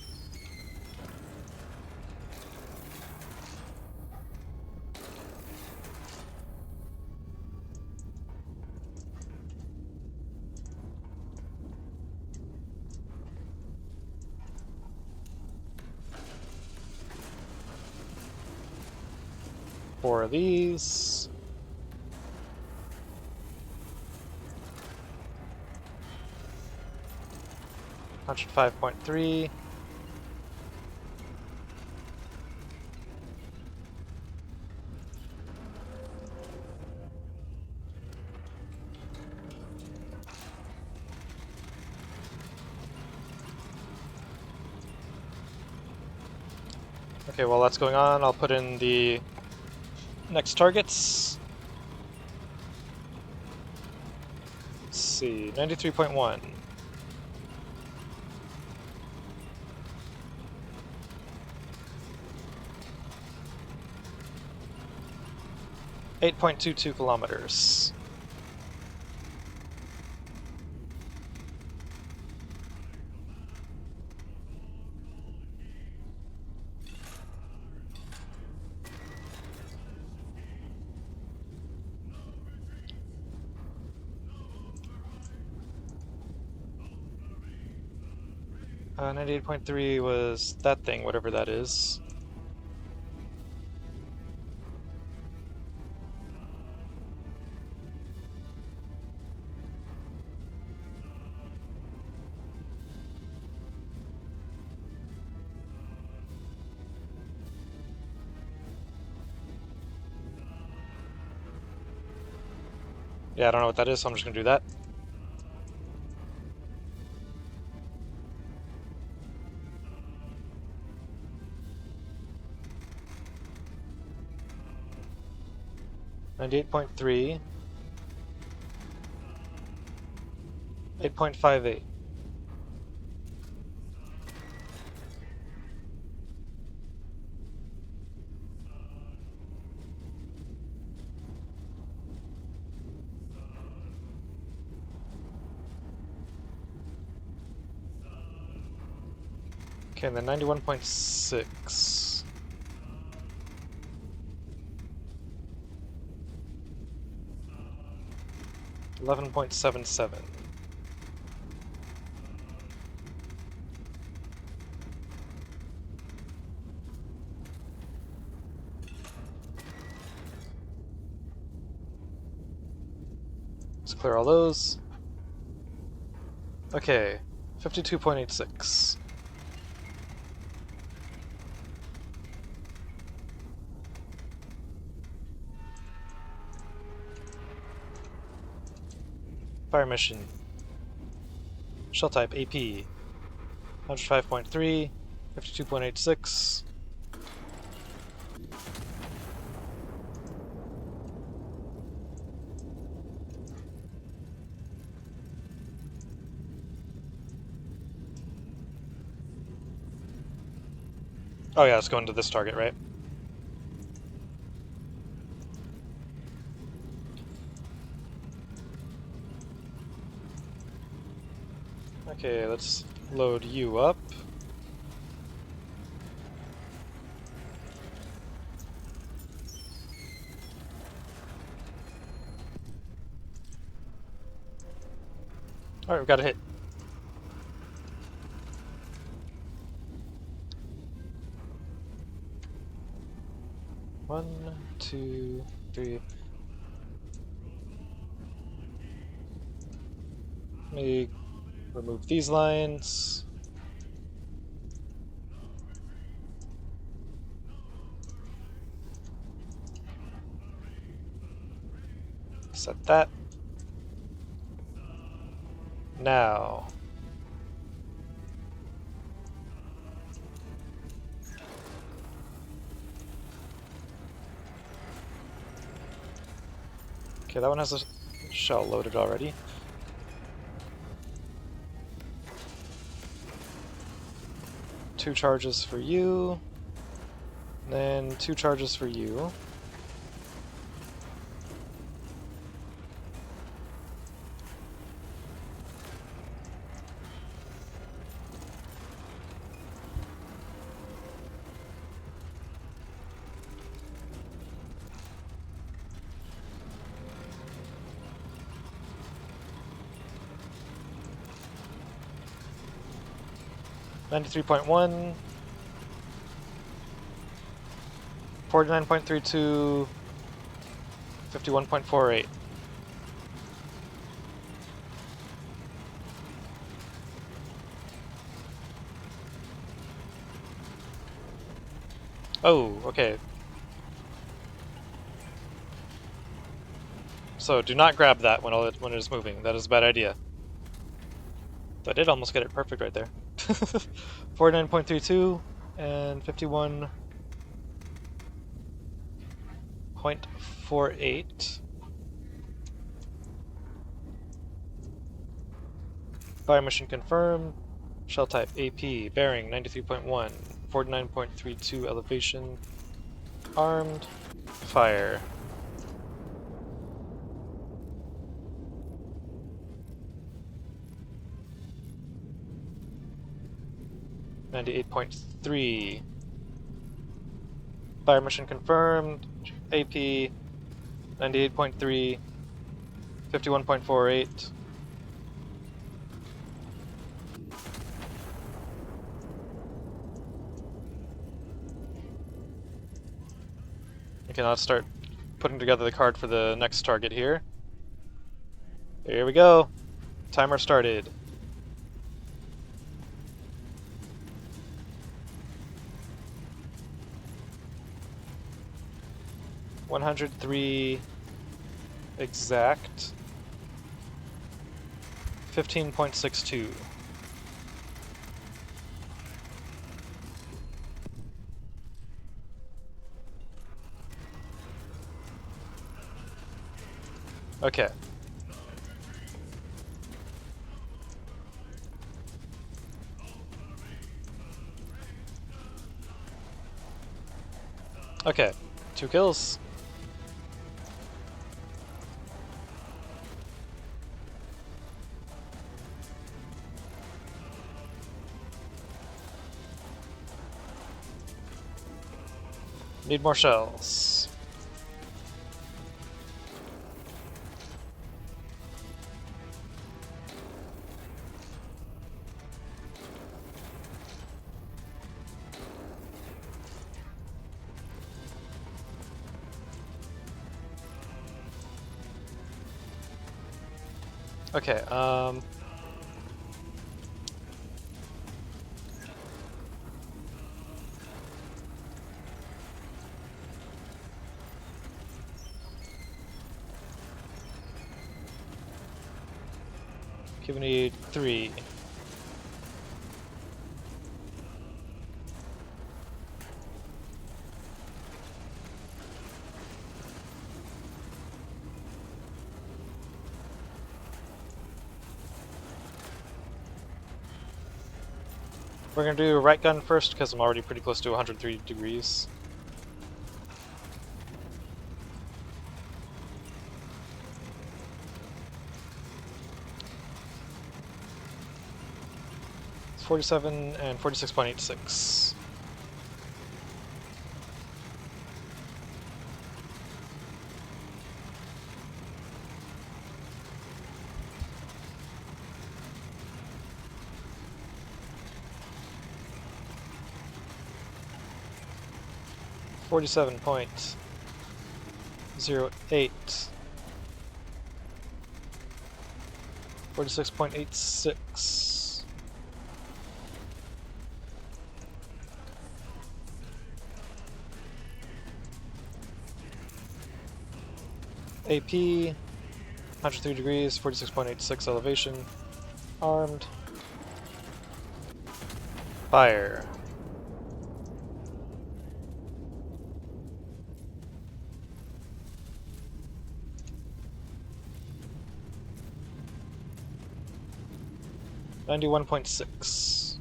S1: Four of these. $105.3. Okay, while that's going on, I'll put in the next targets. Let's see, 93.1. $8.22 kilometers. Uh, 98.3 was that thing, whatever that is. Yeah, I don't know what that is, so I'm just gonna do that. $98.3. 8.58. Okay, and then 91.6. $11.77. Let's clear all those. Okay, 52.86. Fire mission. Shell type AP. 105.3, 52.86. Oh yeah, it's going to this target, right? Okay, let's load you up. Alright, we got a hit. One, two, three. Let me remove these lines. Set that. Now. Okay, that one has a shell loaded already. Two charges for you. And then two charges for you. $93.1, 49.32, 51.48. Oh, okay. So do not grab that when it is moving. That is a bad idea. I did almost get it perfect right there. 49.32 and 51.48. Fire mission confirmed. Shell type AP. Bearing 93.1. 49.32 elevation. Armed. Fire. $98.3. Fire mission confirmed. AP 98.3. 51.48. Okay, now let's start putting together the card for the next target here. Here we go. Timer started. $103 exact. 15.62. Okay. Okay. 2 kills. Need more shells. Okay, okay, we need 3. We're gonna do right gun first because I'm already pretty close to 103 degrees. It's 47 and 46.86. .08, 46.86, AP, 103 degrees, 46.86 elevation, armed, fire. .91.6.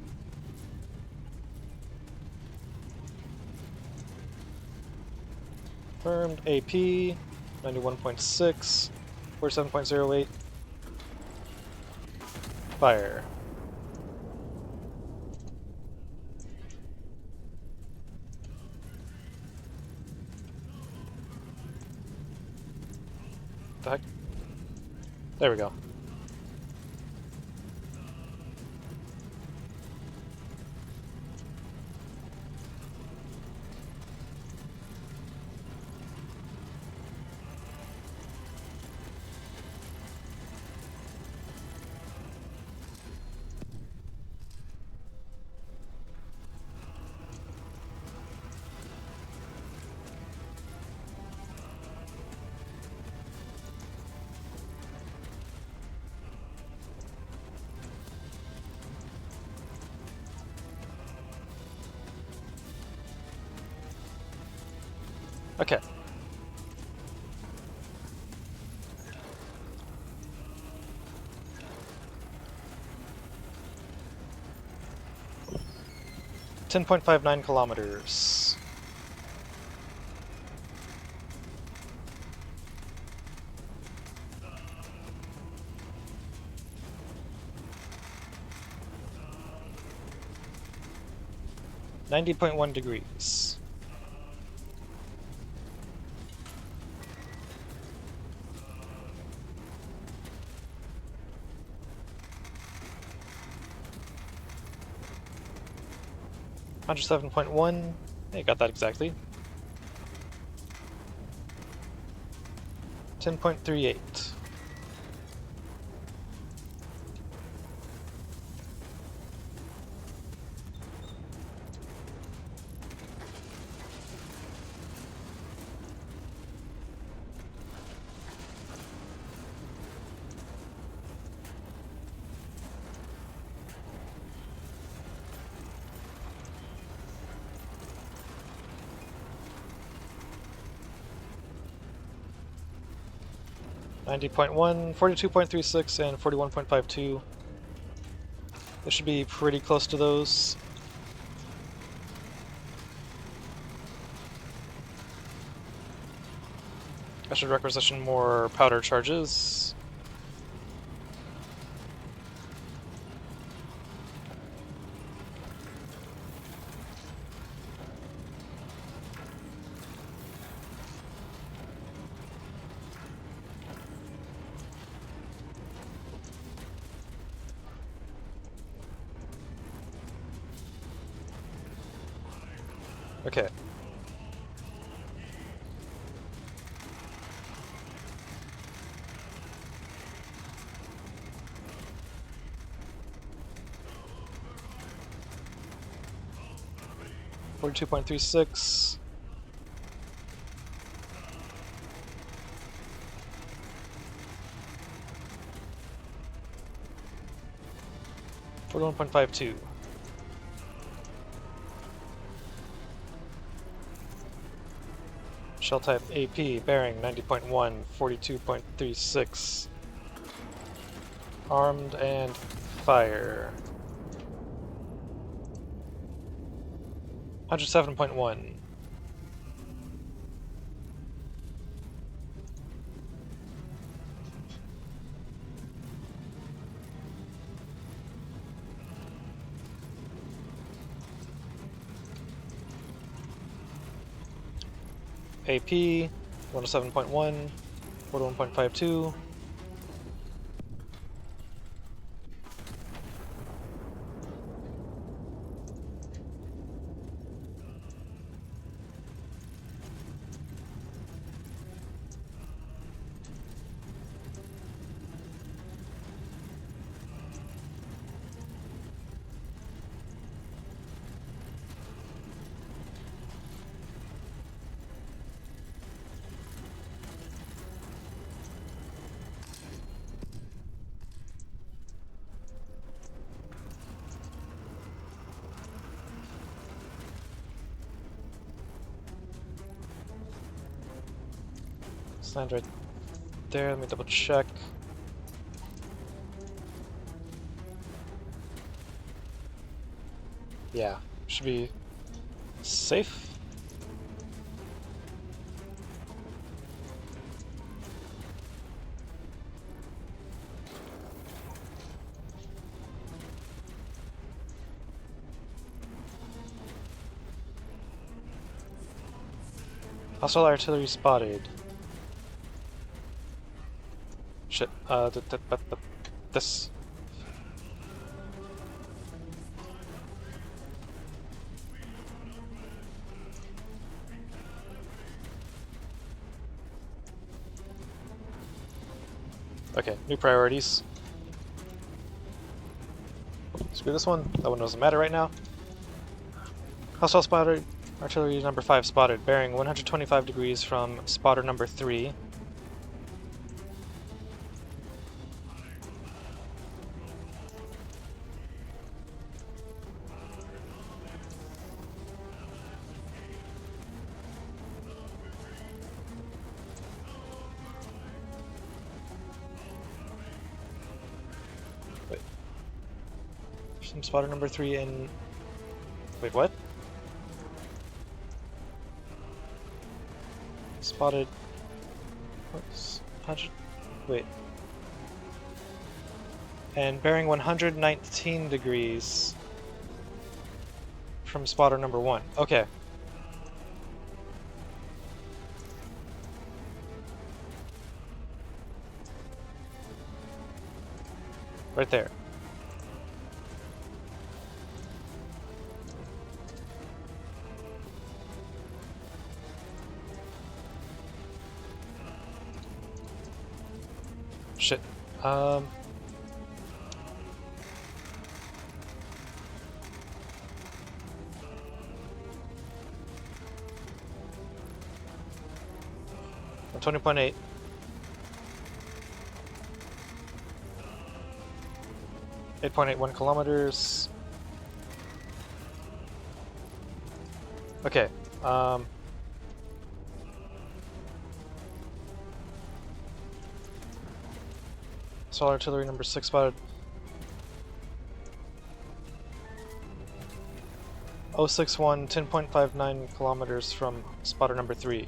S1: Confirmed. AP 91.6. 47.08. Fire. The heck? There we go. Okay. .59 kilometers. .1 degrees. .107.1. Hey, got that exactly. 10.38. .1, 42.36, and 41.52. This should be pretty close to those. I should requisition more powder charges. Okay. 42.36. $41.52. Shell type AP, bearing 90.1, 42.36. Armed and fire. 107.1. AP, 107.1, 41.52. Stand right there, let me double check. Yeah, should be safe. Hostile artillery spotted. Shit, this. Okay, new priorities. Screw this one, that one doesn't matter right now. Hostile spotted, artillery number 5 spotted, bearing 125 degrees from spotter number 3. Wait. Some spotter number 3 in... Wait, what? Spotted... What's... 100... Wait. And bearing 119 degrees from spotter number 1. Okay. Right there. Shit. 20.8. .81 kilometers. Okay. Assault artillery number 6 spotted. 061, 10.59 kilometers from spotter number 3.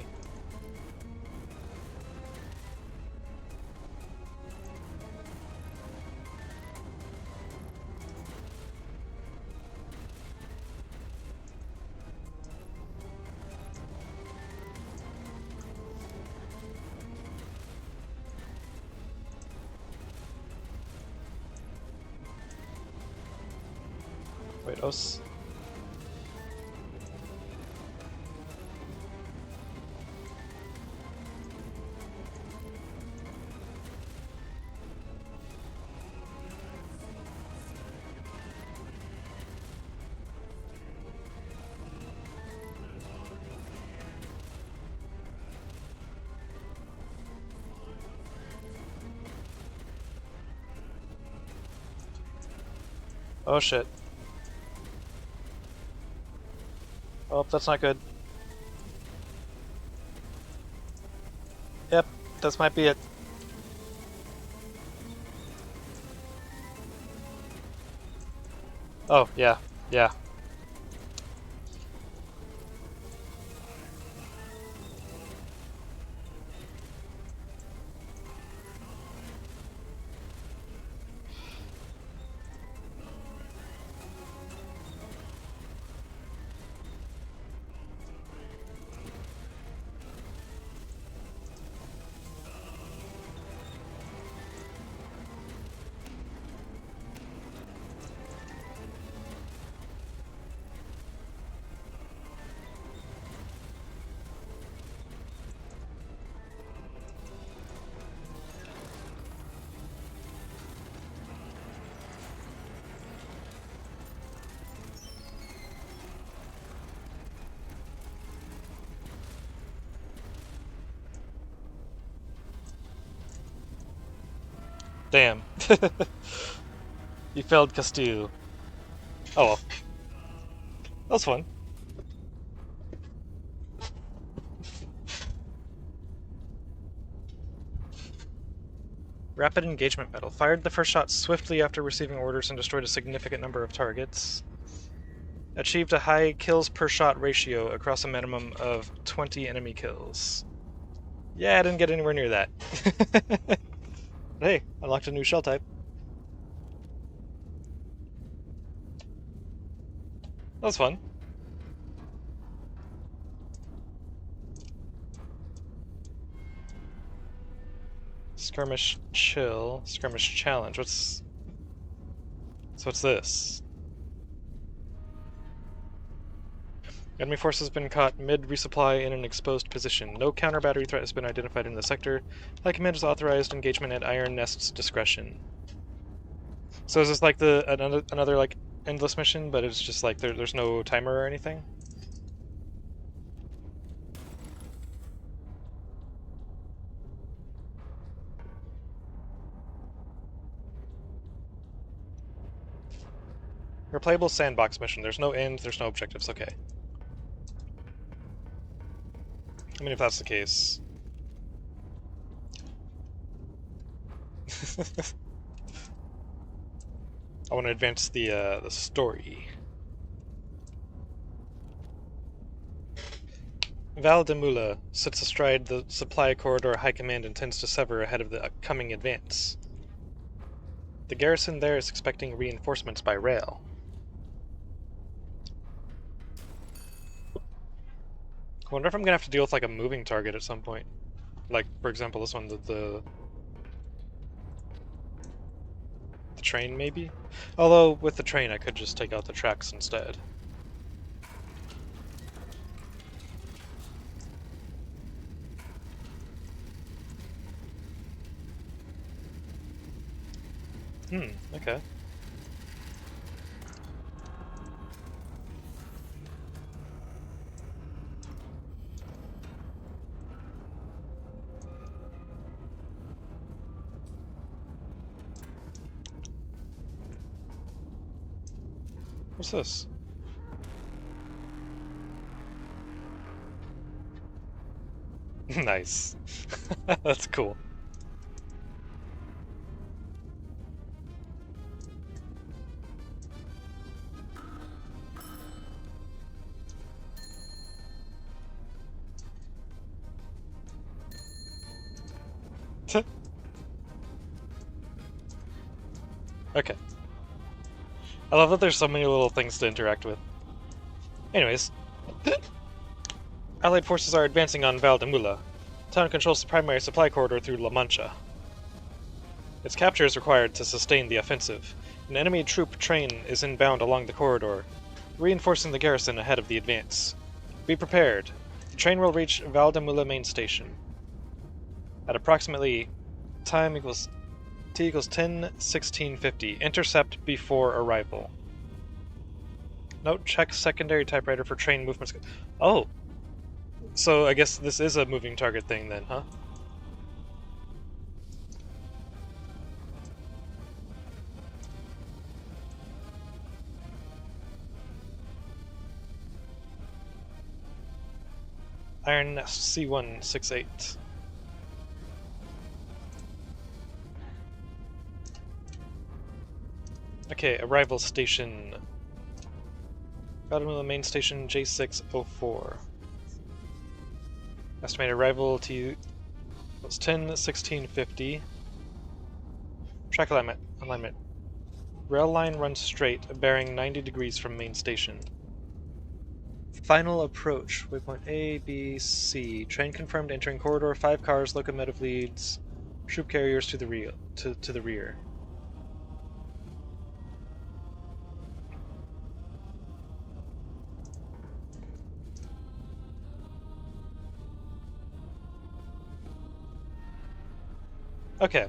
S1: Wait, os. Oh shit. Oh, that's not good. Yep, this might be it. Oh, yeah, yeah. Damn. You failed Castile. Oh well. That was fun. Rapid engagement medal. Fired the first shot swiftly after receiving orders and destroyed a significant number of targets. Achieved a high kills per shot ratio across a minimum of 20 enemy kills. Yeah, I didn't get anywhere near that. Hey, unlocked a new shell type. That was fun. Skirmish chill. Skirmish challenge. What's... So what's this? Enemy force has been caught mid-resupply in an exposed position. No counter-battery threat has been identified in the sector. High Command has authorized engagement at Iron Nest's discretion. So is this like the another like endless mission, but it's just like there's no timer or anything? Replayable sandbox mission. There's no end, there's no objectives. Okay. I mean, if that's the case. I want to advance the story. Val de Mula sits astride the supply corridor High Command intends to sever ahead of the upcoming advance. The garrison there is expecting reinforcements by rail. I wonder if I'm gonna have to deal with like a moving target at some point. Like, for example, this one, the train, maybe? Although, with the train, I could just take out the tracks instead. Okay. What's this? Nice. That's cool. Okay. I love that there's so many little things to interact with. Anyways. Allied forces are advancing on Valdemula. Town controls the primary supply corridor through La Mancha. Its capture is required to sustain the offensive. An enemy troop train is inbound along the corridor, reinforcing the garrison ahead of the advance. Be prepared. The train will reach Valdemula main station. At approximately time equals T equals 10:16:50. Intercept before arrival. Note, check secondary typewriter for train movements. Oh! So I guess this is a moving target thing then, huh? Iron Nest C168. Okay, arrival station. Bottom of the main station J604. Estimated arrival to was 10:16:50. Track alignment. Rail line runs straight, bearing 90 degrees from main station. Final approach. Waypoint A, B, C. Train confirmed entering corridor. 5 cars, locomotive leads, troop carriers to the rear. Okay.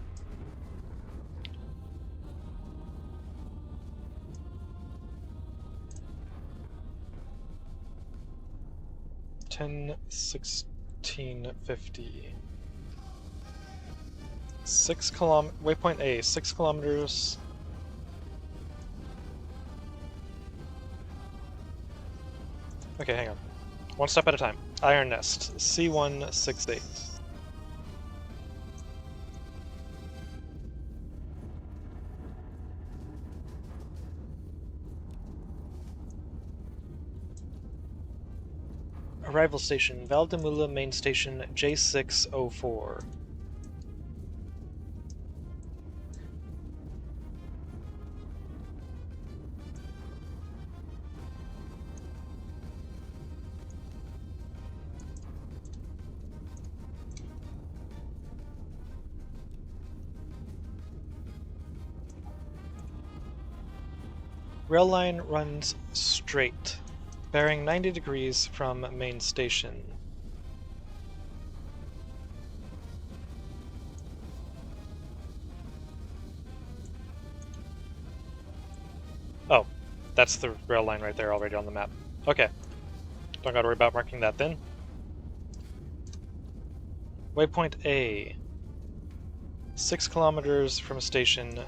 S1: $10:16:50. 6 kilometers. Waypoint A, 6 kilometers. Okay, hang on. One step at a time. Iron Nest, C168. Arrival station, Valdemula main station, J604. Rail line runs straight, bearing 90 degrees from main station. Oh, that's the rail line right there already on the map. Okay. Don't gotta worry about marking that then. Waypoint A. 6 kilometers from station.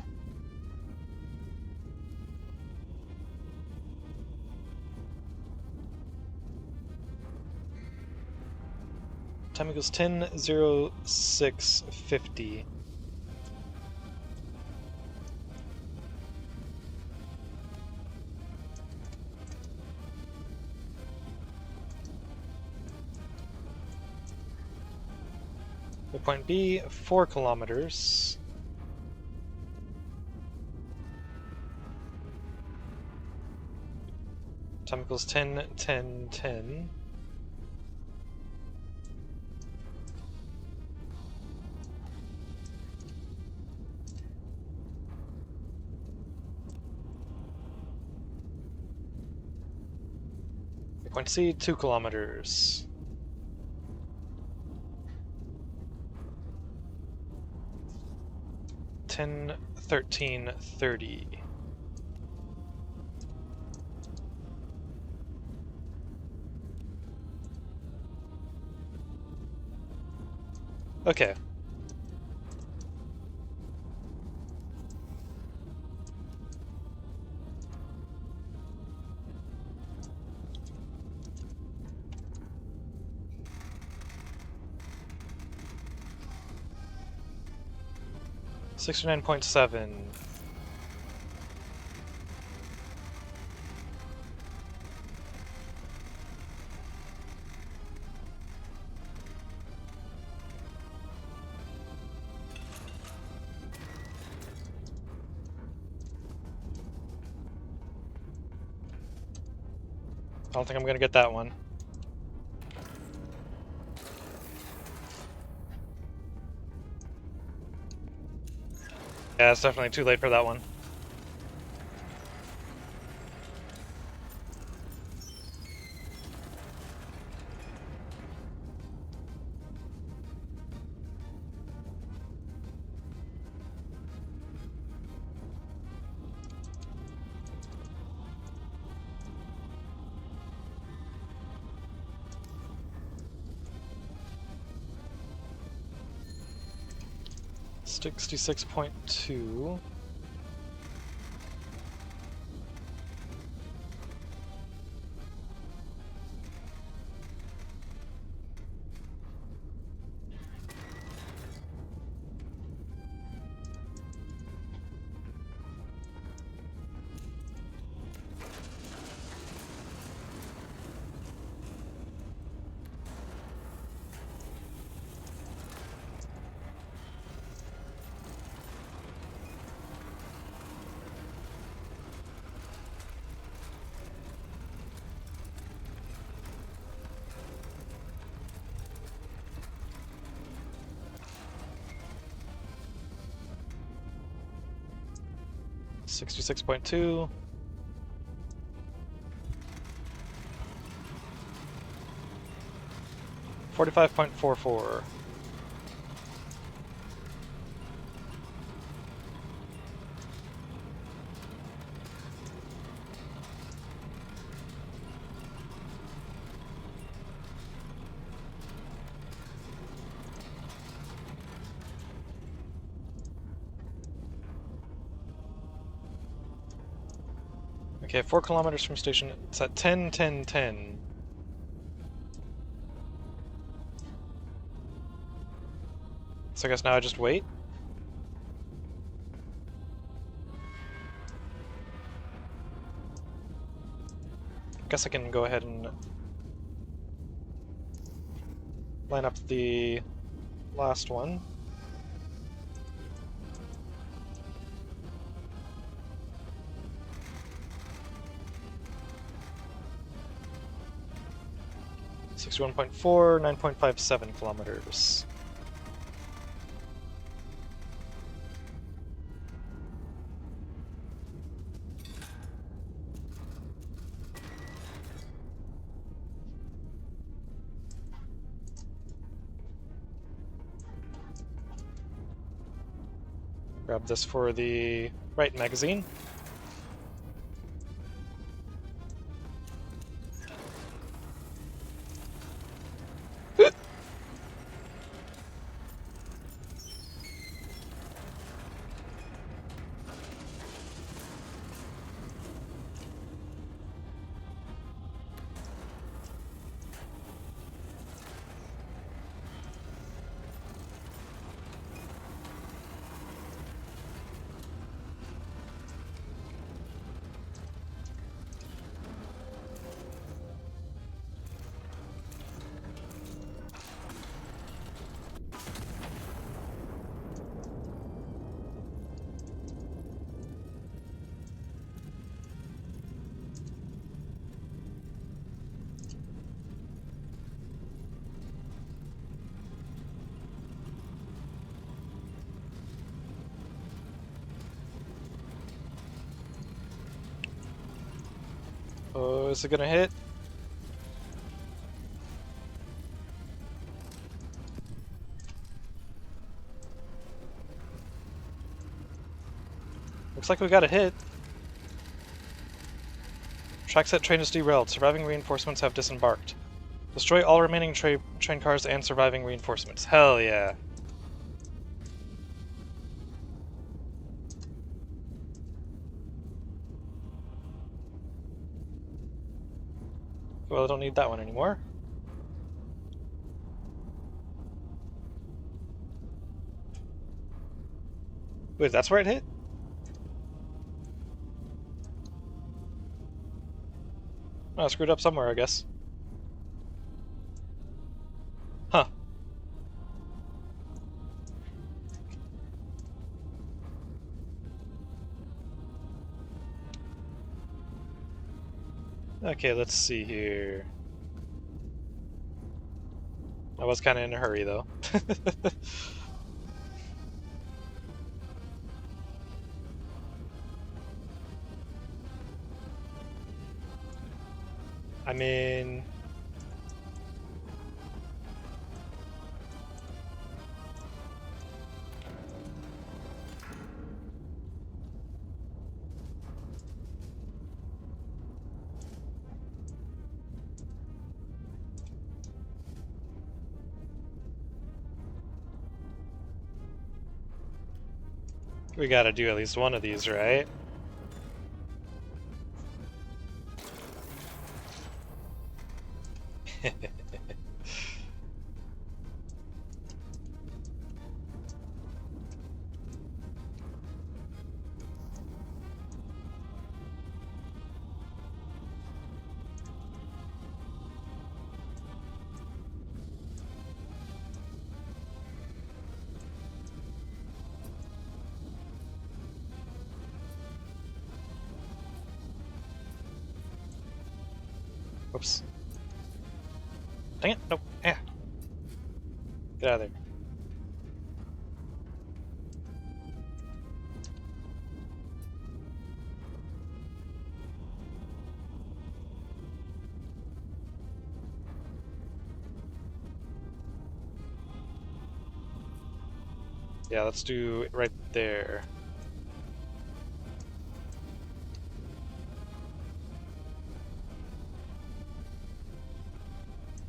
S1: Time equals 10:06:50. Waypoint B, 4 kilometers. Time equals 10:10:10. Waypoint C, 2 kilometers. $10:13:30. Okay. $69.7. I don't think I'm gonna get that one. Yeah, it's definitely too late for that one. $66.2. 66.2. $45.44. Okay, 4 kilometers from station. It's at 10, 10, 10. So I guess now I just wait? Guess I can go ahead and line up the last one. $61.4, 9.57 kilometers. Grab this for the right magazine. Oh, is it gonna hit? Looks like we got a hit. Track set train is derailed. Surviving reinforcements have disembarked. Destroy all remaining train cars and surviving reinforcements. Hell yeah. Well, I don't need that one anymore. Wait, that's where it hit? Oh, I screwed up somewhere, I guess. Huh. Okay, let's see here. I was kind of in a hurry, though. I mean... we gotta do at least one of these, right? Whoops. Dang it! Nope. Yeah. Get out of there. Yeah, let's do it right there.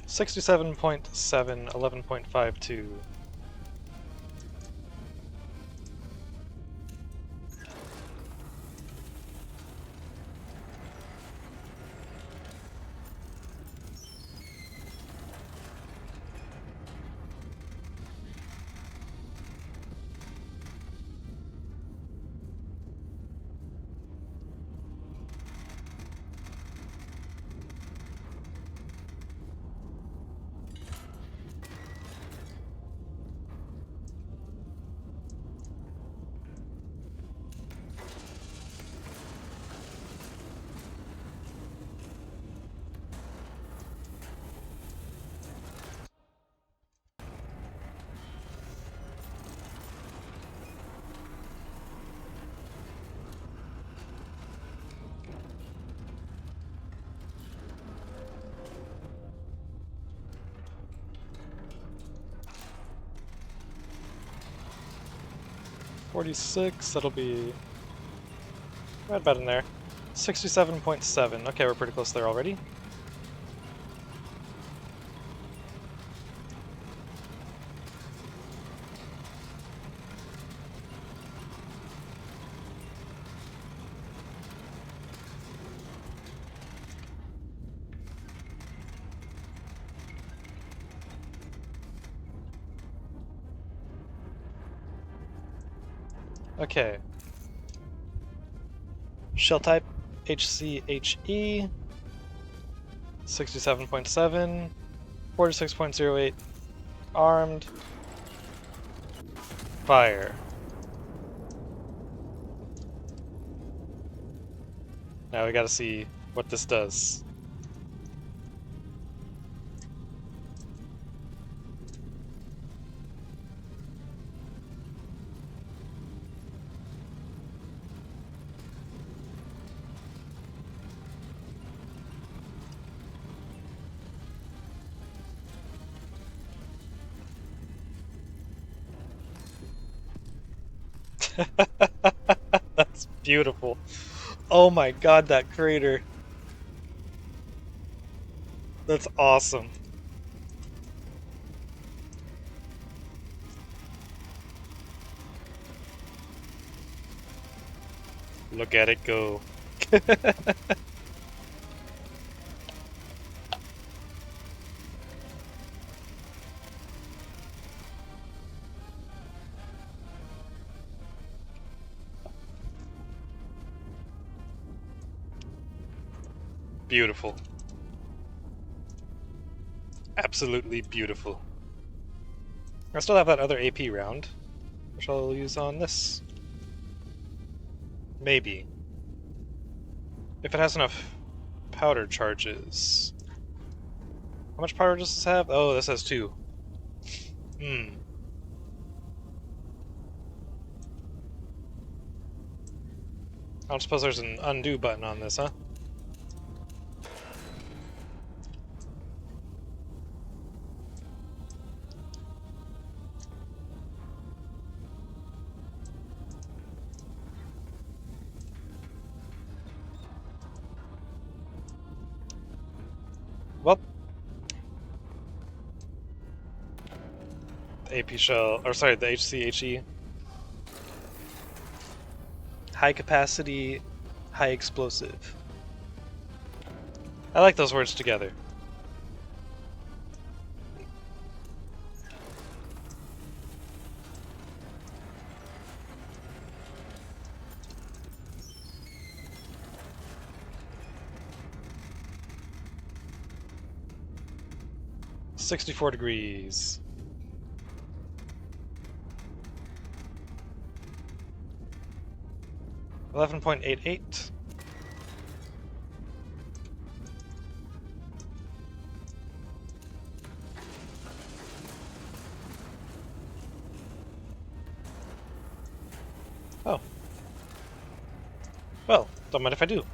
S1: $67.7, 11.52. $46, that'll be right about in there. 67.7, okay, we're pretty close there already. Okay. Shell type HCHE, 67.7, 46.08, armed, fire. Now we gotta see what this does. That's beautiful. Oh my god, that crater. That's awesome. Look at it go. Beautiful. Absolutely beautiful. I still have that other AP round, which I'll use on this. Maybe. If it has enough powder charges. How much powder does this have? Oh, this has 2. Hmm. I don't suppose there's an undo button on this, huh? Well, the AP shell, or sorry, the HCHE. High capacity, high explosive. I like those words together. $64. 11.88. Oh. Well, don't mind if I do.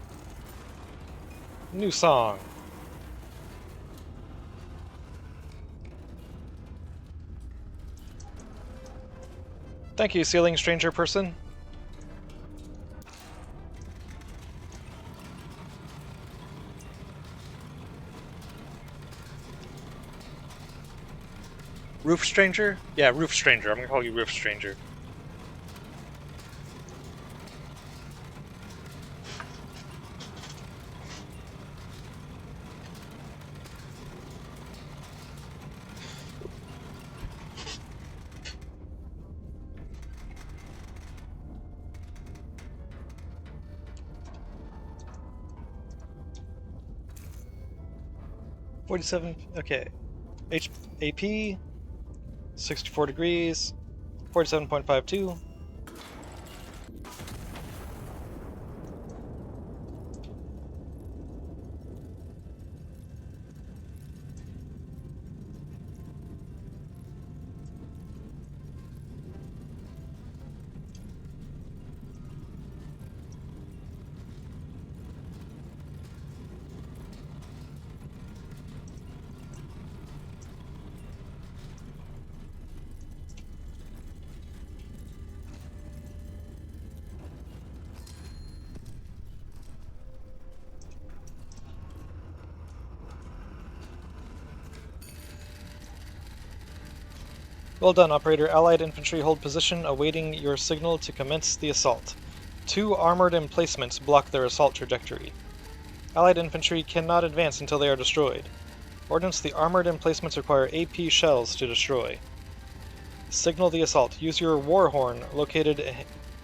S1: New song. Thank you, ceiling stranger person. Roof stranger? Yeah, roof stranger. I'm gonna call you roof stranger. $47. Okay. AP 64 degrees. 47.52. Well done, operator. Allied infantry hold position, awaiting your signal to commence the assault. 2 armored emplacements block their assault trajectory. Allied infantry cannot advance until they are destroyed. Ordnance: the armored emplacements require AP shells to destroy. Signal the assault. Use your war horn, located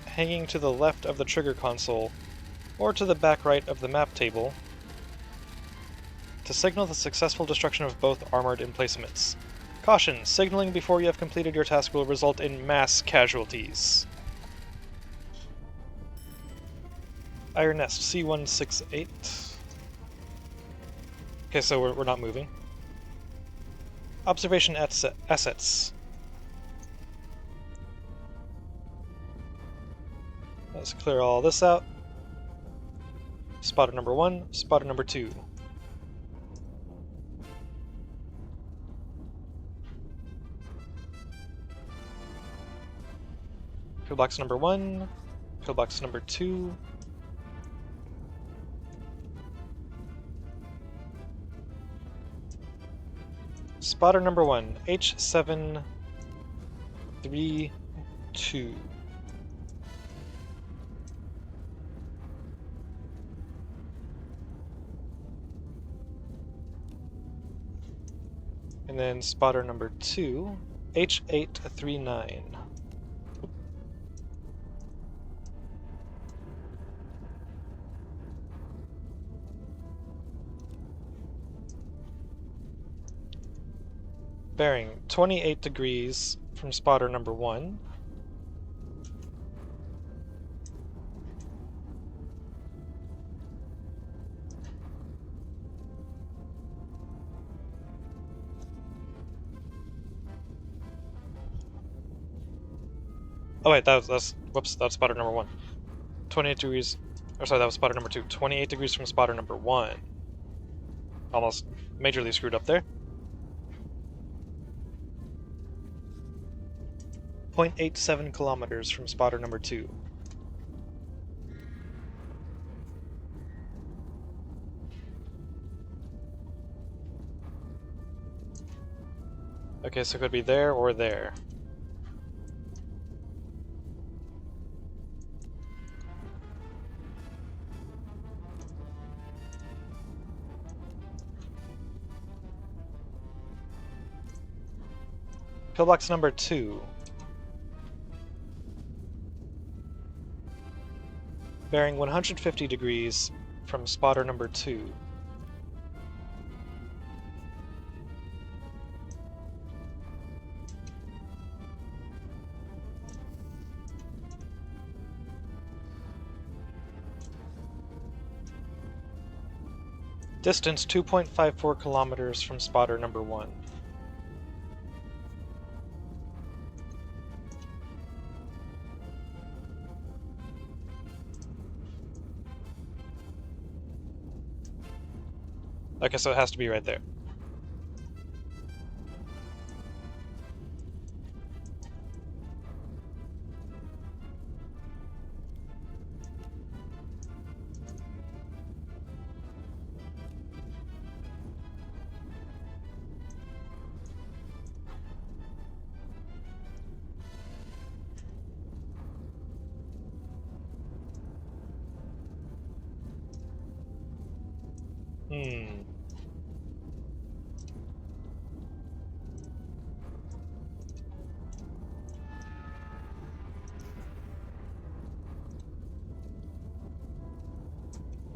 S1: hanging to the left of the trigger console, or to the back right of the map table, to signal the successful destruction of both armored emplacements. Caution! Signaling before you have completed your task will result in mass casualties. Iron Nest, C168. Okay, so we're not moving. Observation assets. Let's clear all this out. Spotter number 1, spotter number 2. Pillbox number 1, pillbox number 2. Spotter number 1, H732. And then spotter number 2, H839. Bearing 28 degrees from spotter number 1. Oh wait, that's whoops, that's spotter number 1. 28 degrees, or sorry, that was spotter number 2. 28 degrees from spotter number 1. Almost majorly screwed up there. 0.87 kilometers from spotter number 2. Okay, so it could be there or there. Pillbox number 2. Bearing 150 degrees from spotter number 2. Distance 2.54 kilometers from spotter number 1. Okay, so it has to be right there.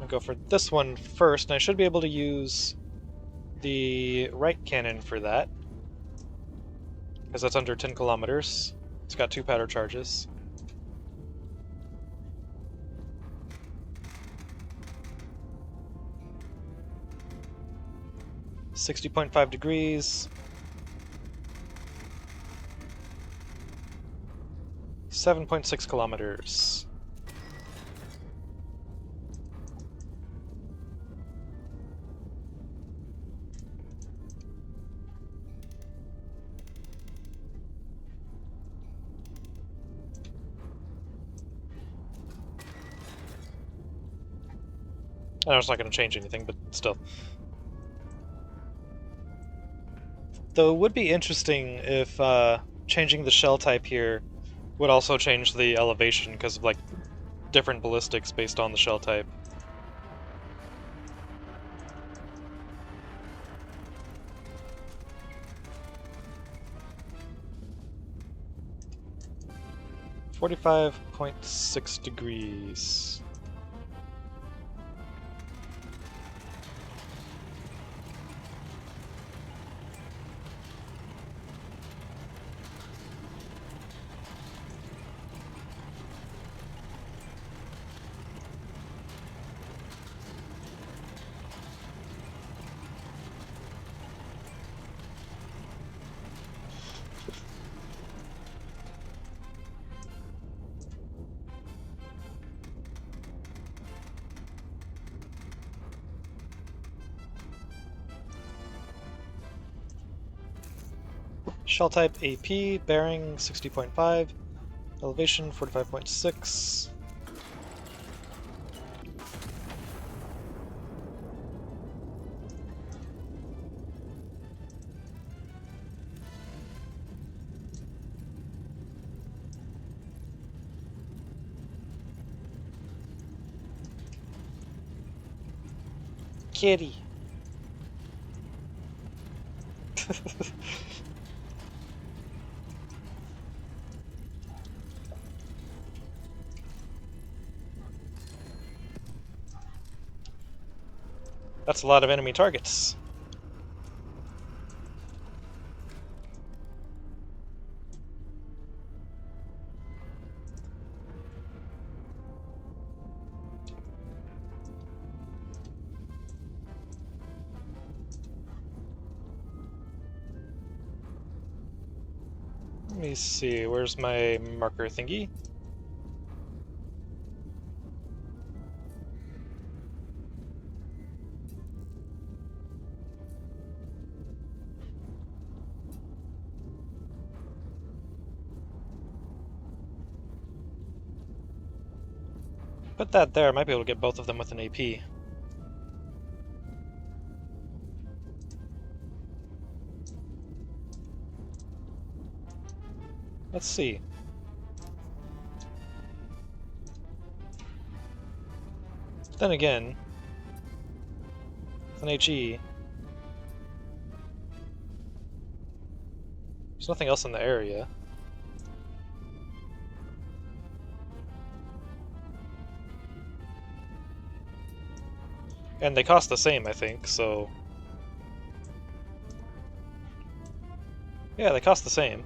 S1: I'll go for this one first, and I should be able to use the right cannon for that, because that's under 10 kilometers. It's got 2 powder charges. .5 degrees. 7.6 kilometers. I know it's not going to change anything, but still. Though it would be interesting if changing the shell type here would also change the elevation because of like different ballistics based on the shell type. .6 degrees. Shell type AP, bearing 60.5, elevation 45.6. Kitty. That's a lot of enemy targets. Let me see, where's my marker thingy? Put that there, I might be able to get both of them with an AP. Let's see. Then again, with an HE, there's nothing else in the area. And they cost the same, I think, so... Yeah, they cost the same.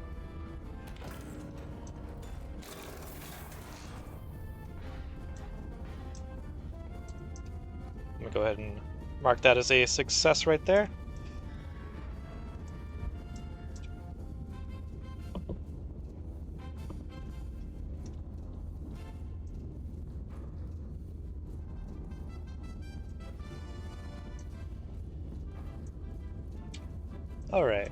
S1: I'm gonna go ahead and mark that as a success right there. Alright.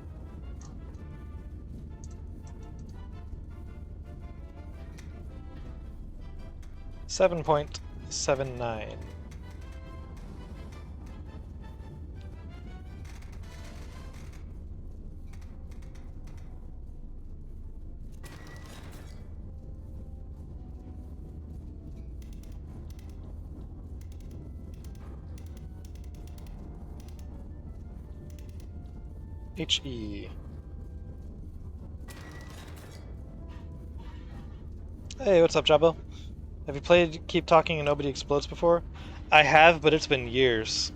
S1: .79. HE. Hey, what's up, Jabbo? Have you played Keep Talking and Nobody Explodes before? I have, but it's been years.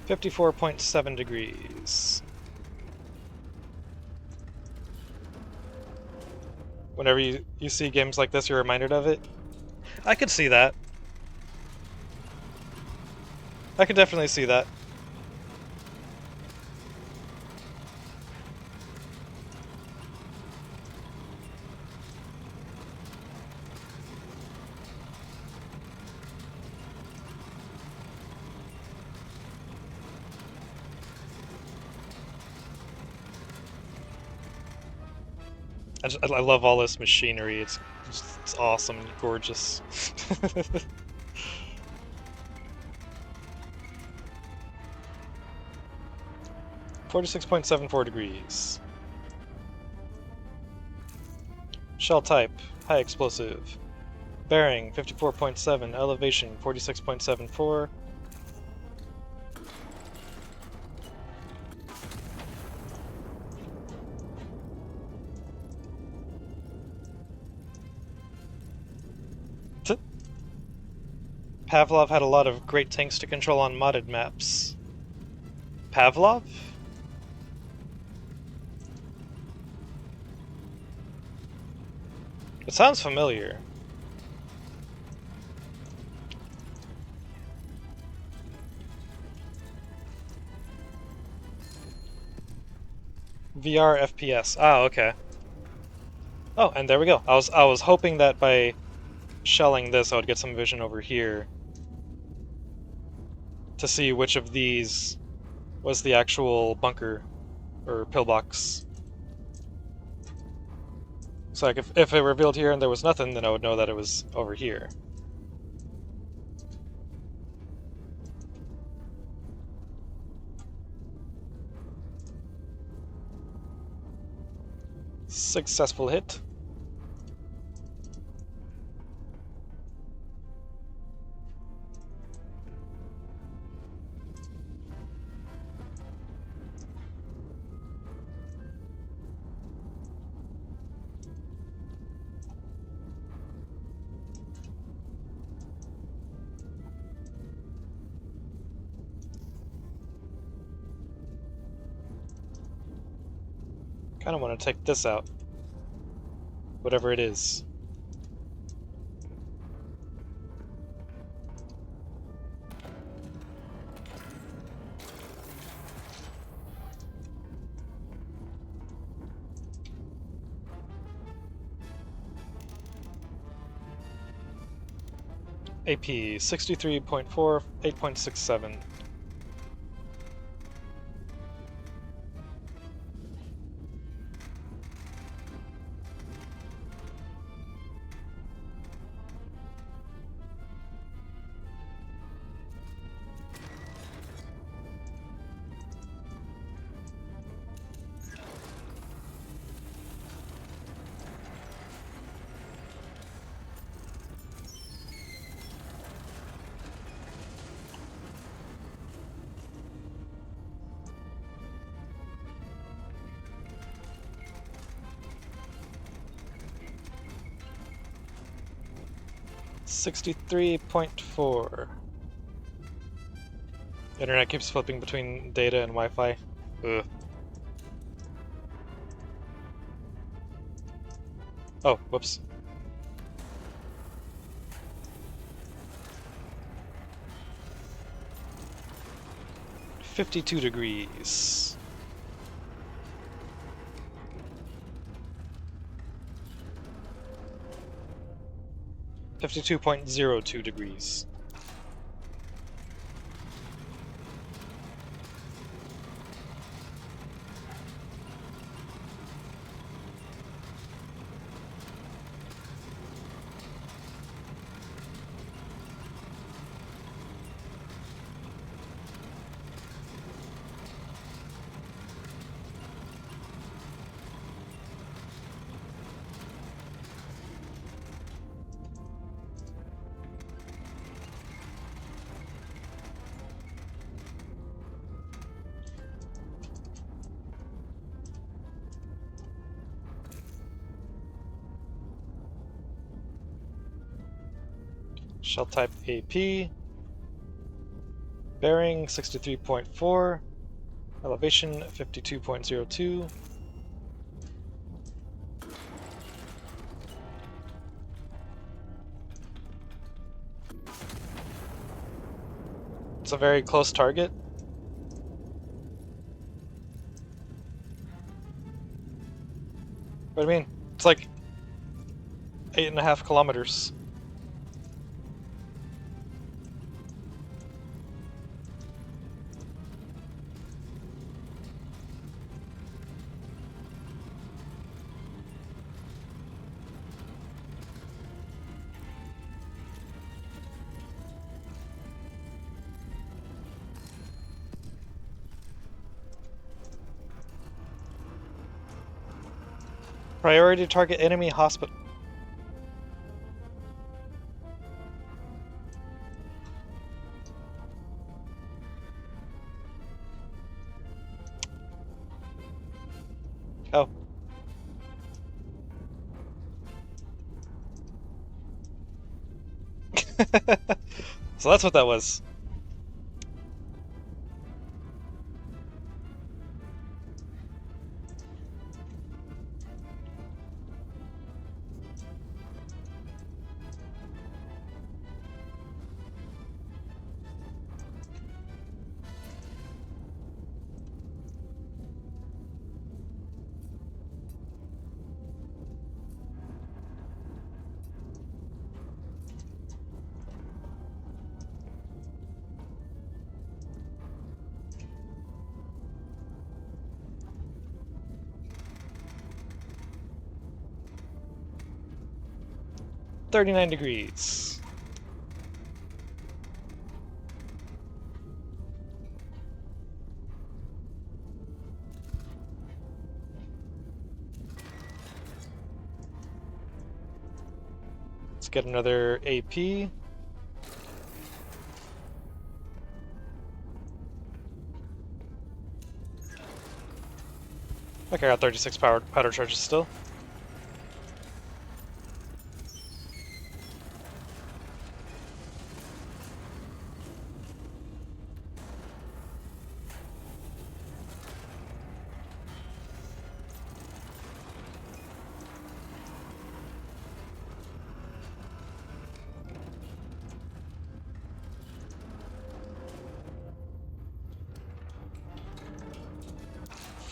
S1: $54.7. Whenever you see games like this, you're reminded of it. I could see that. I could definitely see that. I love all this machinery. It's awesome and gorgeous. 46.74. Shell type, high explosive. Bearing, 54.7. Elevation, 46.74. Pavlov had a lot of great tanks to control on modded maps. Pavlov? It sounds familiar. VR FPS. Ah, okay. Oh, and there we go. I was hoping that by shelling this I would get some vision over here to see which of these was the actual bunker or pillbox. So like if it revealed here and there was nothing, then I would know that it was over here. Successful hit. Kind of want to take this out. Whatever it is. AP 63.4, 8.67. $63.4. Internet keeps flipping between data and Wi-Fi. Ugh. Oh, whoops. $52. 52.02. Shell type AP. Bearing 63.4. Elevation 52.02. It's a very close target. What do you mean? It's like 8.5 kilometers. Priority target enemy hospital. Oh. So that's what that was. $39°. Let's get another AP. Okay, I got 36 powder charges still.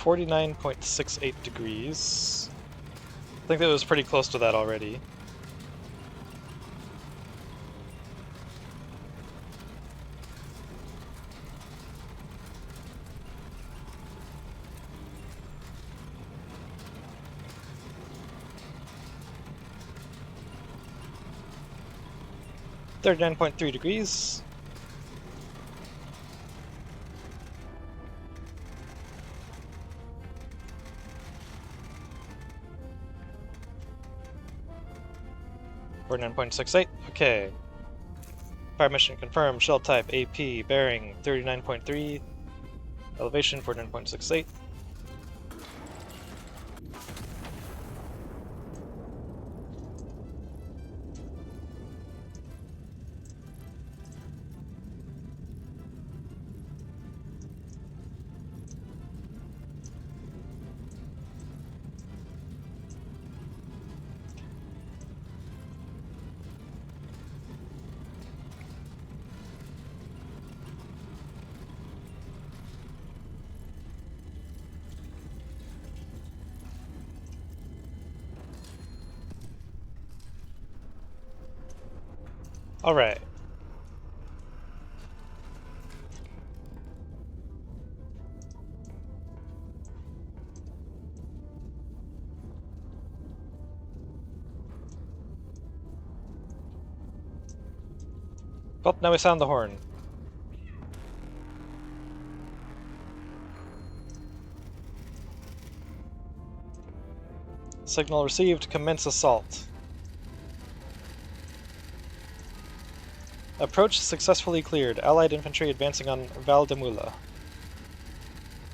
S1: $49.68. I think that was pretty close to that already. $39.3. 49.68. Okay. Fire mission confirmed. Shell type AP. Bearing 39.3. Elevation 49.68. All right. Well, now we sound the horn. Signal received. Commence assault. Approach successfully cleared. Allied infantry advancing on Valdemula.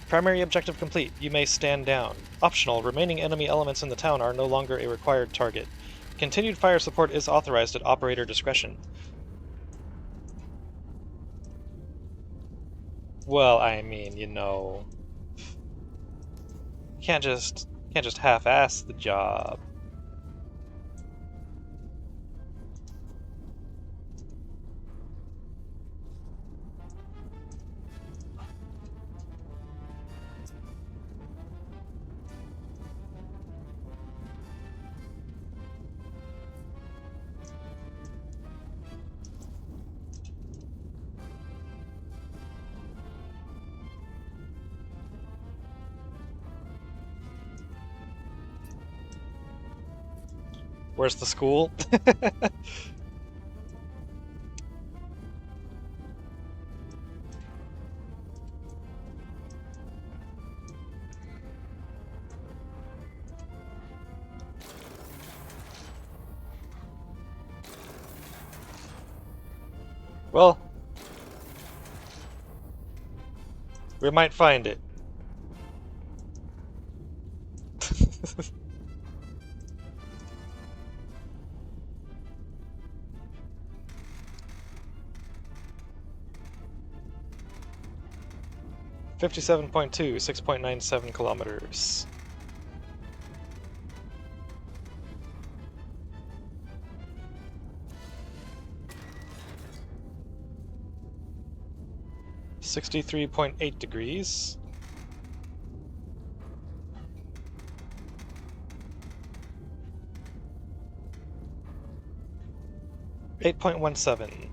S1: Primary objective complete. You may stand down. Optional. Remaining enemy elements in the town are no longer a required target. Continued fire support is authorized at operator discretion. Well, I mean, can't just half-ass the job. Where's the school? Well, we might find it. 57.2, 6.97 kilometers. $63.8. 8.17.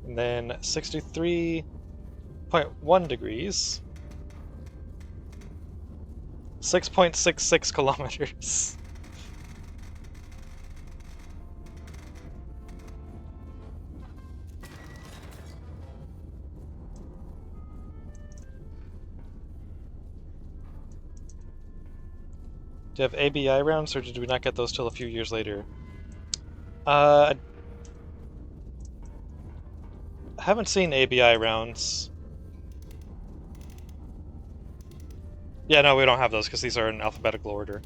S1: And then 63.1 degrees. 6.66 kilometers. Do you have ABI rounds, or did we not get those till a few years later? I haven't seen ABI rounds. Yeah, no, we don't have those because these are in alphabetical order.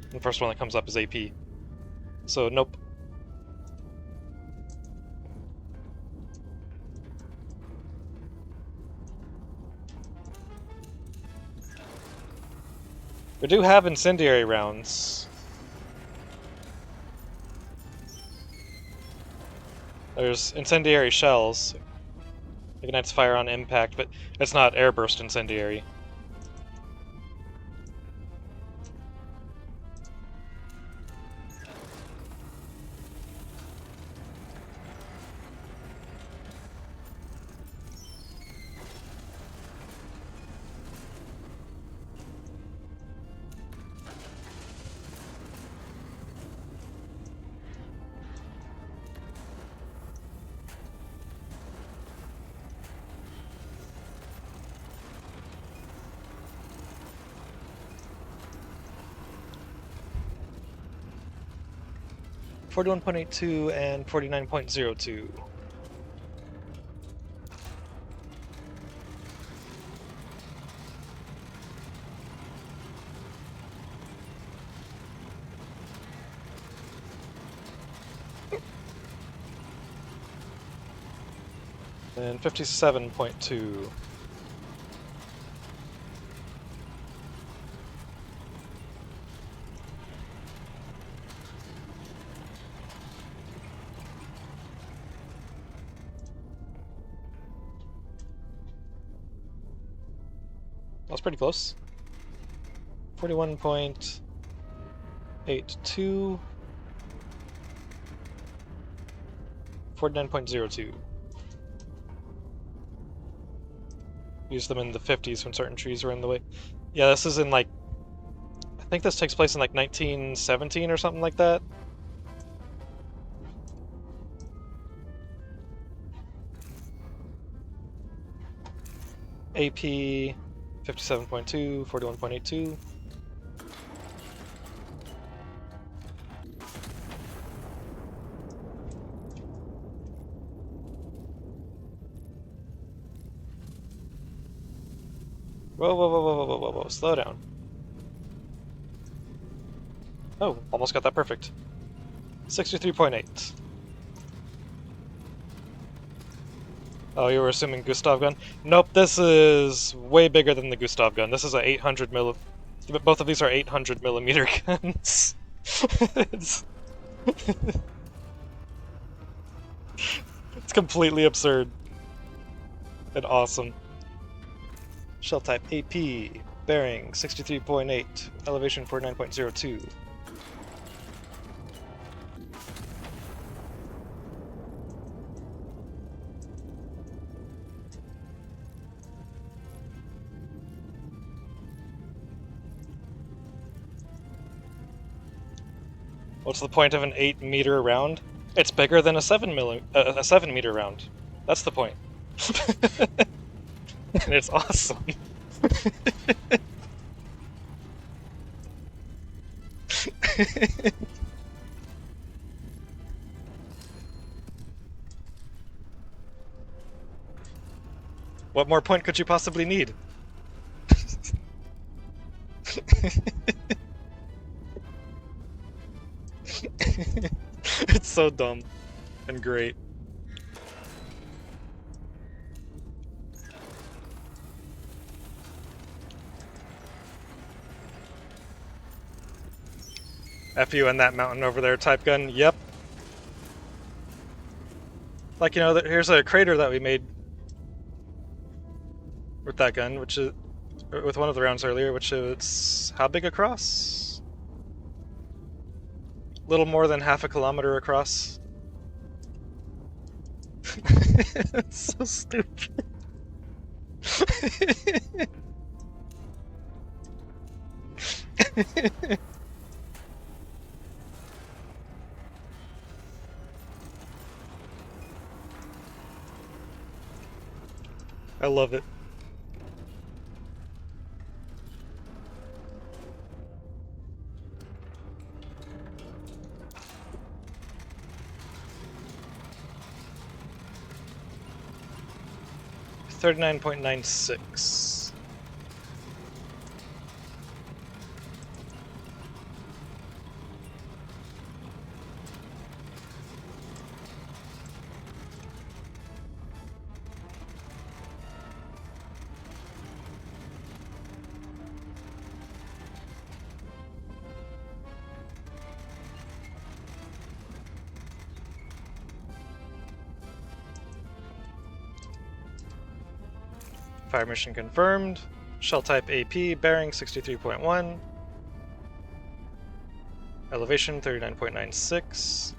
S1: The first one that comes up is AP. So, nope. We do have incendiary rounds. There's incendiary shells. Ignites fire on impact, but it's not airburst incendiary. .82 and 49.02. And 57.2. That's pretty close. 41.82. 49.02. Use them in the 50s when certain trees were in the way. Yeah, this is in like... I think this takes place in like 1917 or something like that. AP 57.2, 41.82. Whoa, whoa, whoa, whoa, whoa, whoa, whoa, slow down. Oh, almost got that perfect. 63.8. Oh, you were assuming Gustav gun? Nope, this is way bigger than the Gustav gun. This is a 800 mill. Both of these are 800 millimeter guns. it's... it's completely absurd and awesome. Shell type AP, bearing 63.8, elevation 49.02. What's the point of an 8-meter round? It's bigger than a 7-meter round. That's the point. And it's awesome. What more point could you possibly need? It's so dumb and great. F you and that mountain over there type gun, yep. Like, you know, here's a crater that we made with that gun, which is with one of the rounds earlier, which is how big across? Little more than half a kilometer across. It's so stupid. I love it. $39.96. Fire mission confirmed. Shell type AP, bearing 63.1. Elevation 39.96.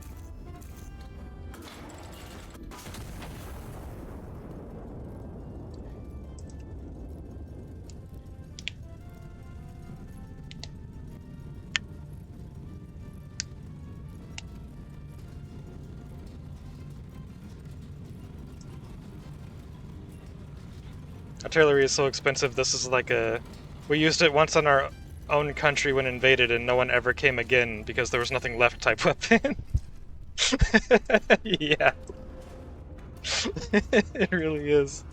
S1: Artillery is so expensive, this is like a... We used it once on our own country when invaded and no one ever came again because there was nothing left type weapon. Yeah. It really is.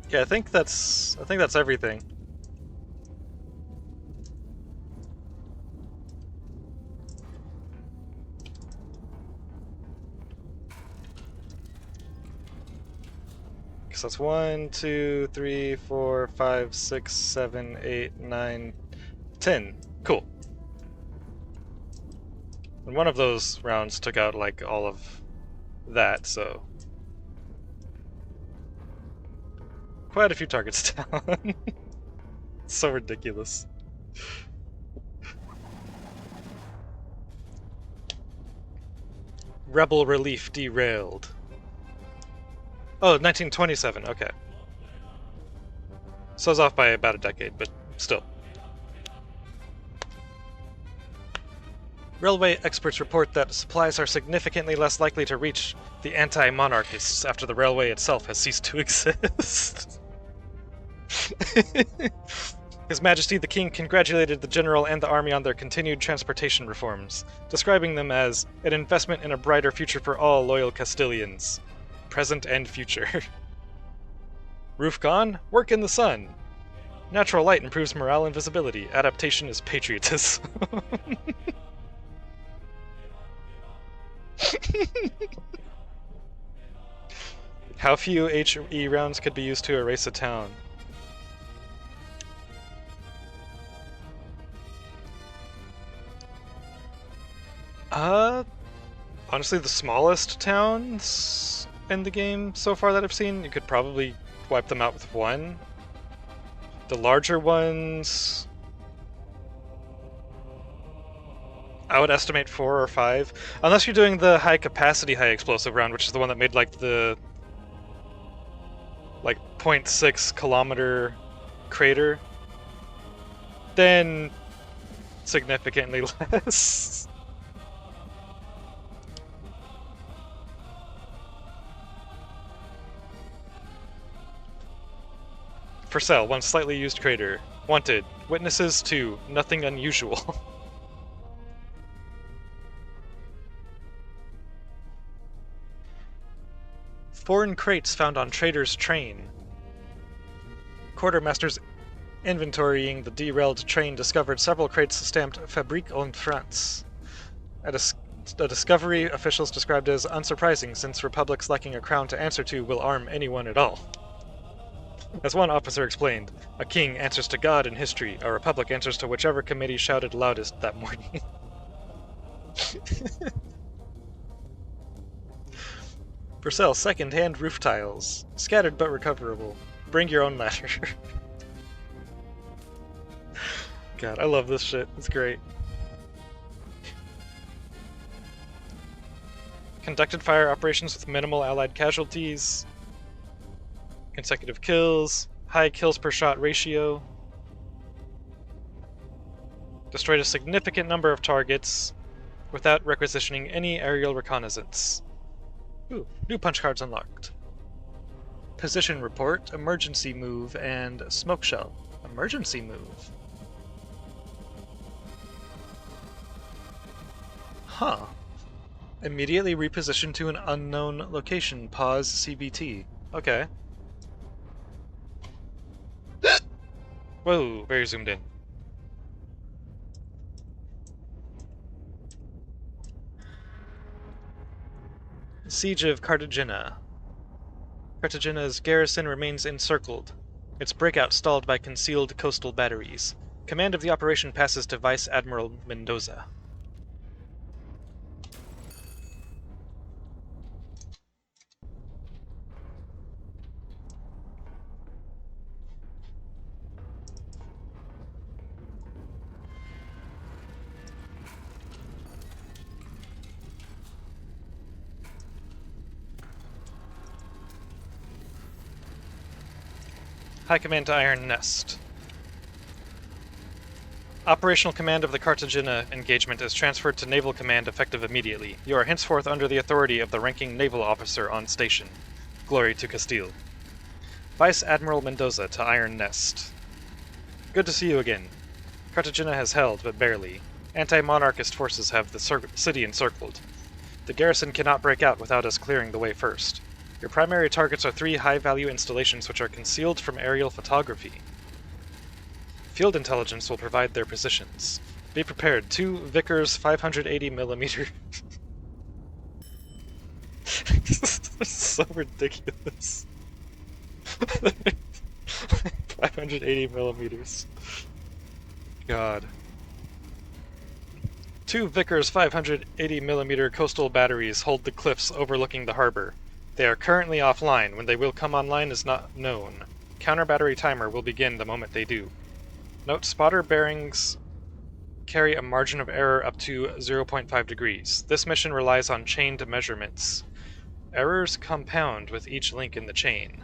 S1: Yeah, I think that's everything. So that's 1, 2, 3, 4, 5, 6, 7, 8, 9, 10. Cool. And one of those rounds took out like all of that, so quite a few targets down. It's so ridiculous. Rebel relief derailed. Oh, 1927, okay. So I was off by about a decade, but still. Railway experts report that supplies are significantly less likely to reach the anti-monarchists after the railway itself has ceased to exist. His Majesty the King congratulated the general and the army on their continued transportation reforms, describing them as an investment in a brighter future for all loyal Castilians. Present and future. Roof gone? Work in the sun. Natural light improves morale and visibility. Adaptation is patriotism. How few HE rounds could be used to erase a town? Honestly, the smallest towns in the game so far that I've seen, you could probably wipe them out with one. The larger ones, I would estimate 4 or 5. Unless you're doing the high capacity, high explosive round, which is the one that made like the 0.6 kilometer crater, then significantly less. For sale, one slightly used crater. Wanted. Witnesses 2. Nothing unusual. Foreign crates found on trader's train. Quartermaster's inventorying the derailed train discovered several crates stamped Fabrique en France. A discovery officials described as unsurprising since republics lacking a crown to answer to will arm anyone at all. As one officer explained, a king answers to God and history, a republic answers to whichever committee shouted loudest that morning. For sale, second-hand roof tiles. Scattered but recoverable. Bring your own ladder. God, I love this shit. It's great. Conducted fire operations with minimal allied casualties. Consecutive kills, high kills per shot ratio. Destroyed a significant number of targets without requisitioning any aerial reconnaissance. Ooh, new punch cards unlocked. Position report, emergency move, and smoke shell. Emergency move. Huh. Immediately reposition to an unknown location. Pause CBT. Okay. Whoa, very zoomed in. Siege of Cartagena. Cartagena's garrison remains encircled. Its breakout stalled by concealed coastal batteries. Command of the operation passes to Vice Admiral Mendoza. High Command to Iron Nest. Operational command of the Cartagena engagement is transferred to Naval Command effective immediately. You are henceforth under the authority of the ranking naval officer on station. Glory to Castile. Vice Admiral Mendoza to Iron Nest. Good to see you again. Cartagena has held, but barely. Anti-monarchist forces have the city encircled. The garrison cannot break out without us clearing the way first. Your primary targets are 3 high-value installations which are concealed from aerial photography. Field intelligence will provide their positions. Be prepared. 2 Vickers 580mm. This is so ridiculous. 580mm. God. 2 Vickers 580mm coastal batteries hold the cliffs overlooking the harbor. They are currently offline. When they will come online is not known. Counter battery timer will begin the moment they do. Note, spotter bearings carry a margin of error up to 0.5 degrees. This mission relies on chained measurements. Errors compound with each link in the chain.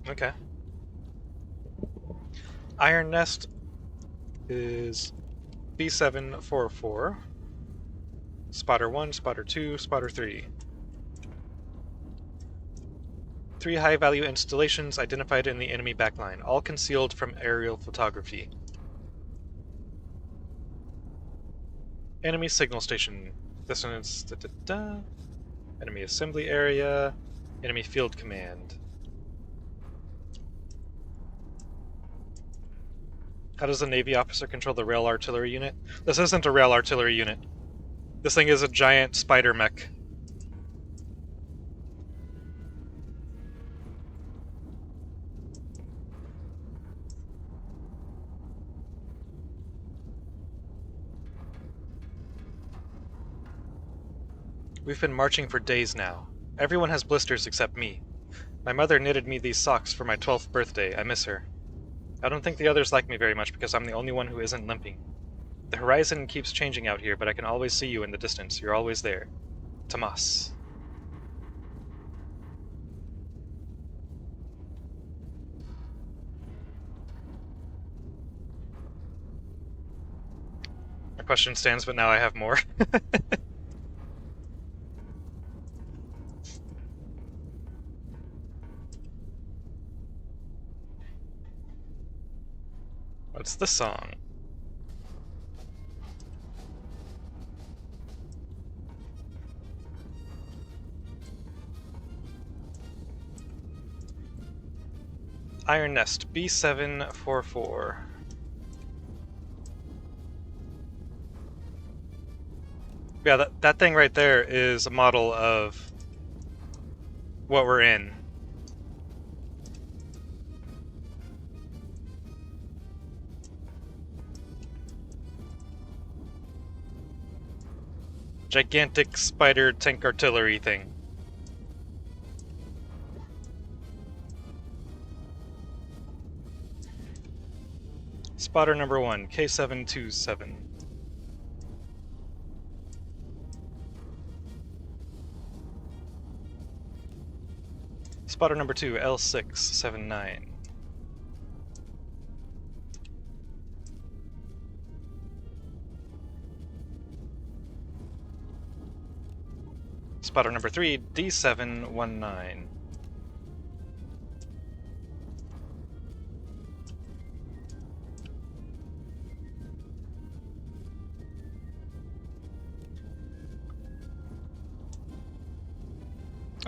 S1: Okay. Iron Nest is B744. Spotter 1, Spotter 2, Spotter 3. 3 high-value installations identified in the enemy backline, all concealed from aerial photography. Enemy signal station. Distance. Enemy assembly area. Enemy field command. How does a Navy officer control the rail artillery unit? This isn't a rail artillery unit. This thing is a giant spider mech. We've been marching for days now. Everyone has blisters except me. My mother knitted me these socks for my 12th birthday. I miss her. I don't think the others like me very much because I'm the only one who isn't limping. The horizon keeps changing out here, but I can always see you in the distance. You're always there. Tomas. My question stands, but now I have more. What's the song? Iron Nest, B744. Yeah, that thing right there is a model of what we're in. Gigantic spider tank artillery thing. Spotter number 1, K727. Spotter number 2, L679. Spotter number 3, D719.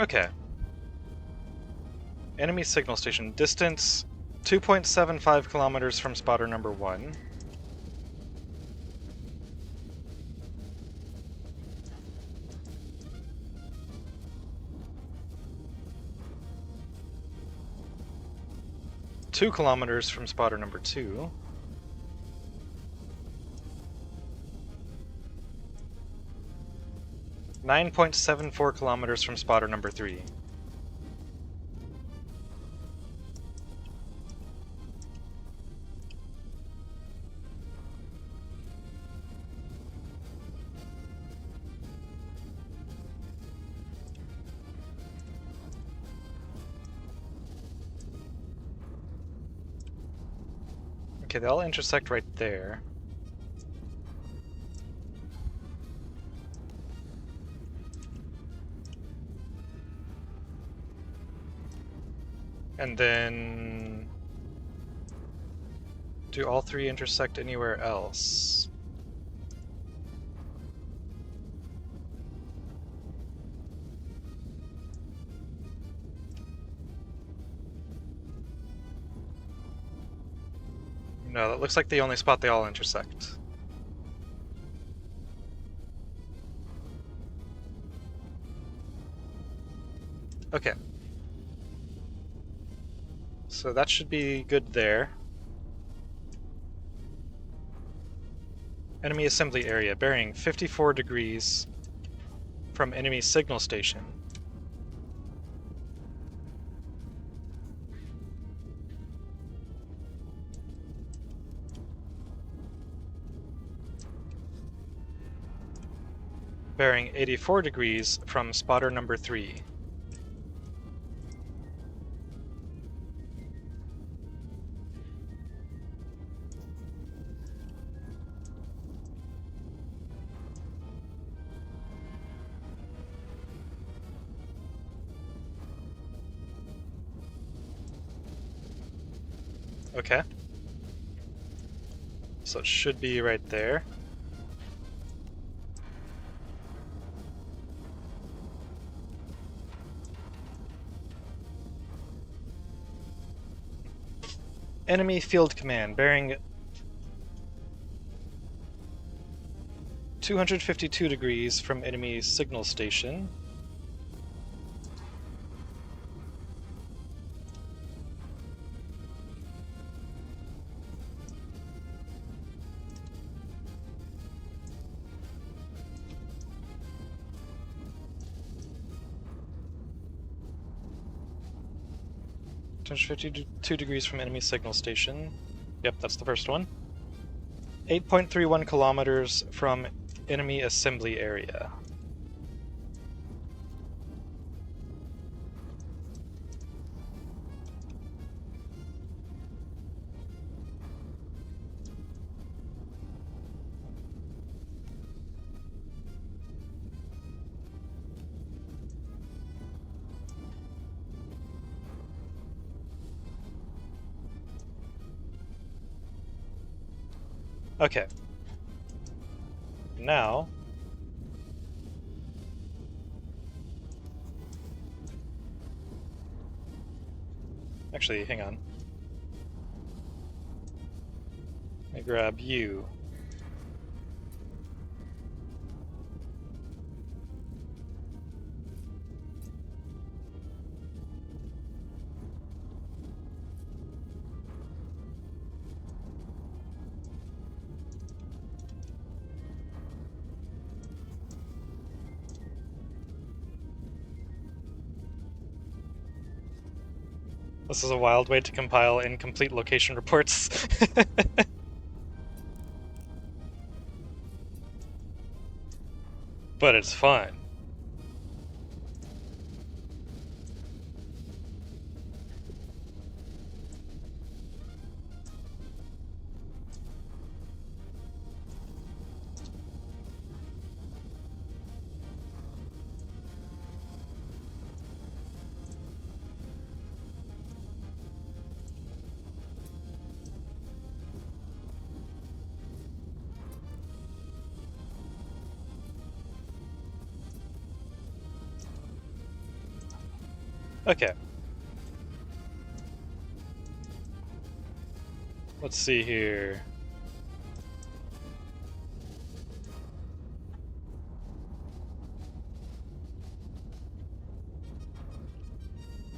S1: Okay. Enemy signal station. Distance 2.75 kilometers from spotter number 1. Two kilometers from spotter number 2. .74 kilometers from spotter number 3. Okay, they all intersect right there. And then... do all three intersect anywhere else? No, that looks like the only spot they all intersect. Okay. So that should be good there. Enemy assembly area, bearing 54 degrees from enemy signal station. Bearing 84 degrees from spotter number 3. Okay. So it should be right there. Enemy field command, bearing 252 degrees from enemy signal station. .52 degrees from enemy signal station. Yep, that's the first one. 8.31 kilometers from enemy assembly area. Okay. Now, actually, hang on. Let me grab you. This is a wild way to compile incomplete location reports. But it's fun. Okay. Let's see here.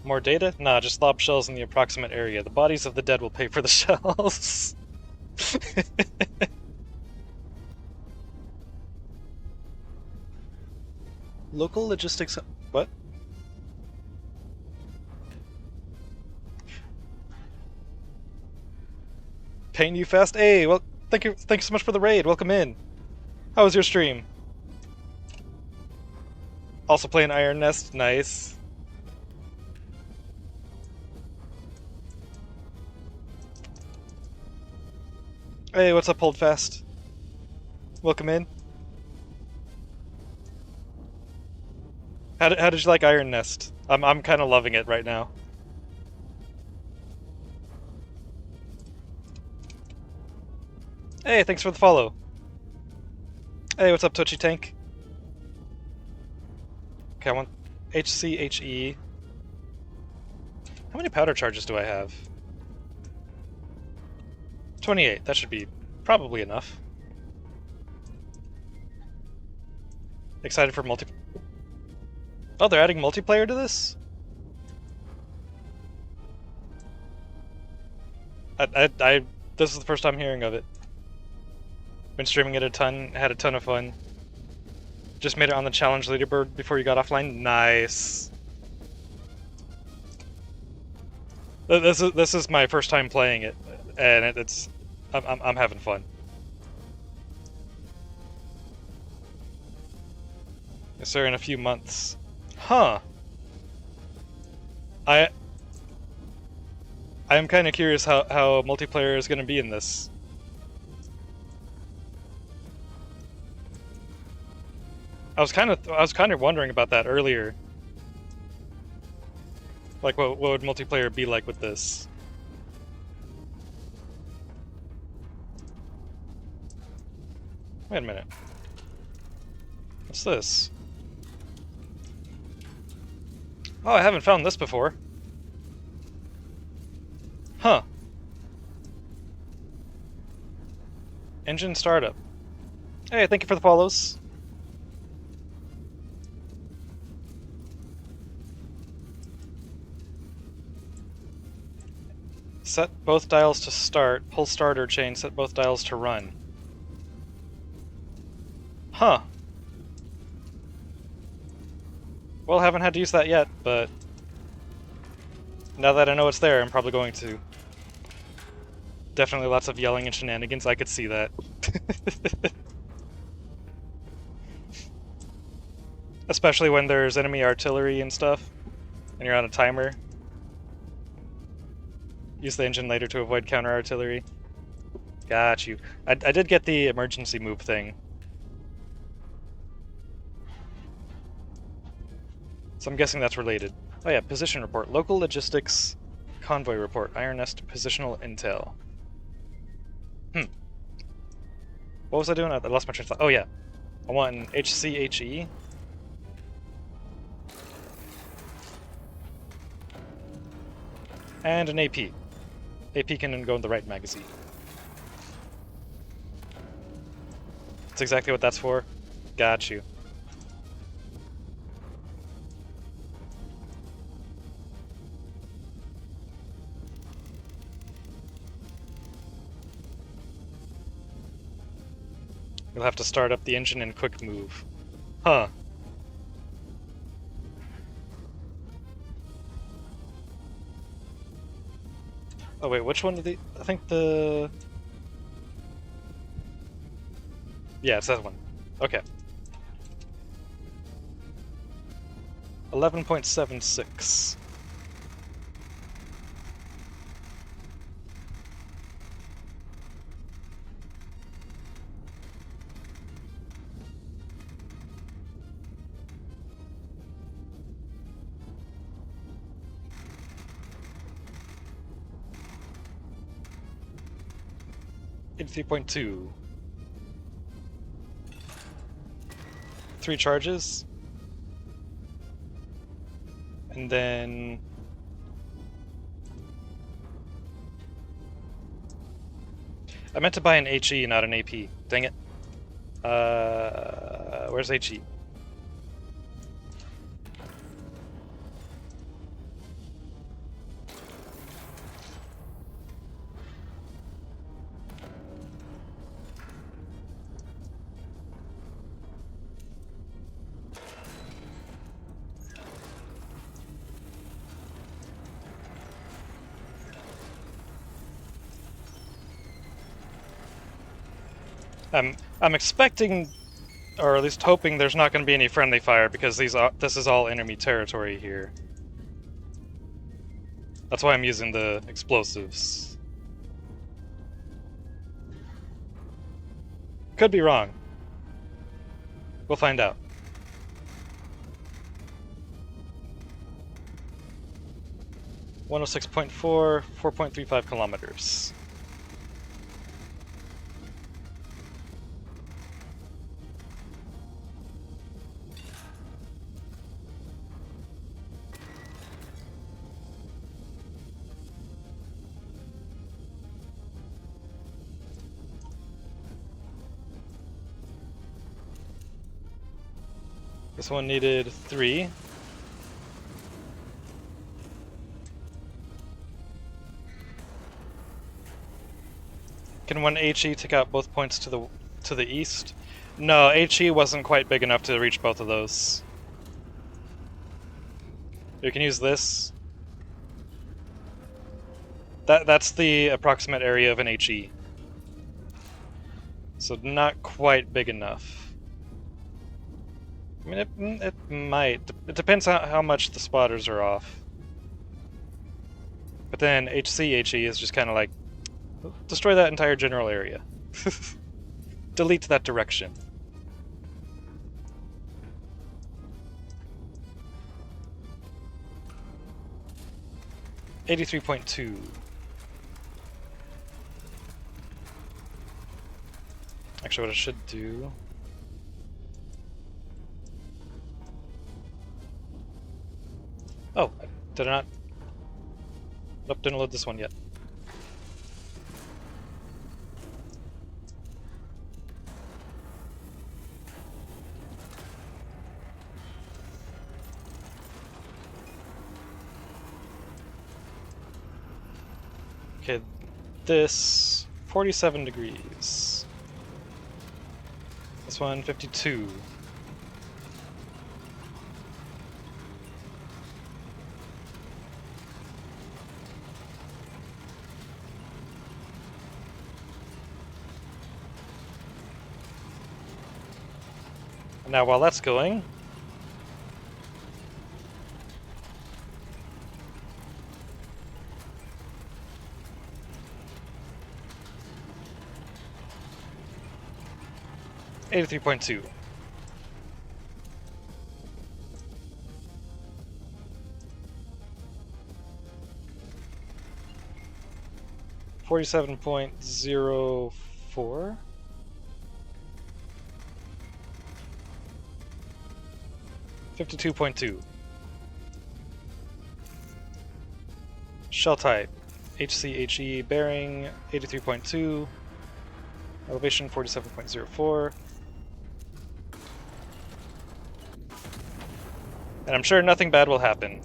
S1: More data? Nah, just lob shells in the approximate area. The bodies of the dead will pay for the shells. Local logistics... What? Paying you fast? Hey, well, thank you so much for the raid. Welcome in. How was your stream? Also playing Iron Nest? Nice. Hey, what's up, Holdfast? Welcome in. How did you like Iron Nest? I'm kind of loving it right now. Hey, thanks for the follow. Hey, what's up, Touchy Tank? Okay, I want HCHE. How many powder charges do I have? 28. That should be probably enough. Excited for multi... Oh, they're adding multiplayer to this? This is the first time hearing of it. Been streaming it a ton, had a ton of fun. Just made it on the challenge leaderboard before you got offline. Nice. This is my first time playing it, and I'm having fun. Yes, sir. In a few months. Huh. I am kind of curious how multiplayer is going to be in this. I was kind of wondering about that earlier. Like, what would multiplayer be like with this? Wait a minute. What's this? Oh, I haven't found this before. Huh. Engine startup. Hey, thank you for the follows. Set both dials to start, pull starter chain, set both dials to run. Huh. Well, haven't had to use that yet, but now that I know it's there, I'm probably going to. Definitely lots of yelling and shenanigans, I could see that. Especially when there's enemy artillery and stuff, and you're on a timer. Use the engine later to avoid counter-artillery. Got you. I did get the emergency move thing. So I'm guessing that's related. Oh yeah, position report. Local logistics convoy report. Iron Nest positional intel. What was I doing? I lost my train of thought. Oh yeah. I want an HCHE. And an AP. AP can go in the right magazine. That's exactly what that's for. Got you. You'll have to start up the engine and quick move. Huh. Oh wait, which one did the... I think the... Yeah, it's that one. Okay. 11.76. .2. 3 charges. And then... I meant to buy an HE, not an AP. Dang it. Where's HE? I'm expecting, or at least hoping, there's not going to be any friendly fire because this is all enemy territory here. That's why I'm using the explosives. Could be wrong. We'll find out. .4, 4.35 kilometers. This one needed 3. Can one HE take out both points to the east? No, HE wasn't quite big enough to reach both of those. You can use this. That's the approximate area of an HE. So not quite big enough. I mean, it might. It depends on how much the spotters are off. But then HCHE is just kind of like, destroy that entire general area. Delete that direction. .2. Actually, what I should do... Oh, did I not? Nope, didn't load this one yet. Okay, this 47 degrees. This one 52. And now while that's going, $83.2. $47.04. $52.2. Shell type HCHE bearing 83.2. Elevation 47.04. And I'm sure nothing bad will happen.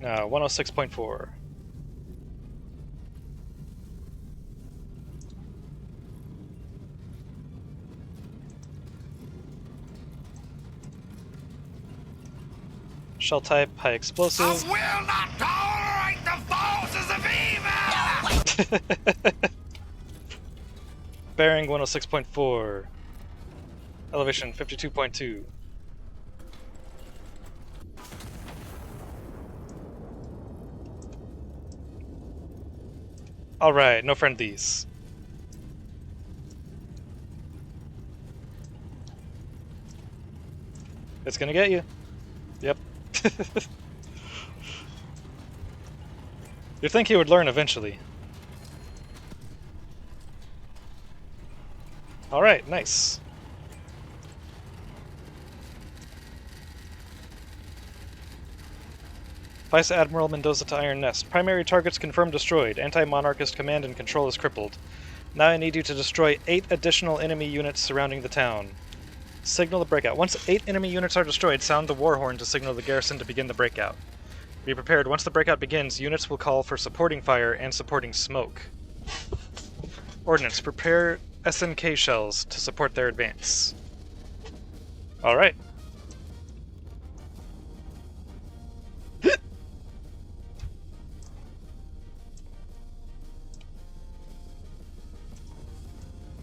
S1: 106.4. Shell type, high explosive.
S2: I will not tolerate the forces of evil!
S1: Bearing 106.4. Elevation 52.2. Alright, no friendlies. It's gonna get you. Yep. You'd think he would learn eventually. Alright, nice. Vice Admiral Mendoza to Iron Nest. Primary targets confirmed destroyed. Anti-Monarchist command and control is crippled. Now I need you to destroy 8 additional enemy units surrounding the town. Signal the breakout. Once 8 enemy units are destroyed, sound the war horn to signal the garrison to begin the breakout. Be prepared. Once the breakout begins, units will call for supporting fire and supporting smoke. Ordnance. Prepare SNK shells to support their advance. Alright.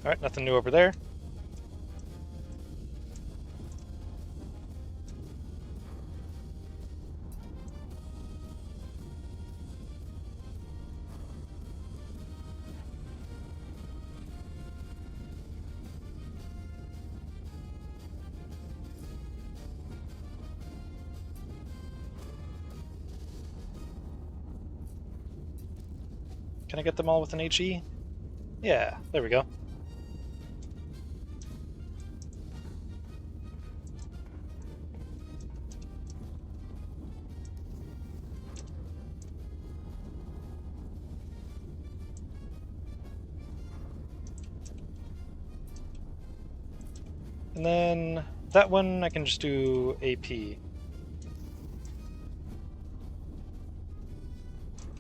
S1: Alright, nothing new over there. Can I get them all with an HE? Yeah, there we go. And then that one I can just do AP.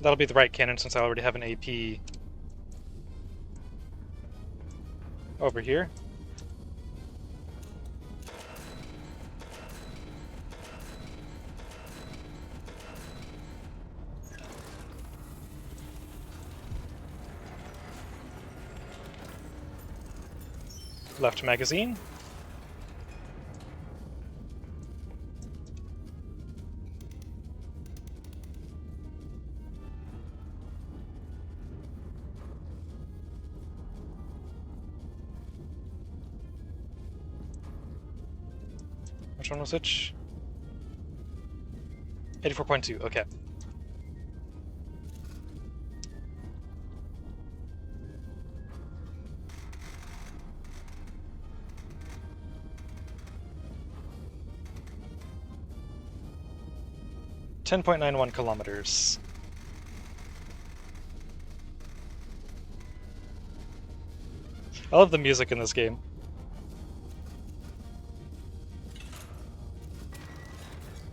S1: That'll be the right cannon since I already have an AP over here. Left magazine. Which one was which? 84.2, okay. .91 kilometers. I love the music in this game.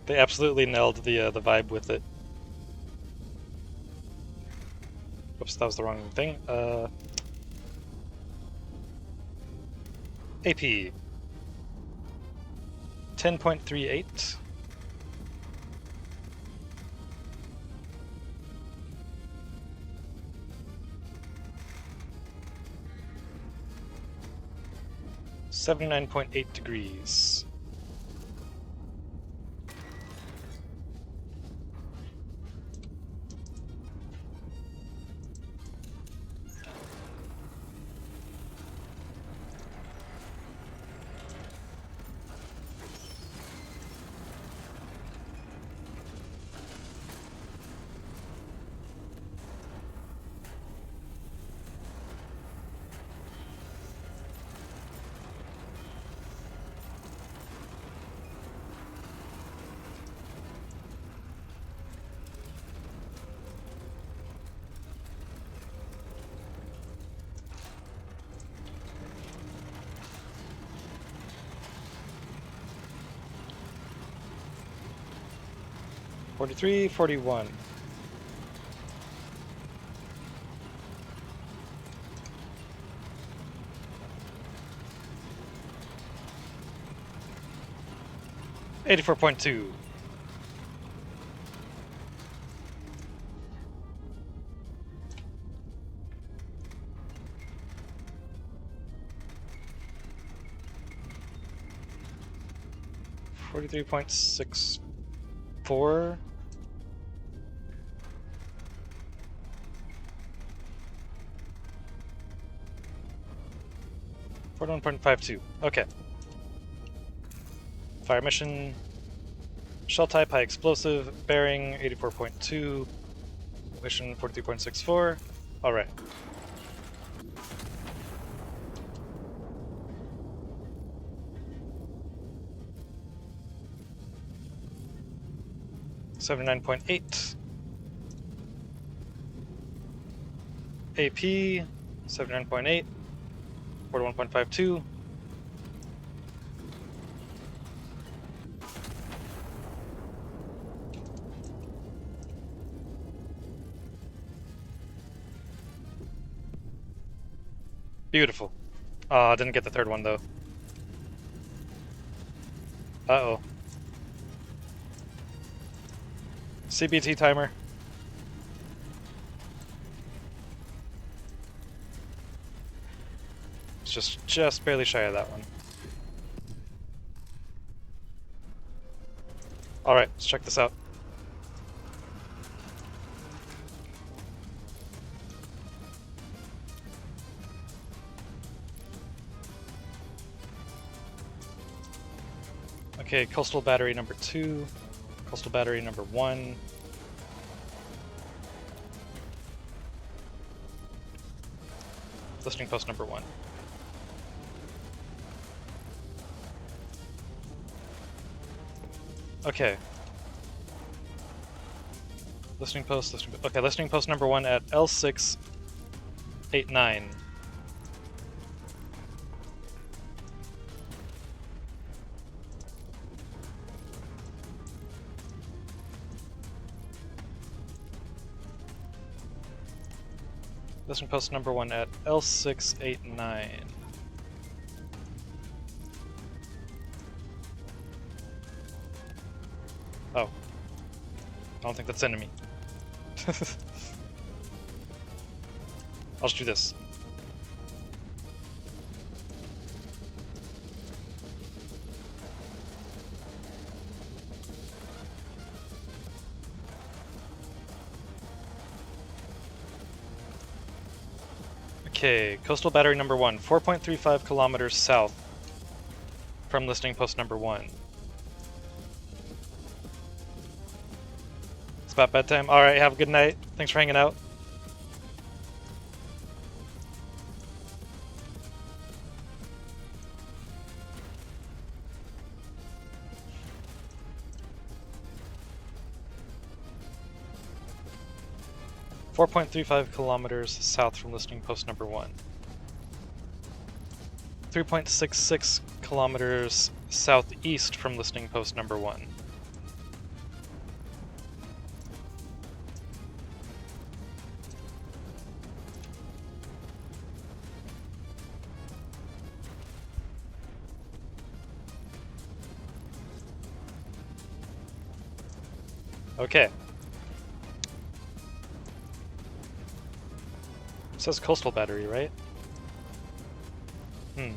S1: They absolutely nailed the vibe with it. Oops, that was the wrong thing. AP 10.38. $79.8 degrees. $43, $41. $84.2. $43.64. $41.52. Okay. Fire mission. Shell type, high explosive. Bearing 84.2. Mission 43.64. Alright. $79.8. AP 79.8. 41.52. Beautiful. Didn't get the third one though. Uh-oh. CBT timer. It's just barely shy of that one. Alright, let's check this out. Okay, coastal battery number 2, coastal battery number 1. Listening post number 1. Okay. Listening post, okay, listening post number 1 at L689. Listening post number 1 at L689. Oh. I don't think that's enemy. I'll just do this. Okay, coastal battery number 1, 4.35 kilometers south from listening post number 1. It's about bedtime. Alright, have a good night. Thanks for hanging out. .35 kilometers south from listening post number 1. 3.66 kilometers southeast from listening post number 1. Okay. It says coastal battery, right? Hmm.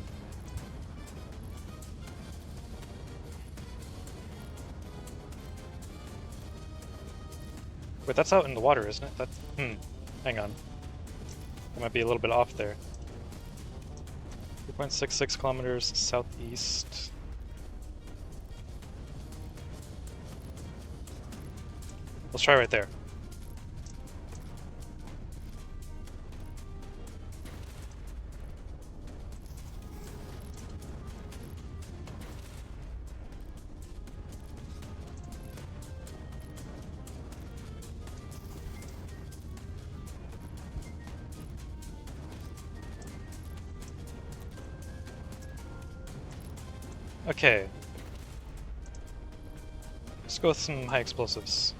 S1: Wait, that's out in the water, isn't it? That's... Hang on. I might be a little bit off there. 3.66 kilometers southeast. Let's try right there. Okay. Let's go with some high explosives.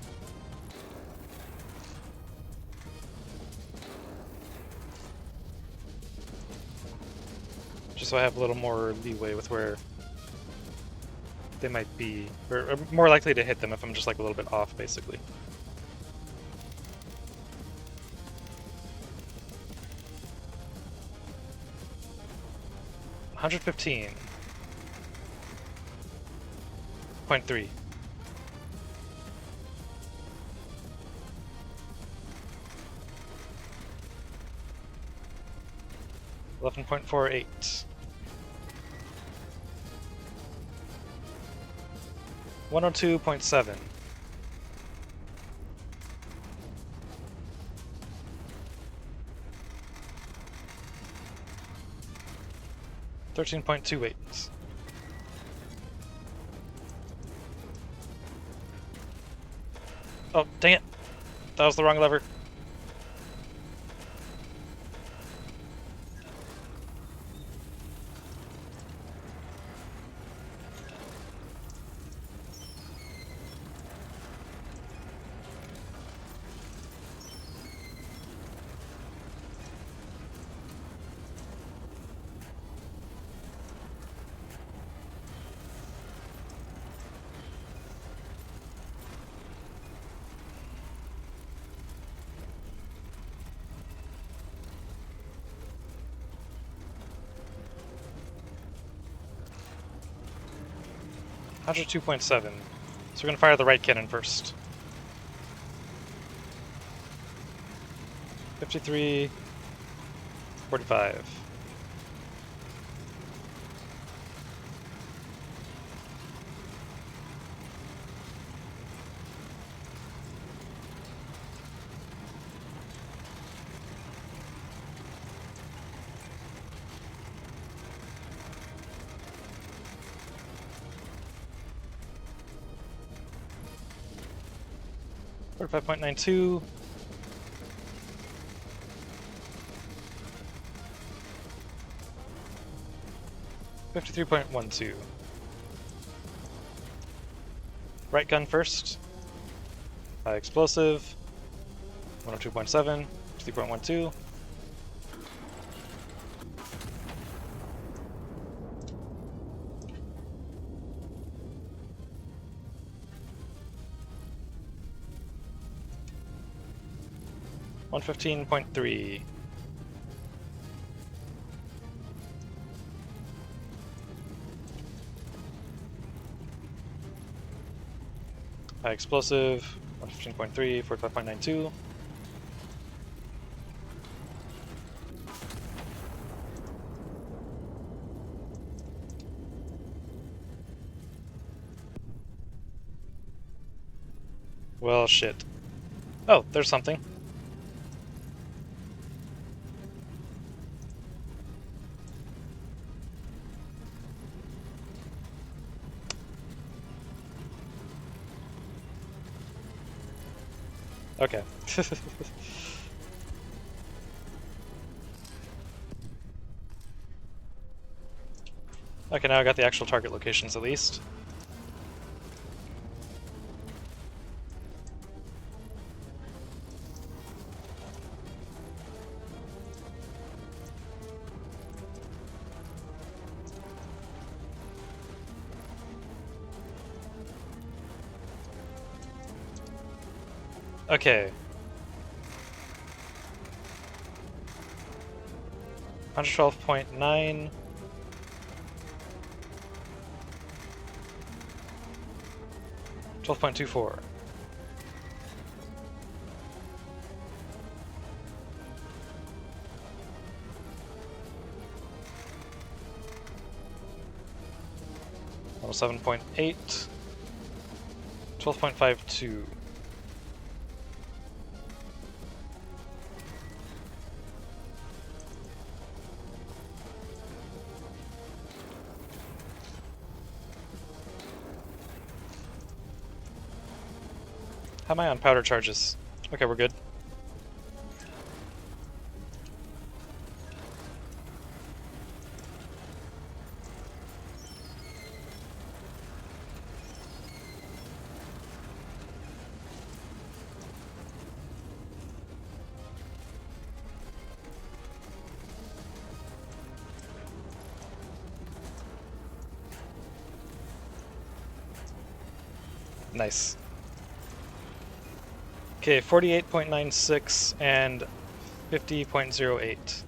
S1: Just so I have a little more leeway with where they might be, or more likely to hit them if I'm just like a little bit off, basically. $115.3. 11.48. 102.7. 13.28. Oh, dang it! That was the wrong lever. $102.7. So we're gonna fire the right cannon first. 53.45. $45.92. $53.12. Right gun first. High explosive. 102.7. 53.12. $115.3. High explosive, 115.3, 45.92. Well, shit. Oh, there's something. Okay. Okay, now I got the actual target locations at least. Okay. 112.9. 12.24. Level 7.8. 12.52. How am I on powder charges? Okay, we're good. Nice. Okay, 48.96 and 50.08.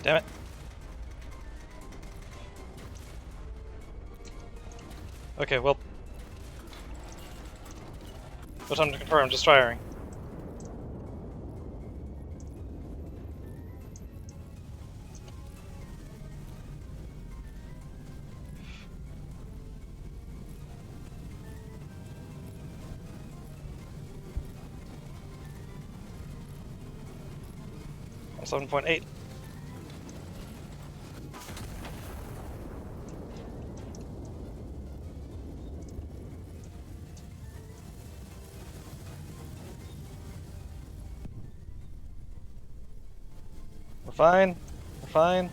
S1: Damn it. Okay, well. No time to confirm, just firing. On 7.8. We're fine. We're fine.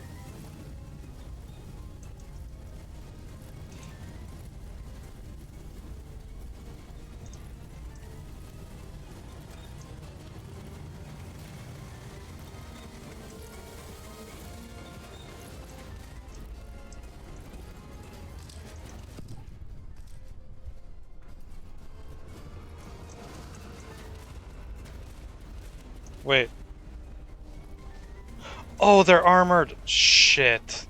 S1: Wait. Oh, they're armored! Shit.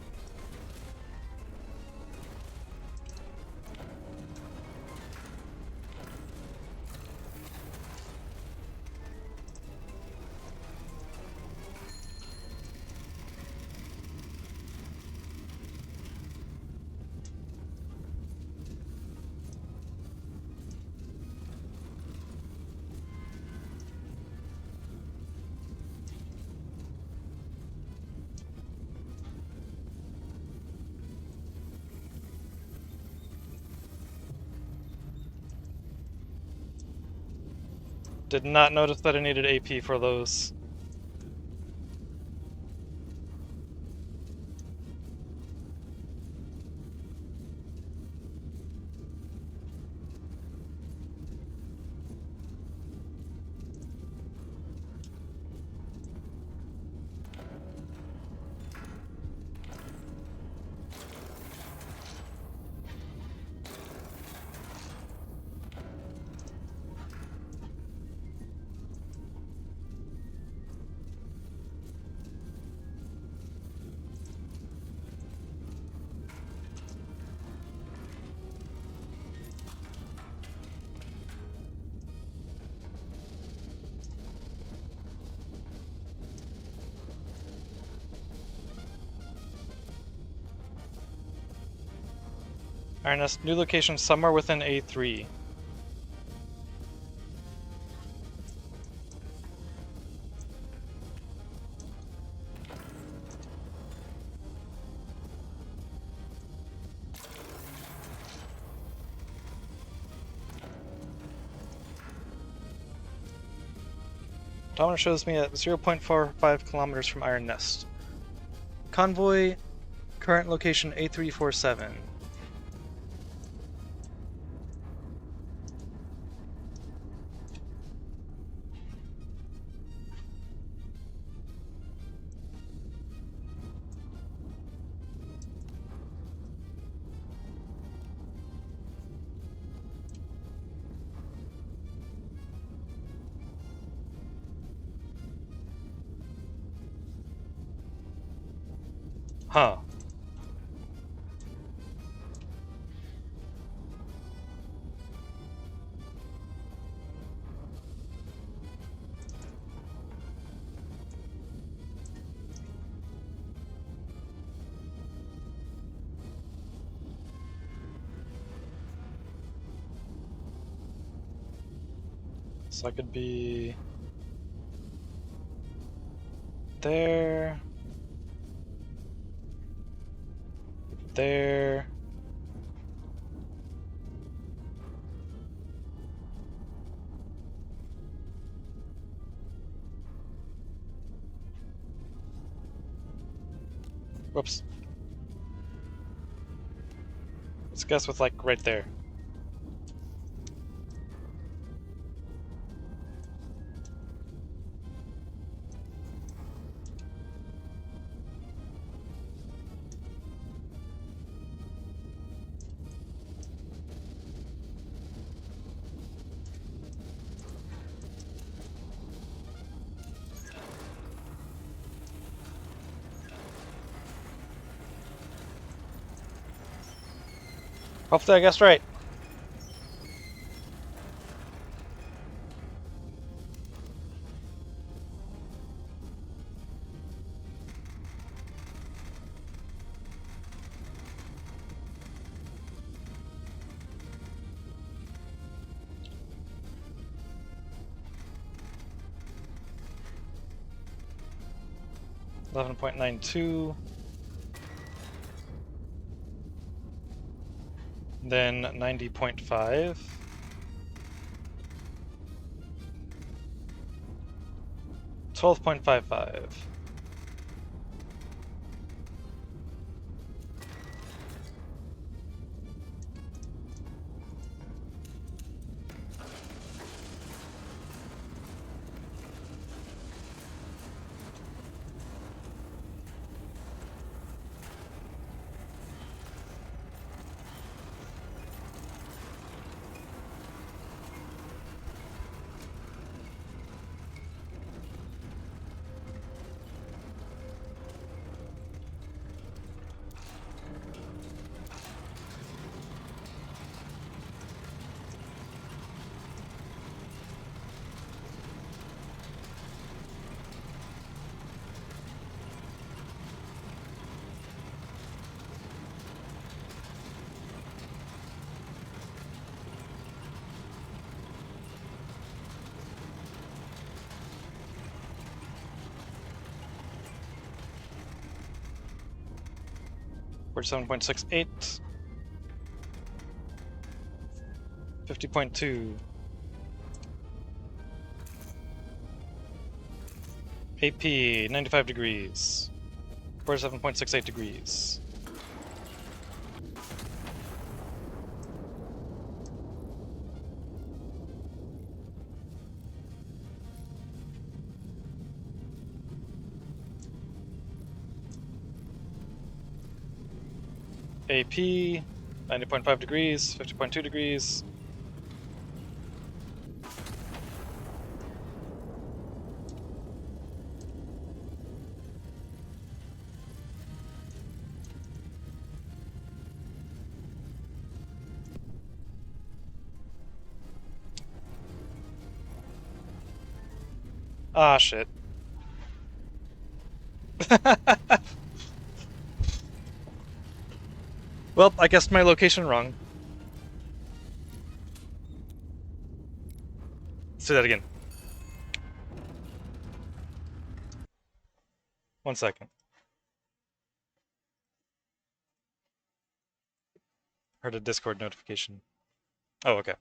S1: Did not notice that I needed AP for those. Alright, new location somewhere within A3. Odometer shows me at 0.45 kilometers from Iron Nest. Convoy, current location A347. Huh. So I could be there, there. Whoops. Let's guess with like right there. Hopefully I guessed right. .92, then 90.5, 12.55. We're 7.68, 50.2, AP 95 degrees, 47.68 degrees. AP 90.5 degrees, 50.2 degrees. Ah, shit. Well, I guessed my location wrong. Let's do that again. 1 second. Heard a Discord notification. Oh, okay.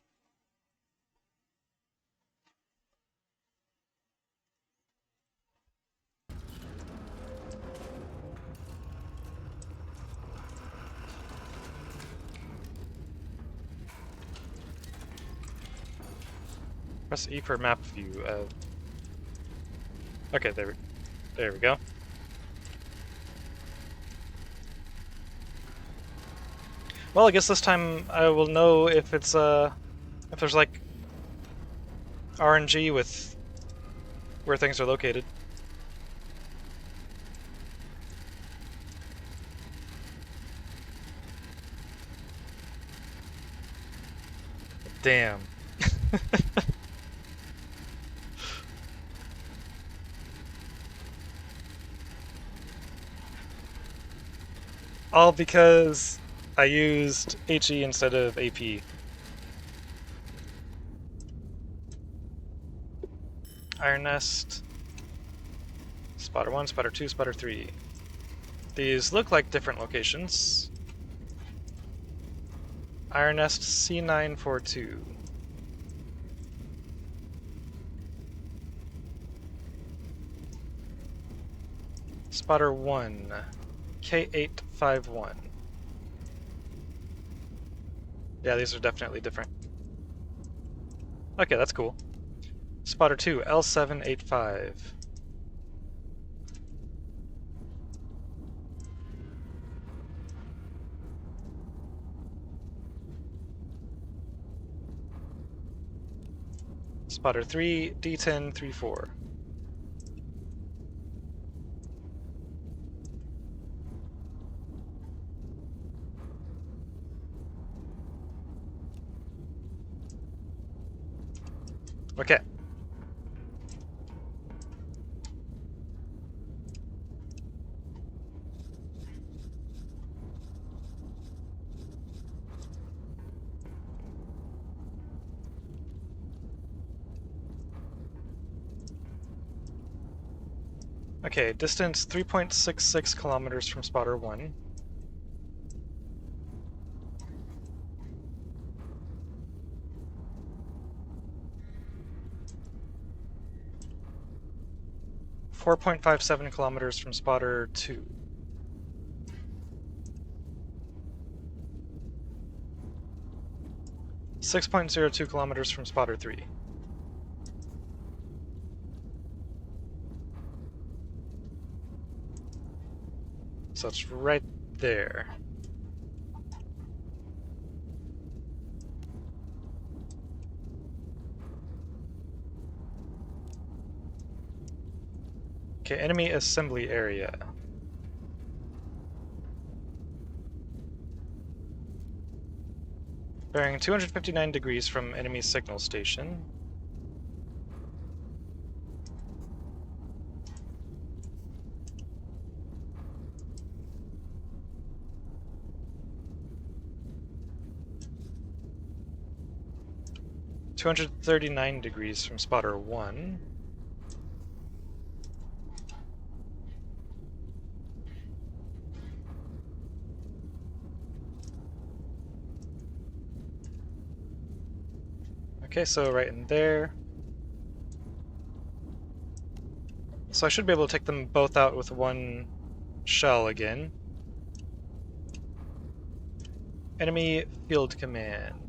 S1: Press E for map view. Okay, there we go. Well, I guess this time I will know if it's if there's like RNG with where things are located. Damn. All because I used HE instead of AP. Iron Nest. Spotter 1, Spotter 2, Spotter 3. These look like different locations. Iron Nest C942. Spotter 1, K851. Yeah, these are definitely different. Okay, that's cool. Spotter 2, L785. Spotter 3, D1034. Okay. Okay, distance 3.66 kilometers from spotter 1. .57 kilometers from spotter 2. 6.02 kilometers from spotter 3. So it's right there. Okay, enemy assembly area. Bearing 259 degrees from enemy signal station. .239 degrees from spotter 1. Okay, so right in there. So I should be able to take them both out with one shell again. Enemy field command.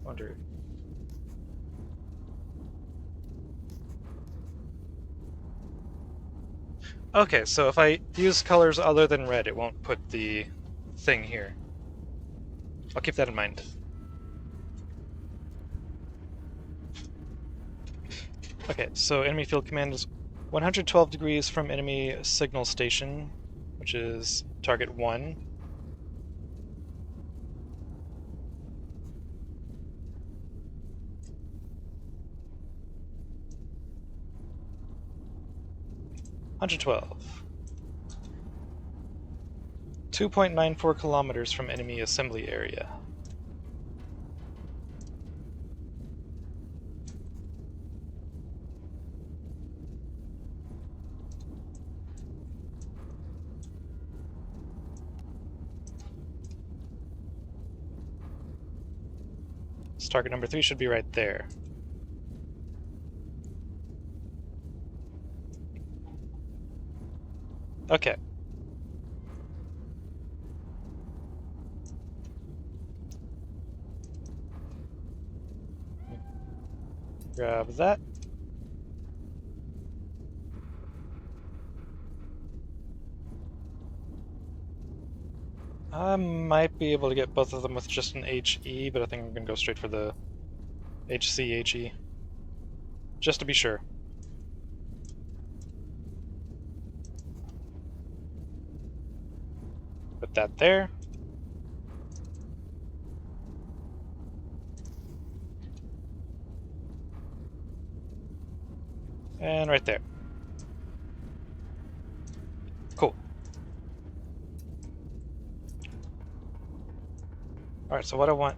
S1: Wonder. Okay, so if I use colors other than red, it won't put the thing here. I'll keep that in mind. Okay, so enemy field command is 112 degrees from enemy signal station, which is target 1. $112. 2.94 kilometers from enemy assembly area. So target number 3 should be right there. Okay. Grab that. I might be able to get both of them with just an HE, but I think I'm going to go straight for the HE. Just to be sure. Put that there. And right there. Cool. Alright, so what I want...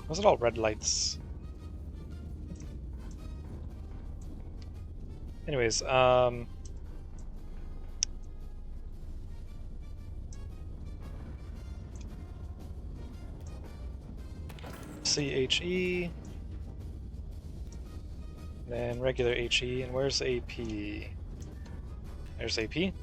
S1: Was it all red lights? Anyways, CHE, then regular HE, and where's AP? There's AP.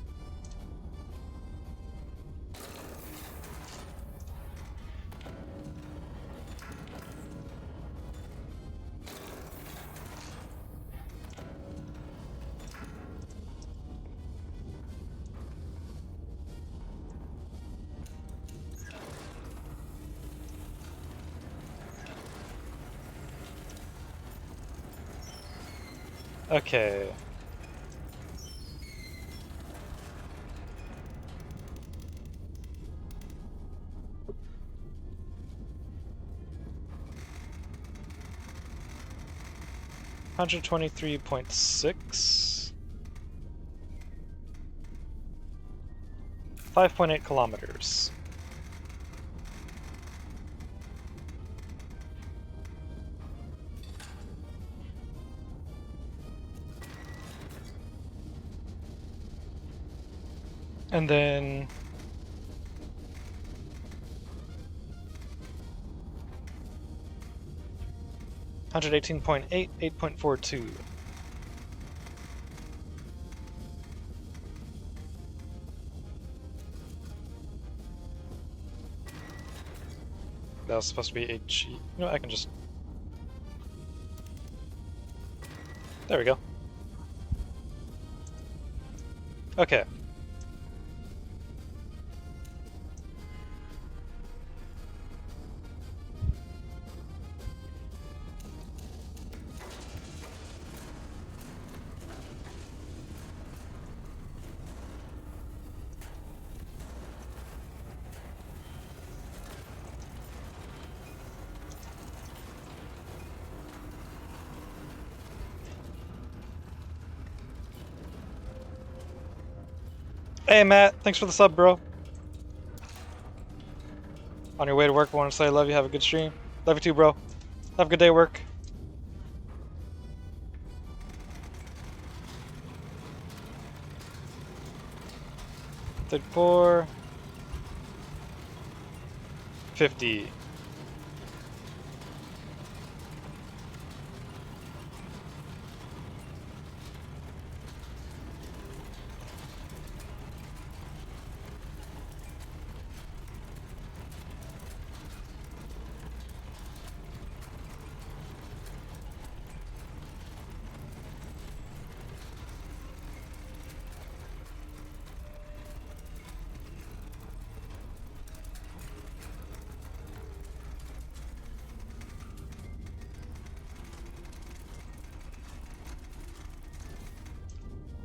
S1: Okay. $123.6. 5.8 kilometers. And then... $118.8, 8.42. That was supposed to be HE. You know, I can just... There we go. Okay. Hey Matt, thanks for the sub, bro. On your way to work, I want to say I love you, have a good stream. Love you too, bro. Have a good day at work. $34. 50.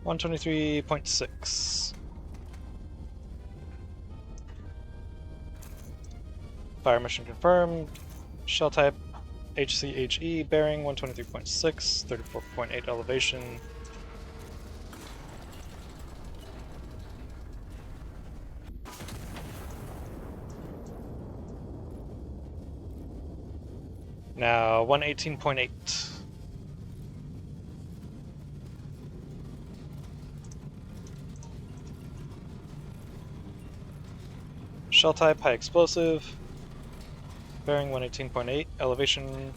S1: $123.6. Fire mission confirmed. Shell type HCHE, bearing 123.6, 34.8 elevation. Now 118.8. Shell type, high explosive. Bearing 118.8, elevation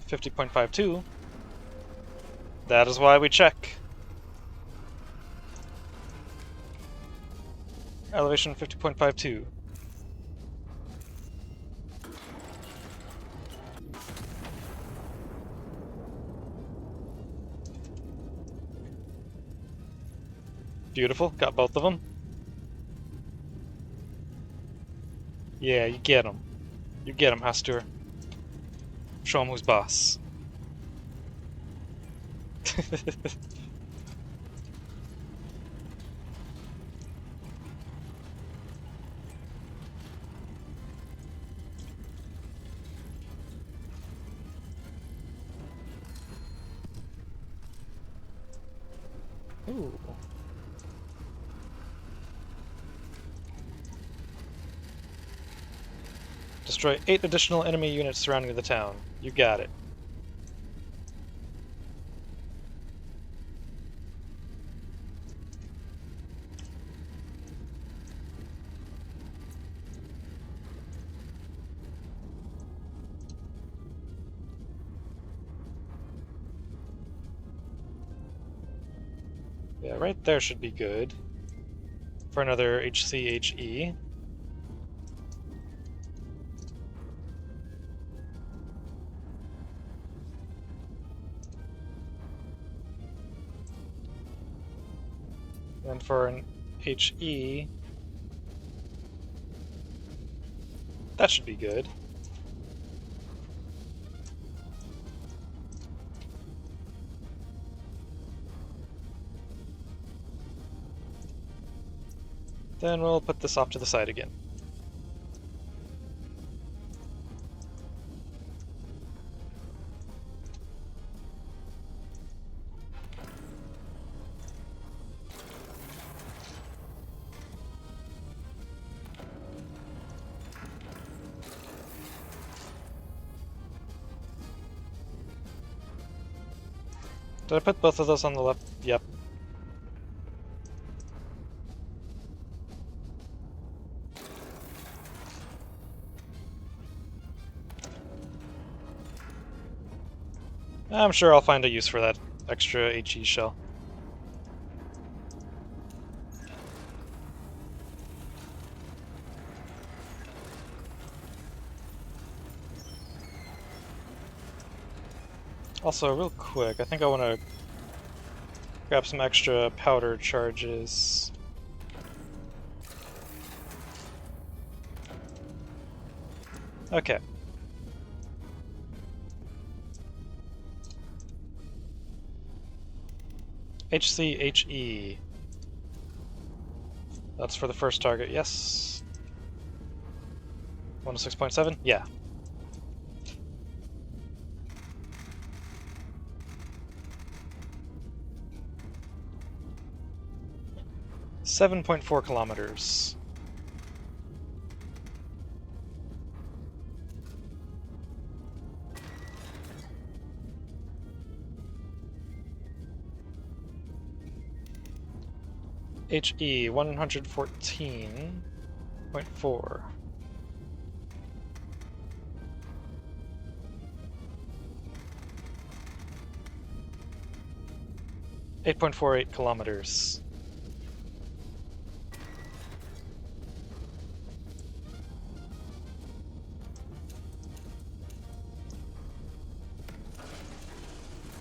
S1: 50.52. That is why we check. Elevation 50.52. Beautiful, got both of them. Yeah, you get them. You get them, Hastur. Show him who's boss. Ooh. Destroy 8 additional enemy units surrounding the town. You got it. Yeah, right there should be good. For another HCHE. And for an HE, that should be good. Then we'll put this off to the side again. Did I put both of those on the left? Yep. I'm sure I'll find a use for that extra HE shell. Also, real quick, I think I want to grab some extra powder charges. Okay. HCHE. That's for the first target, yes. 106.7? Yeah. .4 kilometers. HE 114.4. .48 kilometers.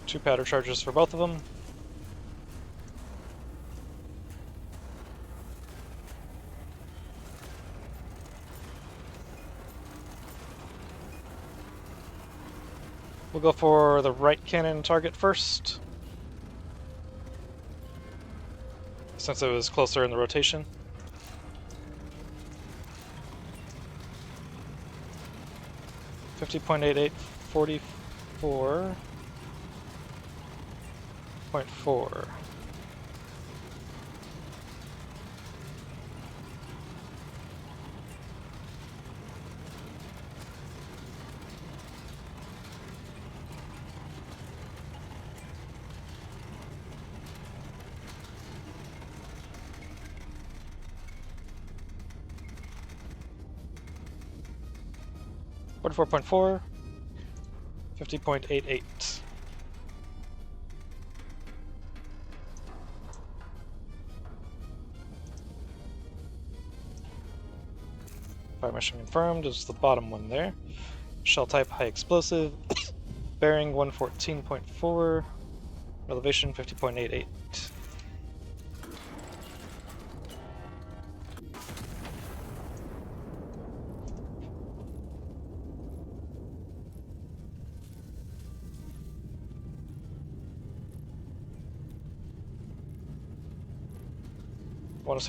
S1: Two powder charges for both of them. We'll go for the right cannon target first, since it was closer in the rotation. .88, 44.4. 44.4, 50.88. Fire mission confirmed is the bottom one there. Shell type high explosive. Bearing 114.4. Elevation 50.88.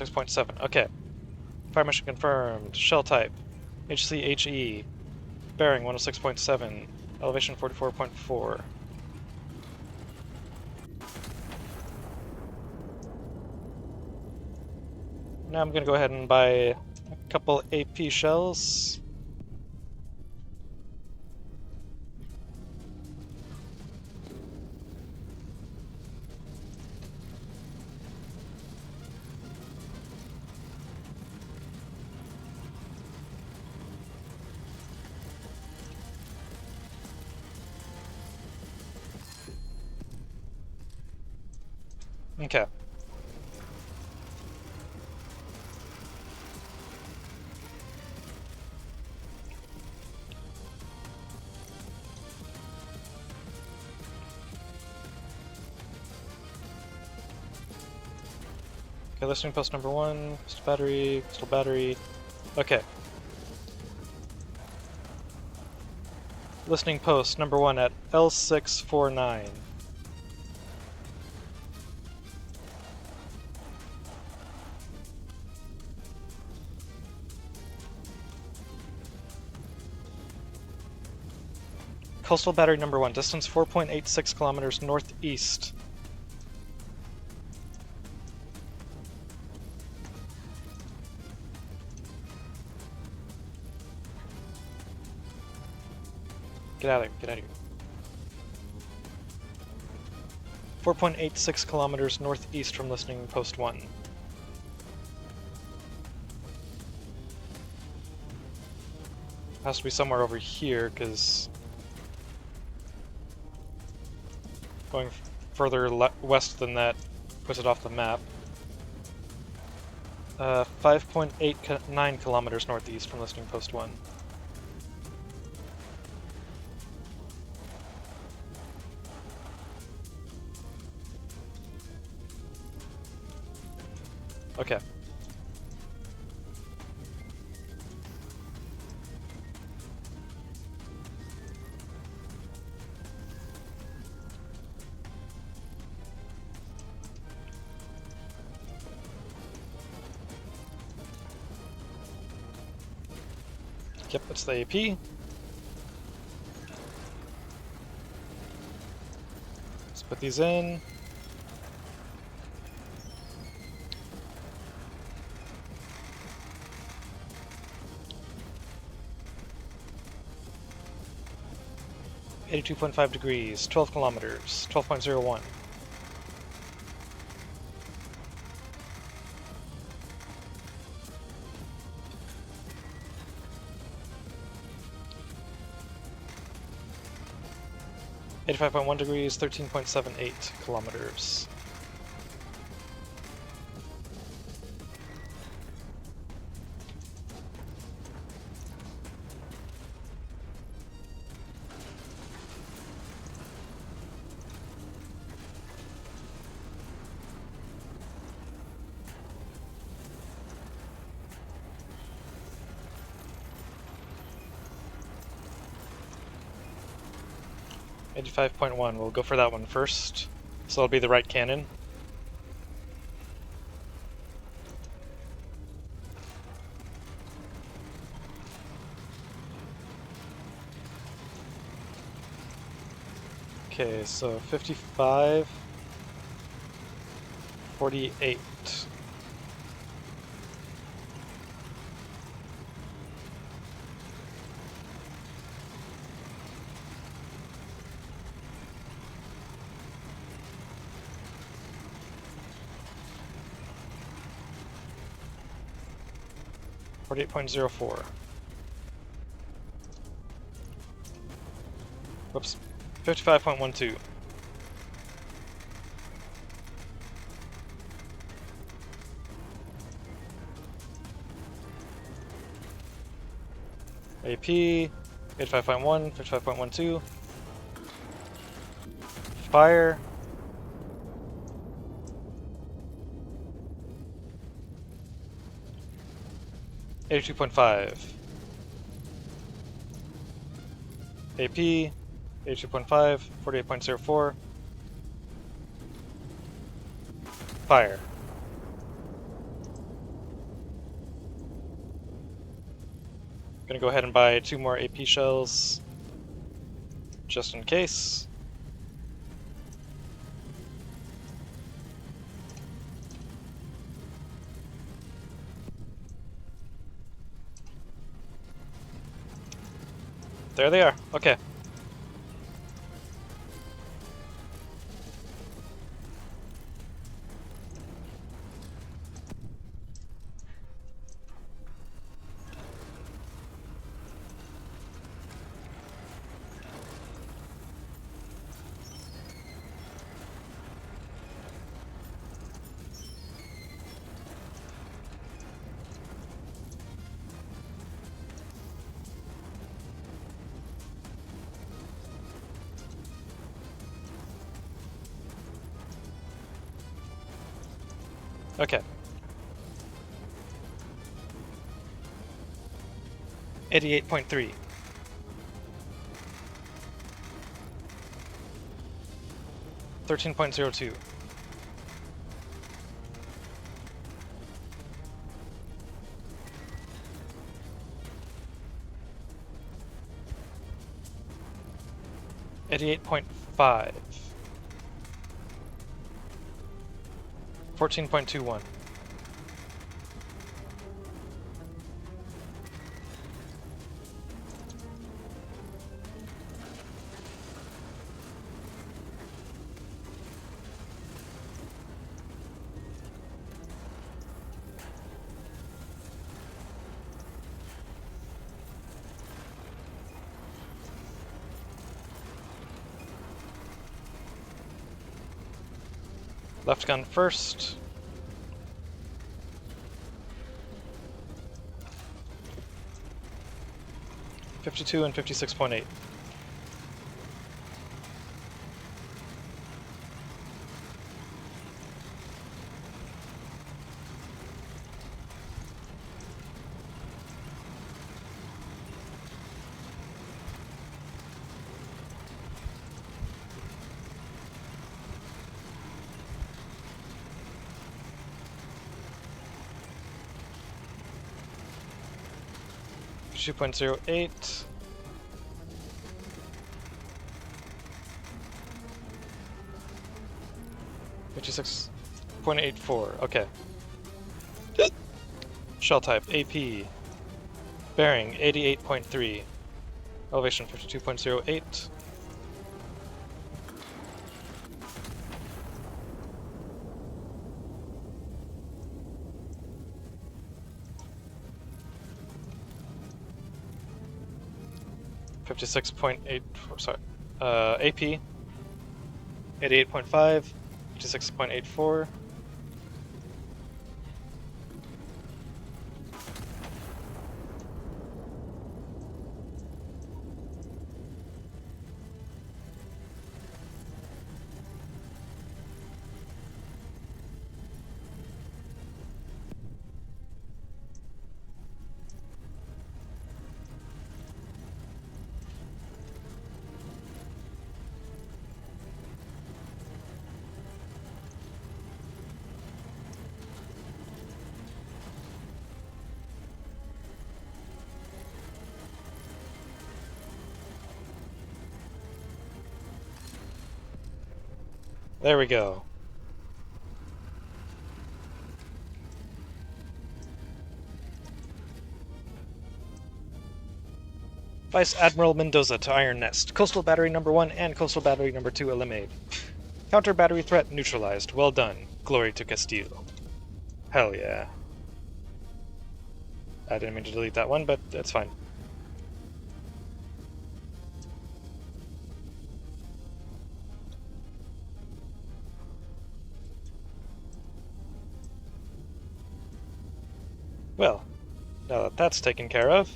S1: .7. Okay. Fire mission confirmed. Shell type HCHE. Bearing 106.7. Elevation 44.4. Now I'm gonna go ahead and buy a couple AP shells. Okay. Okay, listening post number 1, pistol battery. Okay. Listening post number 1 at L649. Coastal battery number 1, distance 4.86 kilometers northeast. Get out of here, get out of here. 4.86 kilometers northeast from listening post 1. Has to be somewhere over here, because going further west than that puts it off the map. 5.89 kilometers northeast from listening post 1. Okay. Yep, it's the AP. Let's put these in. .5 degrees, 12 kilometers, 12.01. .1 degrees, 13.78 kilometers. .1, we'll go for that one first. So it'll be the right cannon. Okay, so 55, 48. .04. Whoops. 55.12. AP, 85.1, 55.12. Fire. $82.5. AP, 82.5, 48.04. Fire. Gonna go ahead and buy 2 more AP shells, just in case. There they are. Okay. Okay. 88.3. 13.02. 88.5. 14.21. 'Left gun first. .52 and 56.8. .08. 56.84. Okay. Shell type AP. Bearing 88.3. Elevation 52.08. Sorry. AP 88.5, 56.84. There we go. Vice Admiral Mendoza to Iron Nest. Coastal Battery Number 1 and Coastal Battery Number 2 eliminated. Counter battery threat neutralized. Well done. Glory to Castile. Hell yeah. I didn't mean to delete that one, but that's fine. Well, now that that's taken care of,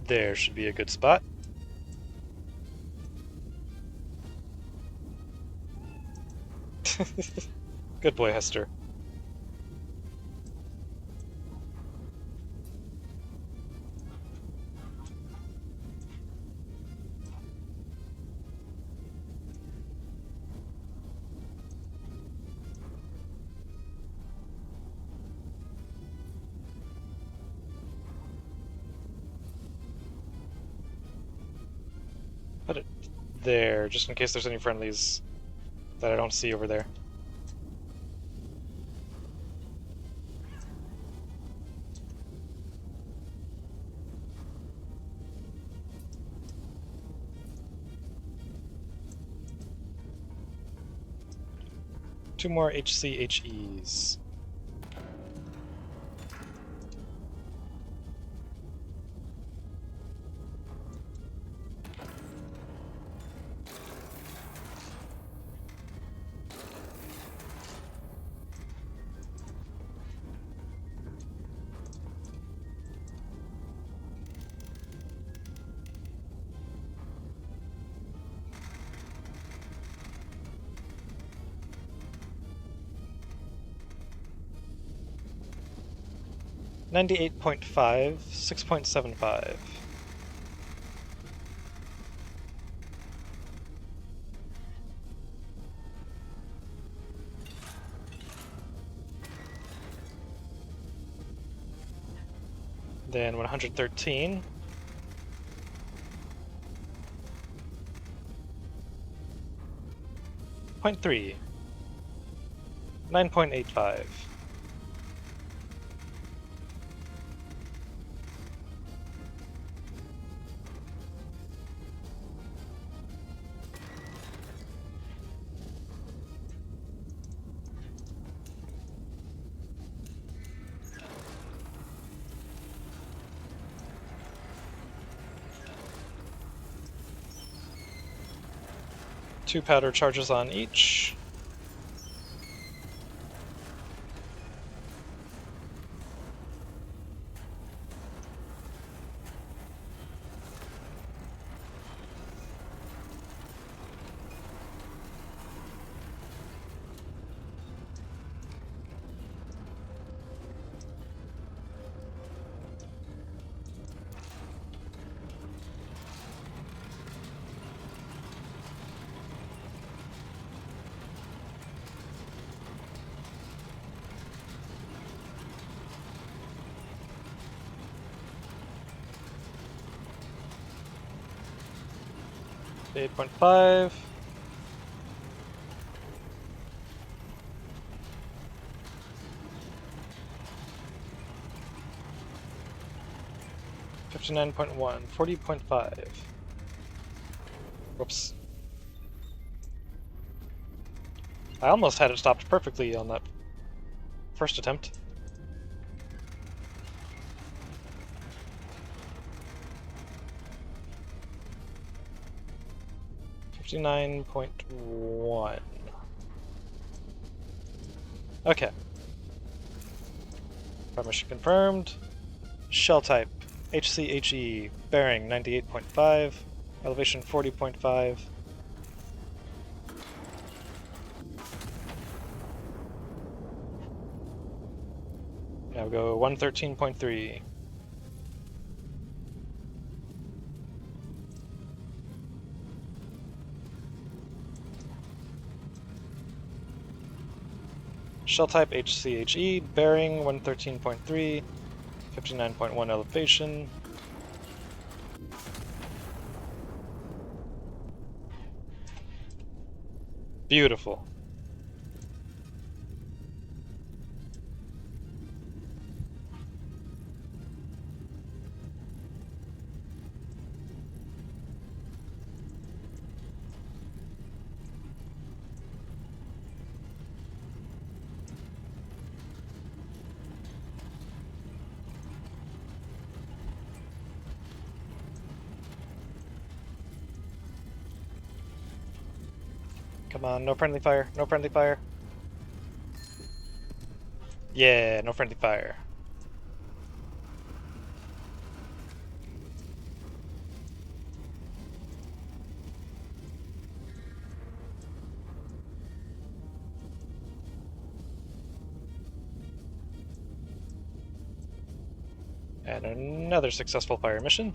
S1: there should be a good spot. Good boy, Hester. Put it there, just in case there's any friendlies that I don't see over there. Two more HCHEs. $98.5, 6.75. Then 113. 0.3. 9.85. Two powder charges on each. $8.5. $59.1. 40.5. Whoops. I almost had it stopped perfectly on that first attempt. $59.1. Okay. Fire mission confirmed. Shell type HCHE, bearing 98.5, elevation 40.5. Now go 113.3. Shell type HCHE, bearing 113.3, 59.1 elevation. Beautiful. Come on, no friendly fire, no friendly fire. Yeah, no friendly fire. And another successful fire mission.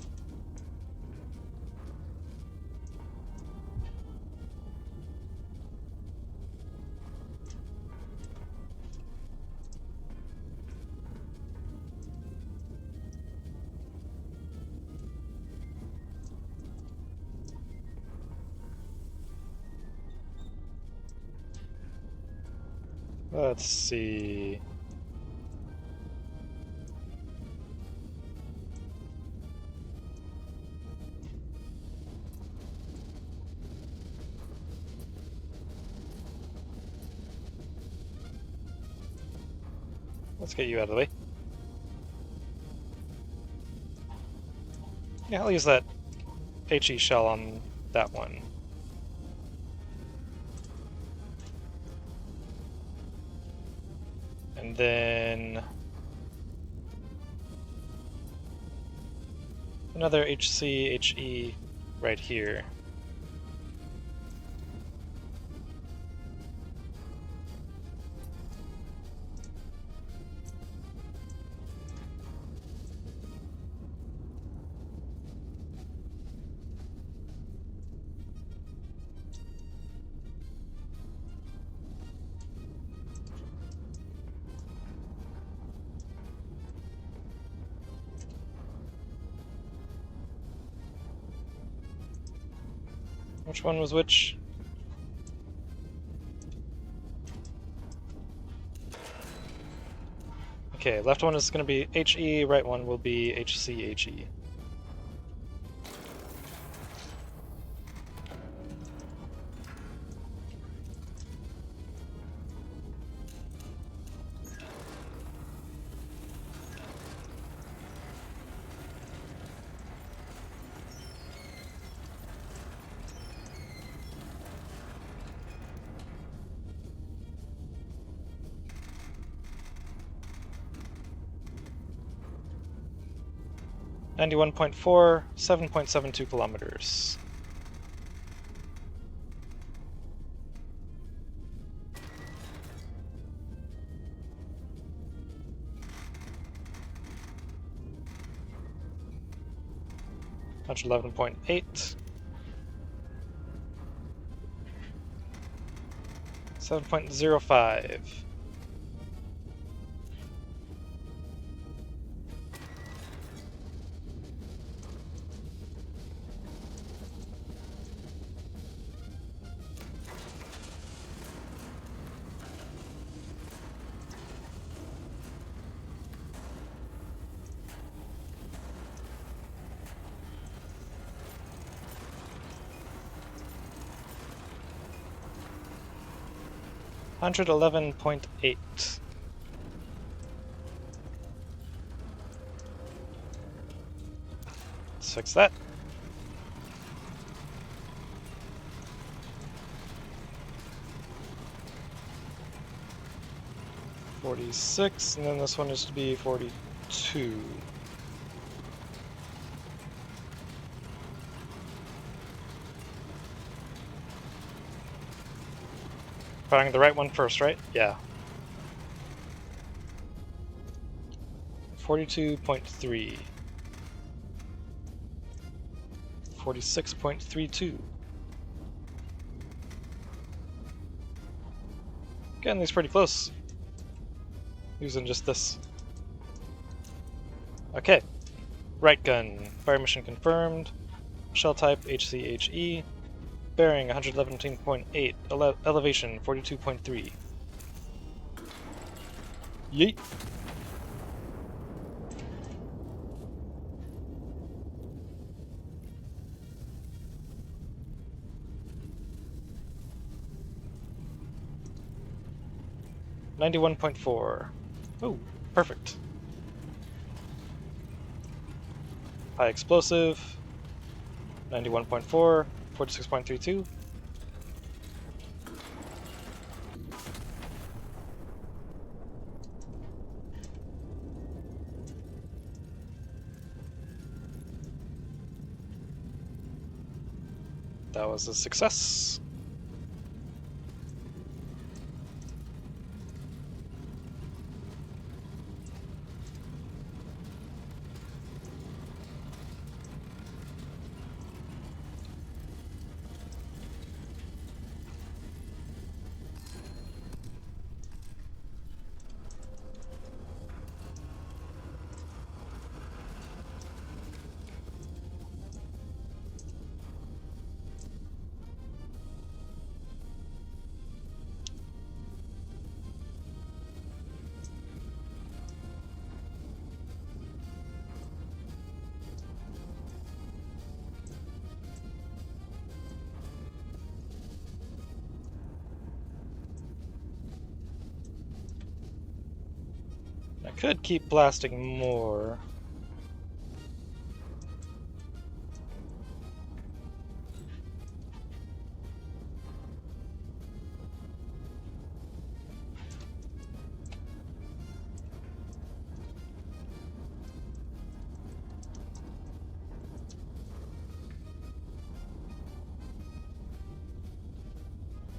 S1: Let's see. Let's get you out of the way. Yeah, I'll use that HE shell on that one. And then another HC, HE right here. Which one was which? Okay, left one is going to be HE, right one will be HC, HE. .4, 7.72 kilometers. Touch 11.8. 7.05. $111.8. Let's fix that. $46, and then this one is to be $42. Firing the right one first, right? Yeah. 42.3. 46.32. Getting these pretty close. Using just this. Okay. Right gun. Fire mission confirmed. Shell type HCHE. Bearing 111.8. Elevation 42.3. Yeet. $91.4. Ooh, perfect. High explosive. 91.4. 46.32. That was a success. I could keep blasting more.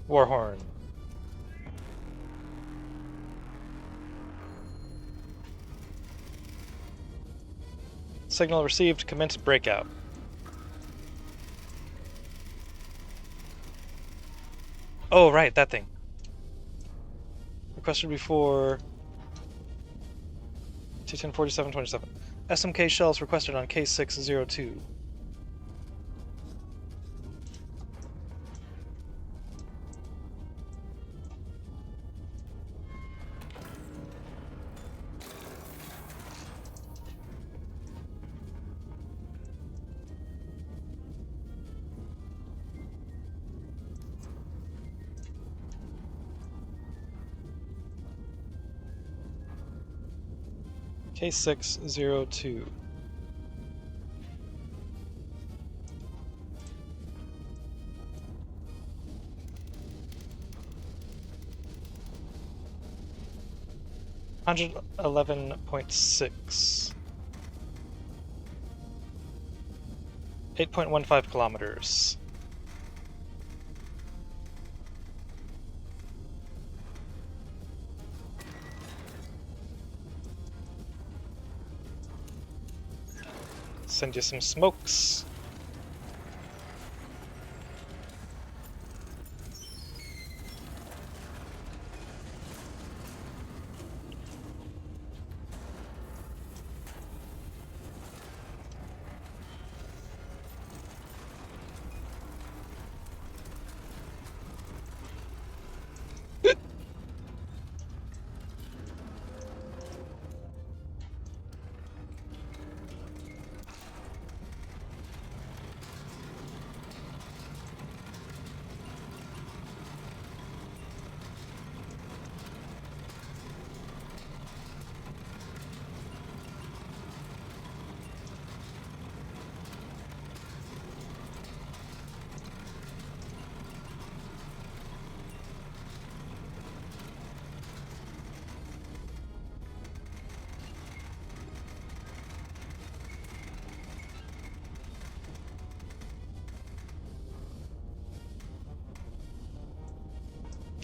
S1: Warhorn. Signal received. Commence breakout. Oh, right, that thing. Requested before 210-47-27. SMK shells requested on K602. K602. $111.6. 8.15 kilometers. Send you some smokes.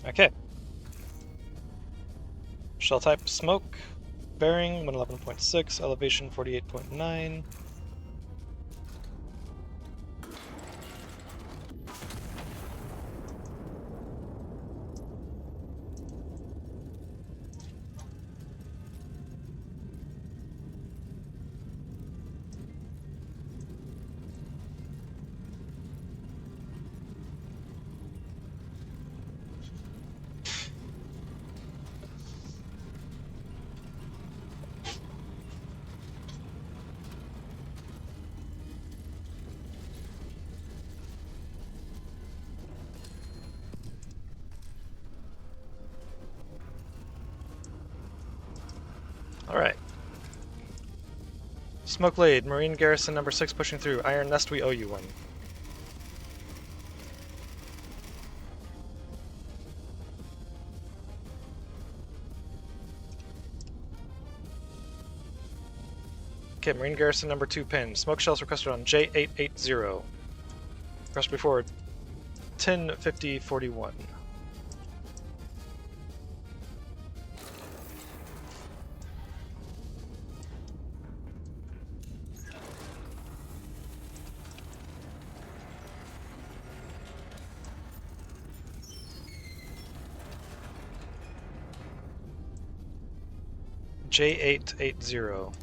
S1: Okay. Shell type smoke. Bearing 111.6. Elevation 48.9. Alright. Smoke laid. Marine garrison number 6 pushing through. Iron Nest, we owe you one. Okay, Marine garrison number 2 pinned. Smoke shells requested on J880. Recipe forward. 105041. J880.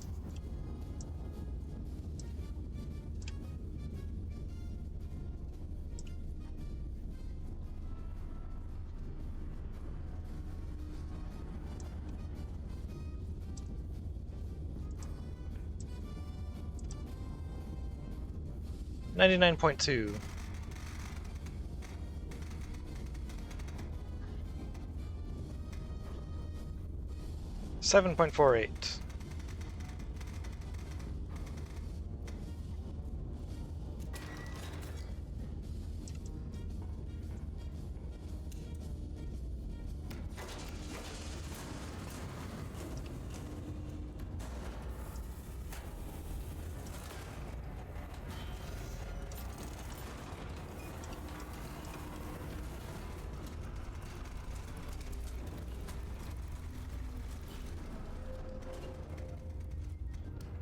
S1: $99.2. 7.48.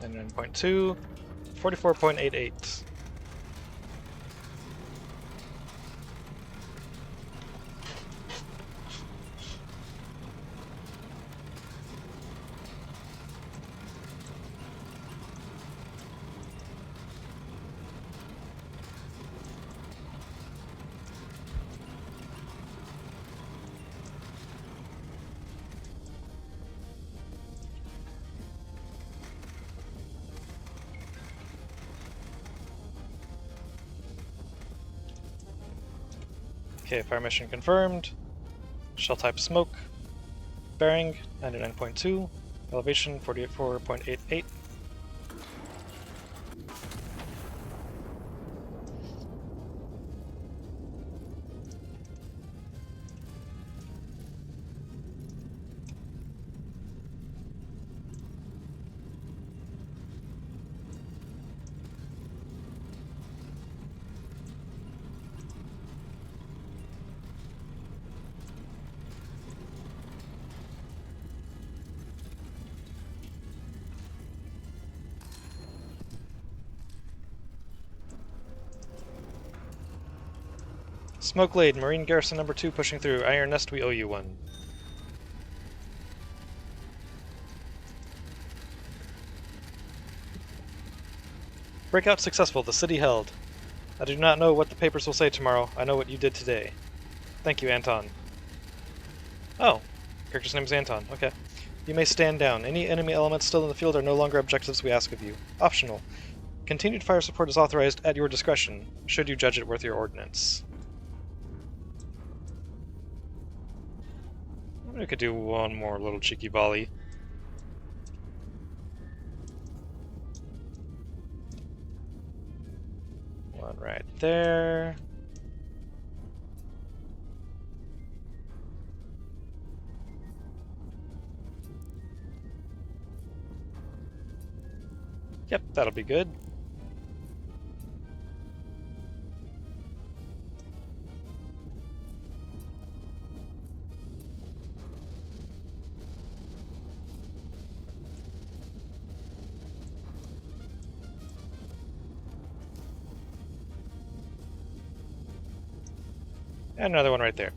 S1: $99.2. 44.88. Okay, fire mission confirmed. Shell type smoke. Bearing 99.2. Elevation 44.88. Smoke Glade, Marine Garrison number 2 pushing through. Iron Nest, we owe you one. Breakout successful, the city held. I do not know what the papers will say tomorrow. I know what you did today. Thank you, Anton. Oh, character's name is Anton. Okay. You may stand down. Any enemy elements still in the field are no longer objectives we ask of you. Optional. Continued fire support is authorized at your discretion, should you judge it worth your ordnance. We could do one more little cheeky volley. One right there. Yep, that'll be good. And another one right there.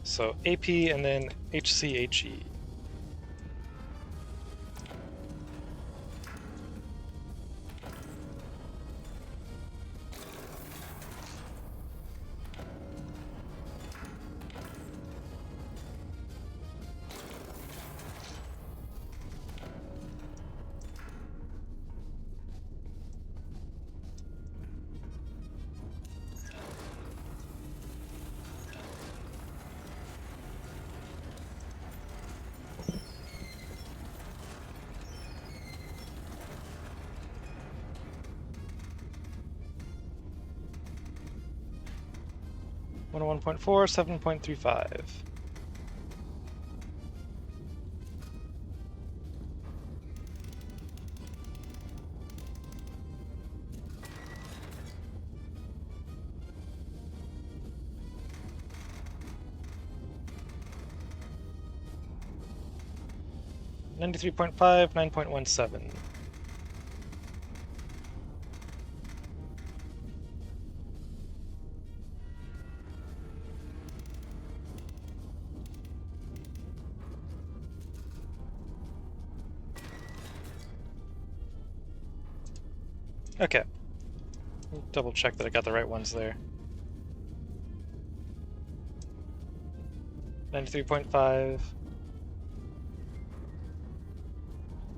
S1: So AP and then HCHE. One 1.4, 7.35. 93.5, 9.17. Okay. Double check that I got the right ones there. 93.5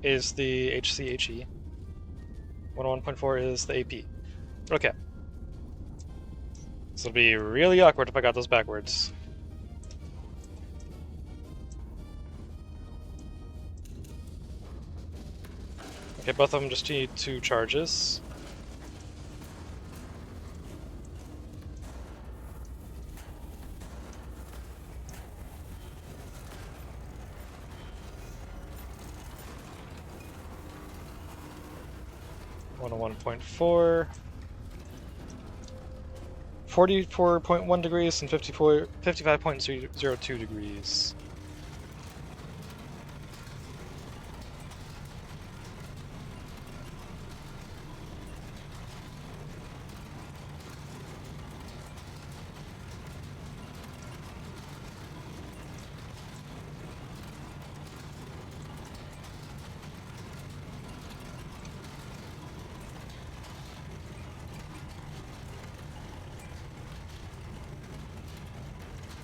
S1: is the HCHE. 101.4 is the AP. Okay. This will be really awkward if I got those backwards. Okay, both of them just need 2 charges. One 101.4, 44.1 degrees and 55.02 degrees.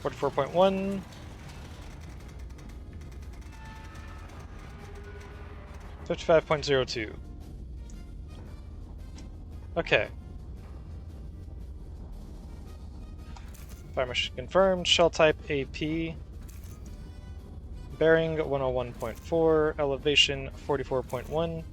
S1: .1, 55.02. Okay. Fire mission confirmed. Shell type AP. Bearing 101.4. Elevation 44.1.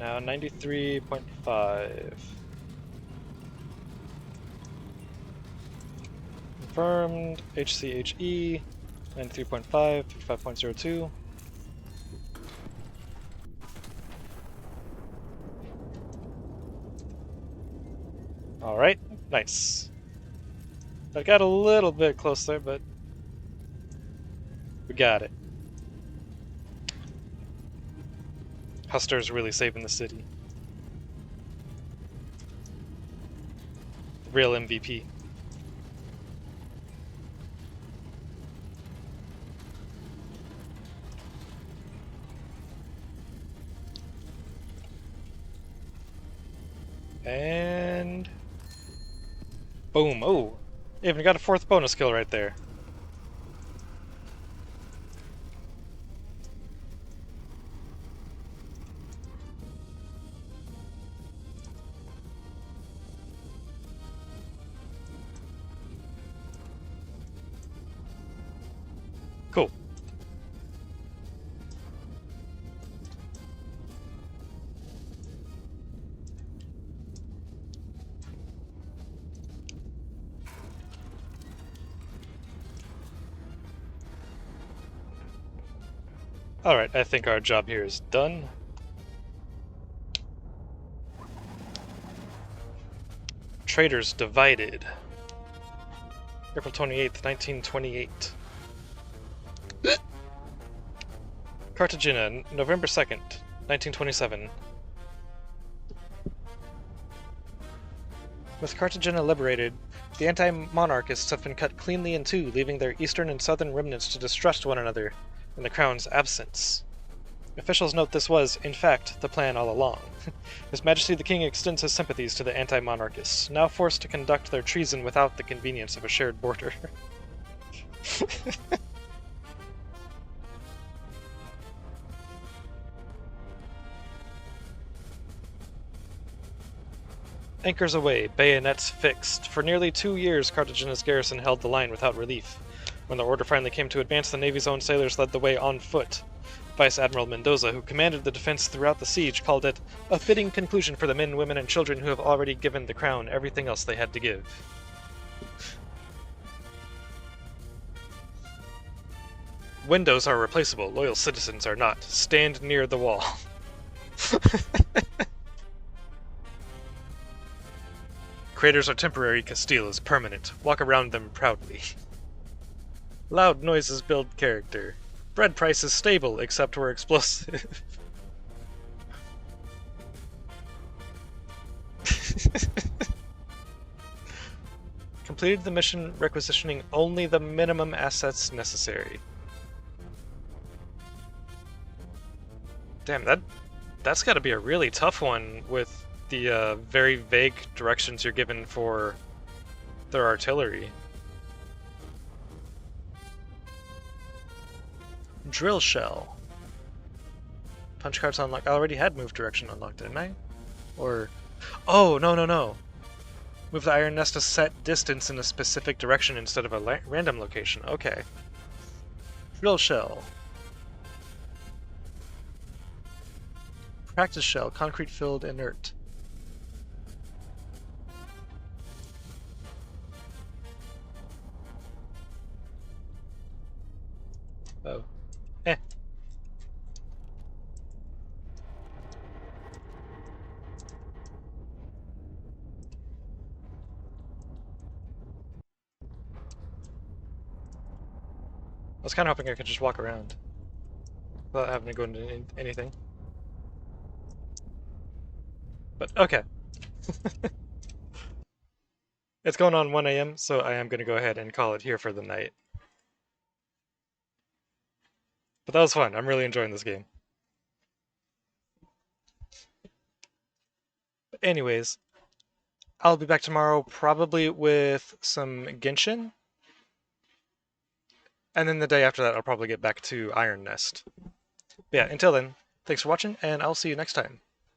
S1: Now 93.5. Confirmed. HCHE 93.5, 55.02. Alright, nice. I got a little bit close there, but we got it. Huster's really saving the city. The real MVP. And boom. Oh, even got a 4th bonus kill right there. Cool. Alright, I think our job here is done. Traders divided. April 28th, 1928. Cartagena, November 2nd, 1927. With Cartagena liberated, the anti-monarchists have been cut cleanly in two, leaving their eastern and southern remnants to distrust one another in the crown's absence. Officials note this was, in fact, the plan all along. His Majesty the King extends his sympathies to the anti-monarchists, now forced to conduct their treason without the convenience of a shared border. Anchors away, bayonets fixed. For nearly 2 years, Cartagena's garrison held the line without relief. When the order finally came to advance, the Navy's own sailors led the way on foot. Vice Admiral Mendoza, who commanded the defense throughout the siege, called it a fitting conclusion for the men, women, and children who have already given the crown everything else they had to give. Windows are replaceable, loyal citizens are not. Stand near the wall. Craters are temporary, Castile is permanent. Walk around them proudly. Loud noises build character. Bread price is stable, except we're explosive. Completed the mission requisitioning only the minimum assets necessary. Damn, that's got to be a really tough one with the very vague directions you're given for their artillery. Drill shell. Punch cards unlocked. I already had move direction unlocked, didn't I? Or... Oh, no. Move the iron nest a set distance in a specific direction instead of a random location. Okay. Drill shell. Practice shell. Concrete filled inert. Oh. Eh. I was kind of hoping I could just walk around without having to go into anything. But okay. It's going on 1 a.m., so I am going to go ahead and call it here for the night. But that was fun. I'm really enjoying this game. But anyways, I'll be back tomorrow probably with some Genshin. And then the day after that, I'll probably get back to Iron Nest. But yeah, until then, thanks for watching, and I'll see you next time.